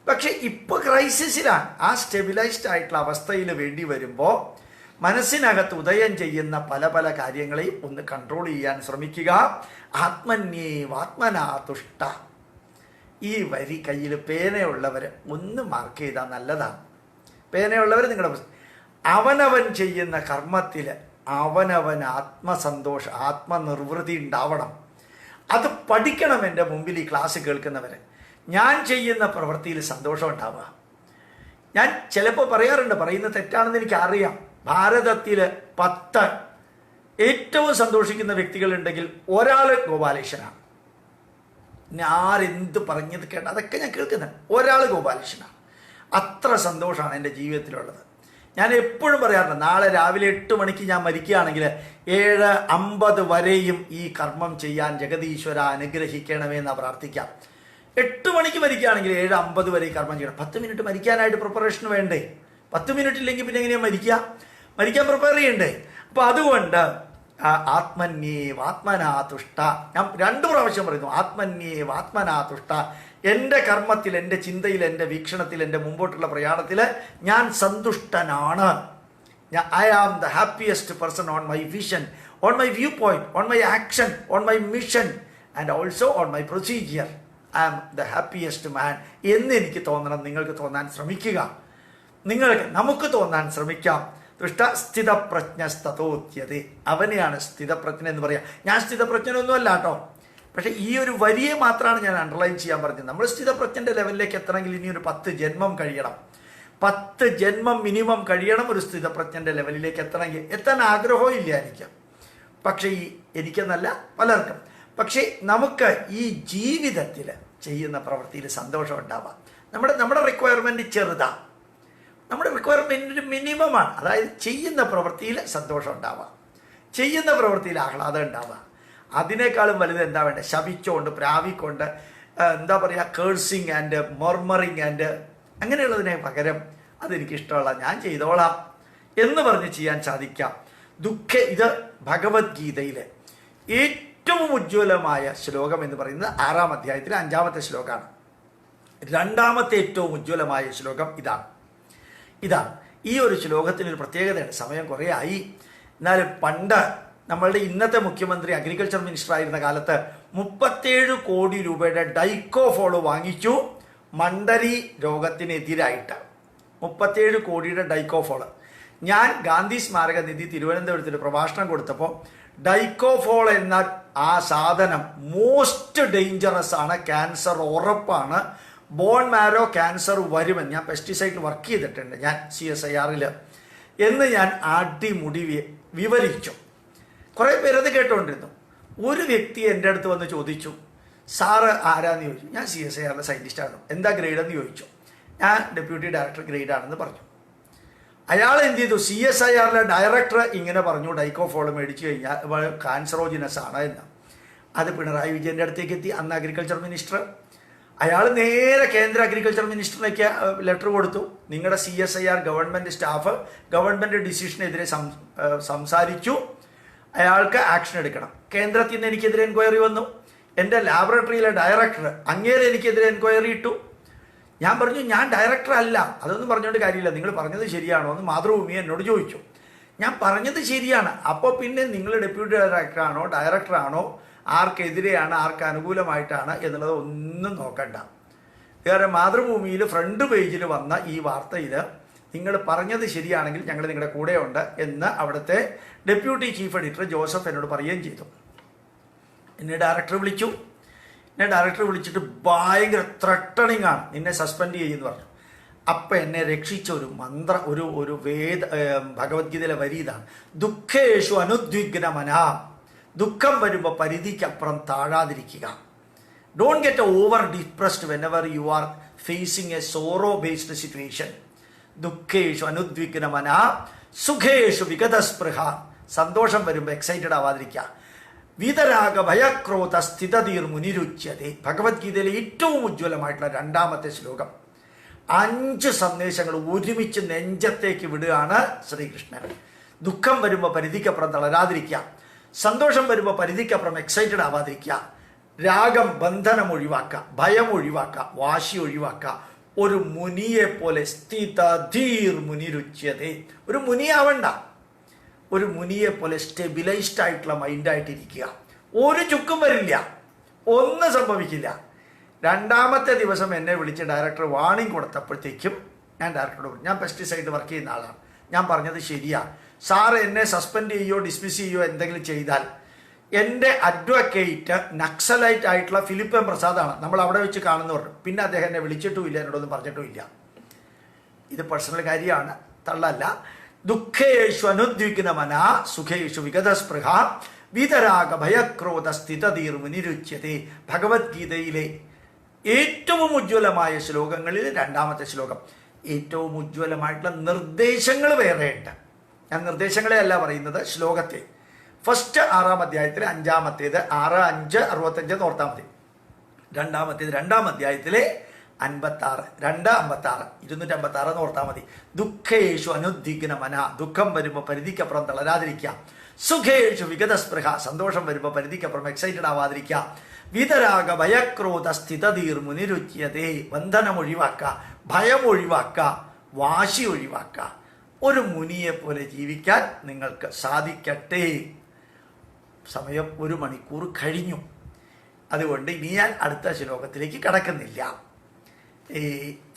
പക്ഷെ ഇപ്പോൾ ക്രൈസിസിലാണ്. ആ സ്റ്റെബിലൈസ്ഡ് ആയിട്ടുള്ള അവസ്ഥയിൽ വേണ്ടി വരുമ്പോൾ മനസ്സിനകത്ത് ഉദയം ചെയ്യുന്ന പല പല കാര്യങ്ങളെയും ഒന്ന് കൺട്രോൾ ചെയ്യാൻ ശ്രമിക്കുക. ആത്മന്യേവാത്മനാ തുഷ്ട. ഈ വരി കയ്യിൽ പേനയുള്ളവർ ഒന്ന് മാർക്ക് ചെയ്താൽ നല്ലതാണ്. പേനയുള്ളവർ നിങ്ങളുടെ അവനവൻ ചെയ്യുന്ന കർമ്മത്തിൽ അവനവൻ ആത്മനിർവൃതി ഉണ്ടാവണം. അത് പഠിക്കണം. എൻ്റെ മുമ്പിൽ ഈ ക്ലാസ് കേൾക്കുന്നവർ, ഞാൻ ചെയ്യുന്ന പ്രവൃത്തിയിൽ സന്തോഷം ഉണ്ടാവുക. ഞാൻ ചിലപ്പോൾ പറയാറുണ്ട്, പറയുന്നത് തെറ്റാണെന്ന് എനിക്കറിയാം. ഭാരതത്തിൽ 10 ഏറ്റവും സന്തോഷിക്കുന്ന വ്യക്തികളുണ്ടെങ്കിൽ ഒരാൾ ഗോപാലകൃഷ്ണനാണ്. ആരെന്ത് പറഞ്ഞത് കേട്ട അതൊക്കെ ഞാൻ കേൾക്കുന്നത്. ഒരാൾ ഗോപാലകൃഷ്ണനാണ്. അത്ര സന്തോഷമാണ് എൻ്റെ ജീവിതത്തിലുള്ളത്. ഞാൻ എപ്പോഴും പറയാറുണ്ട്, നാളെ രാവിലെ 8 മണിക്ക് ഞാൻ മരിക്കുകയാണെങ്കിൽ 7:50 വരെയും ഈ കർമ്മം ചെയ്യാൻ ജഗതീശ്വര അനുഗ്രഹിക്കണമേ എന്ന് പ്രാർത്ഥിക്കാം. 8 മണിക്ക് മരിക്കുകയാണെങ്കിൽ 7:50 വരെ ഈ കർമ്മം ചെയ്യണം. 10 മിനിറ്റ് മരിക്കാനായിട്ട് പ്രിപ്പറേഷൻ വേണ്ടേ? 10 മിനിറ്റ് ഇല്ലെങ്കിൽ പിന്നെ എങ്ങനെയാണ് മരിക്കാൻ പ്രിപ്പയർ ചെയ്യണ്ടേ? അപ്പോൾ അതുകൊണ്ട് ആത്മന്യേവാത്മനാ തുഷ്ട. ഞാൻ 2 പ്രാവശ്യം പറയുന്നു, ആത്മന്യേവാത്മനാ തുഷ്ട. എൻ്റെ കർമ്മത്തിൽ, എൻ്റെ ചിന്തയിൽ, എൻ്റെ വീക്ഷണത്തിൽ, എൻ്റെ മുമ്പോട്ടുള്ള പ്രയാണത്തിൽ ഞാൻ സന്തുഷ്ടനാണ്. I am the happiest person on my vision, on my view point, on my action, on my mission and also on my procedure. I am the happiest man എന്ന് എനിക്ക് തോന്നണം. നിങ്ങൾക്ക് തോന്നാൻ ശ്രമിക്കുക. നമുക്ക് തോന്നാൻ ശ്രമിക്കാം. ദുഷ്ട സ്ഥിതപ്രജ്ഞസ്തതോച്യതേ. അവനെയാണ് സ്ഥിതപ്രജ്ഞ എന്ന് പറയുക. ഞാൻ സ്ഥിതപ്രജ്ഞനൊന്നുമല്ല കേട്ടോ, പക്ഷേ ഈ ഒരു വരിയെ മാത്രമാണ് ഞാൻ അണ്ടർലൈൻ ചെയ്യാൻ പറഞ്ഞത്. നമ്മൾ സ്ഥിതപ്രജ്ഞൻ്റെ ലെവലിലേക്ക് എത്തണമെങ്കിൽ ഇനി ഒരു 10 ജന്മം കഴിയണം. 10 ജന്മം മിനിമം കഴിയണം ഒരു സ്ഥിതപ്രജ്ഞൻ്റെ ലെവലിലേക്ക് എത്തണമെങ്കിൽ. എത്താൻ ആഗ്രഹവും ഇല്ല എനിക്ക്, പക്ഷേ എനിക്കെന്നല്ല പലർക്കും. പക്ഷേ നമുക്ക് ഈ ജീവിതത്തിൽ ചെയ്യുന്ന പ്രവൃത്തിയിൽ സന്തോഷം ഉണ്ടാവാം. നമ്മുടെ റിക്വയർമെൻറ്റ് ചെറുതാണ്, നമ്മുടെ റിക്വയർമെൻറ്റ് മിനിമമാണ്. അതായത് ചെയ്യുന്ന പ്രവൃത്തിയിൽ സന്തോഷം ഉണ്ടാവാം, ചെയ്യുന്ന പ്രവൃത്തിയിൽ ആഹ്ലാദം ഉണ്ടാവുക. അതിനേക്കാളും വലുത് എന്താ വേണ്ടത്? ശപിച്ചുകൊണ്ട്, പ്രാവിക്കൊണ്ട്, എന്താ പറയുക, കേഴ്സിങ് ആൻഡ് മർമറിങ് ആൻഡ് അങ്ങനെയുള്ളതിനെ പകരം അതെനിക്കിഷ്ടമുള്ള ഞാൻ ചെയ്തോളാം എന്ന് പറഞ്ഞ് ചെയ്യാൻ സാധിക്കാം. ഇത് ഭഗവത്ഗീതയിലെ ഏറ്റവും ഉജ്ജ്വലമായ ശ്ലോകം എന്ന് പറയുന്നത് 6-ാം അധ്യായത്തിലെ 5-ാമത്തെ ശ്ലോകമാണ്. 2-ാമത്തെ ഏറ്റവും ഉജ്ജ്വലമായ ശ്ലോകം ഇതാണ്. ഈ ഒരു ശ്ലോകത്തിനൊരു പ്രത്യേകതയാണ്. സമയം കുറേ ആയി, എന്നാലും പണ്ട് നമ്മളുടെ ഇന്നത്തെ മുഖ്യമന്ത്രി അഗ്രികൾച്ചർ മിനിസ്റ്റർ ആയിരുന്ന കാലത്ത് 37 കോടി രൂപയുടെ ഡൈക്കോഫോള് വാങ്ങിച്ചു മണ്ടരി രോഗത്തിനെതിരായിട്ട്. 37 കോടിയുടെ ഡൈക്കോഫോള്. ഞാൻ ഗാന്ധി സ്മാരക നിധി തിരുവനന്തപുരത്തിൽ പ്രഭാഷണം കൊടുത്തപ്പോൾ ഡൈക്കോഫോൾ എന്ന ആ സാധനം മോസ്റ്റ് ഡേഞ്ചറസ് ആണ്, ക്യാൻസർ ഉറപ്പാണ്, ബോൺ മാരോ ക്യാൻസർ വരുമെന്ന്, ഞാൻ പെസ്റ്റിസൈഡിൽ വർക്ക് ചെയ്തിട്ടുണ്ട് ഞാൻ CSIR എന്ന് ഞാൻ അടിമുടി വിവരിച്ചു. കുറേ പേരത് കേട്ടുകൊണ്ടിരുന്നു. ഒരു വ്യക്തി എൻ്റെ അടുത്ത് വന്ന് ചോദിച്ചു, സാറ് ആരാന്ന് ചോദിച്ചു. ഞാൻ CSIR സയൻറ്റിസ്റ്റാണ്. എന്താ ഗ്രേഡെന്ന് ചോദിച്ചു. ഞാൻ ഡെപ്യൂട്ടി ഡയറക്ടർ ഗ്രേഡാണെന്ന് പറഞ്ഞു. അയാൾ എന്ത് ചെയ്തു, CSIR ഡയറക്ടർ ഇങ്ങനെ പറഞ്ഞു, ഡൈക്കോഫോൾ മേടിച്ചു കഴിഞ്ഞാൽ കാൻസറോജിനസ് ആണ് എന്ന്. അത് പിണറായി വിജയൻ്റെ അടുത്തേക്ക് എത്തി, അന്ന് അഗ്രികൾച്ചർ മിനിസ്റ്റർ. അയാൾ നേരെ കേന്ദ്ര അഗ്രികൾച്ചർ മിനിസ്റ്ററിലേക്ക് ലെറ്റർ കൊടുത്തു. നിങ്ങളുടെ CSIR ഗവൺമെൻറ് സ്റ്റാഫ് ഗവൺമെൻറ് ഡിസിഷനെതിരെ സംസാരിച്ചു, അയാൾക്ക് ആക്ഷൻ എടുക്കണം. കേന്ദ്രത്തിൽ നിന്ന് എനിക്കെതിരെ എൻക്വയറി വന്നു. എൻ്റെ ലാബറട്ടറിയിലെ ഡയറക്ടർ അങ്ങേരെ എനിക്കെതിരെ എൻക്വയറി ഇട്ടു. ഞാൻ പറഞ്ഞു ഞാൻ ഡയറക്ടർ അല്ല. അതൊന്നും പറഞ്ഞുകൊണ്ട് കാര്യമില്ല, നിങ്ങൾ പറഞ്ഞത് ശരിയാണോ എന്ന് മാതൃഭൂമി എന്നോട് ചോദിച്ചു. ഞാൻ പറഞ്ഞത് ശരിയാണ്. അപ്പോൾ പിന്നെ നിങ്ങൾ ഡെപ്യൂട്ടി ഡയറക്ടറാണോ ഡയറക്ടറാണോ, ആർക്കെതിരെയാണ് ആർക്ക് അനുകൂലമായിട്ടാണ് എന്നുള്ളത് ഒന്നും നോക്കണ്ട. വേറെ മാതൃഭൂമിയിൽ ഫ്രണ്ട് പേജിൽ വന്ന ഈ വാർത്തയിൽ നിങ്ങൾ പറഞ്ഞത് ശരിയാണെങ്കിൽ ഞങ്ങൾ നിങ്ങളുടെ കൂടെയുണ്ട് എന്ന് അവിടുത്തെ ഡെപ്യൂട്ടി ചീഫ് എഡിറ്റർ ജോസഫ് എന്നോട് പറയുകയും ചെയ്തു. എന്നെ ഡയറക്ടർ വിളിച്ചിട്ട് ഭയങ്കര ത്രട്ടണിങ് ആണ്, നിന്നെ സസ്പെൻഡ് ചെയ്യുമെന്ന് പറഞ്ഞു. അപ്പം എന്നെ രക്ഷിച്ച ഒരു ഒരു ഭഗവത്ഗീതയിലെ വരി ഇതാണ്: ദുഃഖേഷു അനുദ്വിഗ്നമന, ദുഃഖം വരുമ്പോൾ പരിധിക്കപ്പുറം താഴാതിരിക്കുക. Don't get over depressed whenever you are facing a sorrow based situation. ദുഃഖേഷു അനുദ്വിഗ്നമന സുഖേഷു വിഗതസ്പൃഹ, സന്തോഷം വരുമ്പോൾ എക്സൈറ്റഡ് ആവാതിരിക്കുക. വീതരാഗ ഭയക്രോധ സ്ഥിതതീർ മുനിരുച്യതേ, ഭഗവത്ഗീതയിലെ ഏറ്റവും ഉജ്ജ്വലമായിട്ടുള്ള 2ാമത്തെ ശ്ലോകം. 5 സന്ദേശങ്ങൾ ഒരുമിച്ച് നെഞ്ചത്തേക്ക് വിടുകയാണ് ശ്രീകൃഷ്ണൻ. ദുഃഖം വരുമ്പോൾ പരിധിക്കപ്പുറം തളരാതിരിക്കുക, സന്തോഷം വരുമ്പോൾ പരിധിക്കപ്പുറം എക്സൈറ്റഡ് ആവാതിരിക്കുക, രാഗം ബന്ധനം ഒഴിവാക്കുക, ഭയം ഒഴിവാക്കുക, വാശി ഒഴിവാക്കുക. ഒരു മുനിയെ പോലെ സ്ഥിതധീർ മുനിരുച്യതേ, ഒരു മുനിയാവണ്ട, ഒരു മുനിയെ പോലെ സ്റ്റെബിലൈസ്ഡ് ആയിട്ടുള്ള മൈൻഡായിട്ടിരിക്കുക. ഒരു ചുക്കും വരില്ല, ഒന്നും സംഭവിക്കില്ല. 2ാമത്തെ ദിവസം എന്നെ വിളിച്ച് ഡയറക്ടർ വാണിംഗ് കൊടുത്തപ്പോഴത്തേക്കും ഞാൻ ഡയറക്ടറോട് പറഞ്ഞു, ഞാൻ പെസ്റ്റിസൈഡ് വർക്ക് ചെയ്യുന്ന ആളാണ്, ഞാൻ പറഞ്ഞത് ശരിയാ, സാറ് എന്നെ സസ്പെൻഡ് ചെയ്യുകയോ ഡിസ്മിസ് ചെയ്യുകയോ എന്തെങ്കിലും ചെയ്താൽ എൻ്റെ അഡ്വക്കേറ്റ് നക്സലൈറ്റ് ആയിട്ടുള്ള ഫിലിപ്പ് എം പ്രസാദാണ്, നമ്മൾ അവിടെ വെച്ച് കാണുന്നു പറഞ്ഞു. പിന്നെ അദ്ദേഹം എന്നെ വിളിച്ചിട്ടുമില്ല, എന്നോടൊന്നും പറഞ്ഞിട്ടുമില്ല. ഇത് പേഴ്സണൽ കാര്യമാണ്, തള്ളല്ല. ദുഃഖേഷു അനുദ്വിഗ്നമന സുഖേഷു വിഗതസ്പൃഹ വീതരാഗ ഭയക്രോധ സ്ഥിതധീർ മുനിരുച്യതേ. ഭഗവത്ഗീതയിലെ ഏറ്റവും ഉജ്ജ്വലമായ ശ്ലോകങ്ങളിൽ 2ാമത്തെ ശ്ലോകം. ഏറ്റവും ഉജ്ജ്വലമായിട്ടുള്ള നിർദ്ദേശങ്ങൾ വേറെയുണ്ട്. ഞാൻ നിർദ്ദേശങ്ങളെ അല്ല പറയുന്നത്, ശ്ലോകത്തെ. ഫസ്റ്റ് 6ാം അധ്യായത്തിലെ 5ാമത്തേത് 6, 5, 65 ഓർത്താൽ മതി. 2ാമത്തേത് 2ാം അധ്യായത്തിലെ 56, 256, 256 എന്ന് ഓർത്താൽ മതി. ദുഃഖേഷു അനുദ്വിഗ്നമന, ദുഃഖം വരുമ്പോൾ പരിധിക്കപ്പുറം തളരാതിരിക്കുക. സുഖേഷു വിഗതസ്പൃഹ, സന്തോഷം വരുമ്പോൾ പരിധിക്കപ്പുറം എക്സൈറ്റഡ് ആവാതിരിക്കുക. വീതരാഗ ഭയക്രോധ സ്ഥിതധീർ മുനിരുച്യതേ, ബന്ധനം ഒഴിവാക്കുക, ഭയം ഒഴിവാക്കുക, വാശി ഒഴിവാക്കുക. ഒരു മുനിയെ പോലെ ജീവിക്കാൻ നിങ്ങൾക്ക് സാധിക്കട്ടെ. സമയം 1 മണിക്കൂർ കഴിഞ്ഞു. അതുകൊണ്ട് ഇനി ഞാൻ അടുത്ത ശ്ലോകത്തിലേക്ക് കടക്കുന്നില്ല. ഈ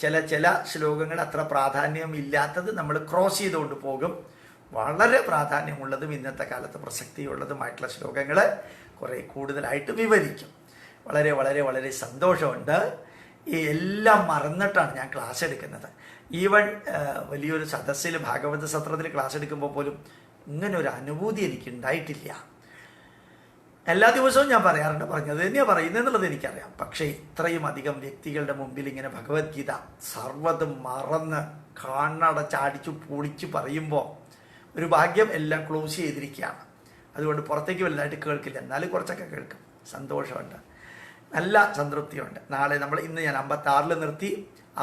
ചില ശ്ലോകങ്ങൾ അത്ര പ്രാധാന്യമില്ലാത്തത് നമ്മൾ ക്രോസ് ചെയ്തുകൊണ്ട് പോകും. വളരെ പ്രാധാന്യമുള്ളതും ഇന്നത്തെ കാലത്ത് പ്രസക്തിയുള്ളതുമായിട്ടുള്ള ശ്ലോകങ്ങൾ കുറേ കൂടുതലായിട്ട് വിവരിക്കും. വളരെ വളരെ വളരെ സന്തോഷമുണ്ട്. ഈ എല്ലാം മറന്നിട്ടാണ് ഞാൻ ക്ലാസ് എടുക്കുന്നത്. ഈവൻ വലിയൊരു സദസ്സിൽ ഭാഗവത സത്രത്തിൽ ക്ലാസ് എടുക്കുമ്പോൾ പോലും ഇങ്ങനെ ഒരു അനുഭൂതി എനിക്ക് ഉണ്ടായിട്ടില്ല. എല്ലാ ദിവസവും ഞാൻ പറയാറുണ്ട്, പറഞ്ഞത് തന്നെയാണ് പറയുന്നതെന്നുള്ളത് എനിക്കറിയാം. പക്ഷേ ഇത്രയും അധികം വ്യക്തികളുടെ മുമ്പിൽ ഇങ്ങനെ ഭഗവത്ഗീത സർവ്വതും മറന്ന് കണ്ണടച്ചടിച്ചു പൊളിച്ച് പറയുമ്പോൾ ഒരു ഭാഗ്യം. എല്ലാം ക്ലോസ് ചെയ്തിരിക്കുകയാണ്, അതുകൊണ്ട് പുറത്തേക്ക് വലുതായിട്ട് കേൾക്കില്ല, എന്നാലും കുറച്ചൊക്കെ കേൾക്കും. സന്തോഷമുണ്ട്, നല്ല സംതൃപ്തിയുണ്ട്. നാളെ ഇന്ന് ഞാൻ 56 നിർത്തി,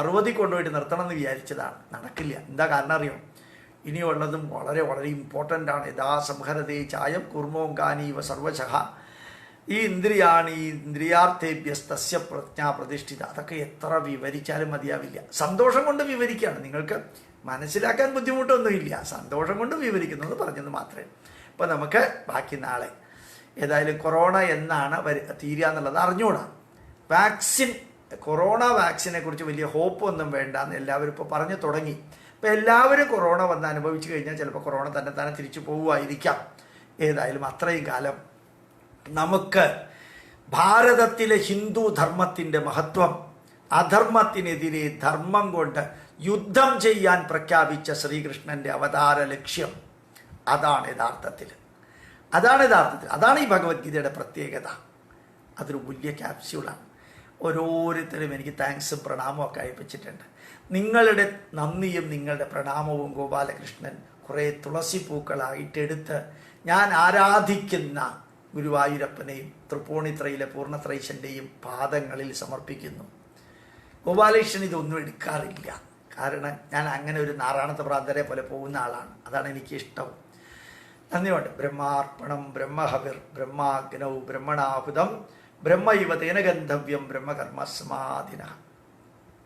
60 കൊണ്ടുപോയിട്ട് നിർത്തണം എന്ന് വിചാരിച്ചതാണ്. നടക്കില്ല. എന്താ കാരണം അറിയോ? ഇനിയുള്ളതും വളരെ വളരെ ഇമ്പോർട്ടൻ്റ് ആണ്. യഥാ സംഹരതേ ചായം കുർമോങ്കാനീവ സർവശഃ ഈ ഇന്ദ്രിയാണി ഇന്ദ്രിയാർത്ഥേഭ്യസ്തസ്യ പ്രജ്ഞാ പ്രതിഷ്ഠിത. അതൊക്കെ എത്ര വിവരിച്ചാലും മതിയാവില്ല. സന്തോഷം കൊണ്ട് വിവരിക്കുകയാണ്, നിങ്ങൾക്ക് മനസ്സിലാക്കാൻ ബുദ്ധിമുട്ടൊന്നുമില്ല. സന്തോഷം കൊണ്ട് വിവരിക്കുന്നത് പറഞ്ഞെന്ന് മാത്രമേ. അപ്പോൾ നമുക്ക് ബാക്കി നാളെ ഏതായാലും കൊറോണ എന്നാണ് തീരുക എന്നുള്ളത് അറിഞ്ഞുകൂടാ. കൊറോണ വാക്സിനെ കുറിച്ച് വലിയ ഹോപ്പൊന്നും വേണ്ടെന്ന് എല്ലാവരും ഇപ്പോൾ പറഞ്ഞു തുടങ്ങി. ഇപ്പോൾ എല്ലാവരും കൊറോണ വന്ന് അനുഭവിച്ചു കഴിഞ്ഞാൽ ചിലപ്പോൾ കൊറോണ തന്നെ തിരിച്ചു പോവുമായിരിക്കാം. ഏതായാലും അത്രയും കാലം നമുക്ക് ഭാരതത്തിലെ ഹിന്ദു ധർമ്മത്തിൻ്റെ മഹത്വം, അധർമ്മത്തിനെതിരെ ധർമ്മം കൊണ്ട് യുദ്ധം ചെയ്യാൻ പ്രഖ്യാപിച്ച ശ്രീകൃഷ്ണൻ്റെ അവതാര ലക്ഷ്യം അതാണ് യഥാർത്ഥത്തിൽ. അതാണ് ഈ ഭഗവത്ഗീതയുടെ പ്രത്യേകത. അതൊരു വലിയ ക്യാപ്സ്യൂളാണ്. ഓരോരുത്തരും എനിക്ക് താങ്ക്സും പ്രണാമവും ഒക്കെ അയപ്പിച്ചിട്ടുണ്ട്. നിങ്ങളുടെ നന്ദിയും നിങ്ങളുടെ പ്രണാമവും ഗോപാലകൃഷ്ണൻ കുറേ തുളസി പൂക്കളായിട്ടെടുത്ത് ഞാൻ ആരാധിക്കുന്ന ഗുരുവായൂരപ്പനെയും തൃപ്പൂണിത്രയിലെ പൂർണ്ണത്രൈശൻ്റെയും പാദങ്ങളിൽ സമർപ്പിക്കുന്നു. ഗോപാലകൃഷ്ണൻ ഇതൊന്നും എടുക്കാറില്ല, കാരണം ഞാൻ അങ്ങനെ ഒരു നാറാണത്ത് ഭ്രാന്തരെ പോലെ പോകുന്ന ആളാണ്. അതാണ് എനിക്കിഷ്ടം. നന്ദിയുണ്ട്. ബ്രഹ്മാർപ്പണം ബ്രഹ്മഹവിർ ബ്രഹ്മാഗ്നൗ ബ്രഹ്മണാഹുതം ബ്രഹ്മൈവ തേന ഗന്ധവ്യം ബ്രഹ്മകർമ്മസ്മാദിന.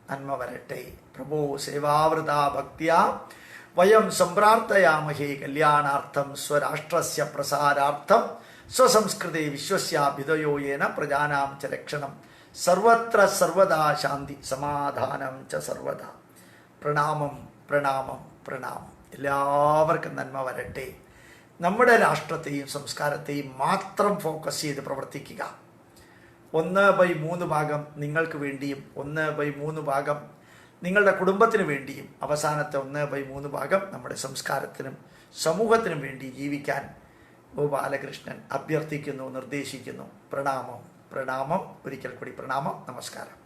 നന്മ വരട്ടെ. പ്രഭോ സേവാവൃത ഭക്തിയ വയം സംപ്രാർത്ഥയാമഹേ കല്യാണാർത്ഥം സ്വരാഷ്ട്രസ്യ പ്രസാരാർത്ഥം സ്വസംസ്കൃതേ വിശ്വസ്യാഭ്യുദയോ യേന പ്രജാനാം ച രക്ഷണം സർവത്ര സർവദാ ശാന്തി സമാധാനം ച സർവദാ. പ്രണാമം പ്രണാമം പ്രണാമം. എല്ലാവർക്കും നന്മ വരട്ടെ. നമ്മുടെ രാഷ്ട്രത്തെയും സംസ്കാരത്തെയും മാത്രം ഫോക്കസ് ചെയ്ത് പ്രവർത്തിക്കുക. 1/3 ഭാഗം നിങ്ങൾക്ക് വേണ്ടിയും 1/3 ഭാഗം നിങ്ങളുടെ കുടുംബത്തിന് വേണ്ടിയും അവസാനത്തെ 1/3 ഭാഗം നമ്മുടെ സംസ്കാരത്തിനും സമൂഹത്തിനും വേണ്ടി ജീവിക്കാൻ ഗോപാലകൃഷ്ണൻ അഭ്യർത്ഥിക്കുന്നു, നിർദ്ദേശിക്കുന്നു. പ്രണാമം പ്രണാമം. ഒരിക്കൽ കൂടി പ്രണാമം. നമസ്കാരം.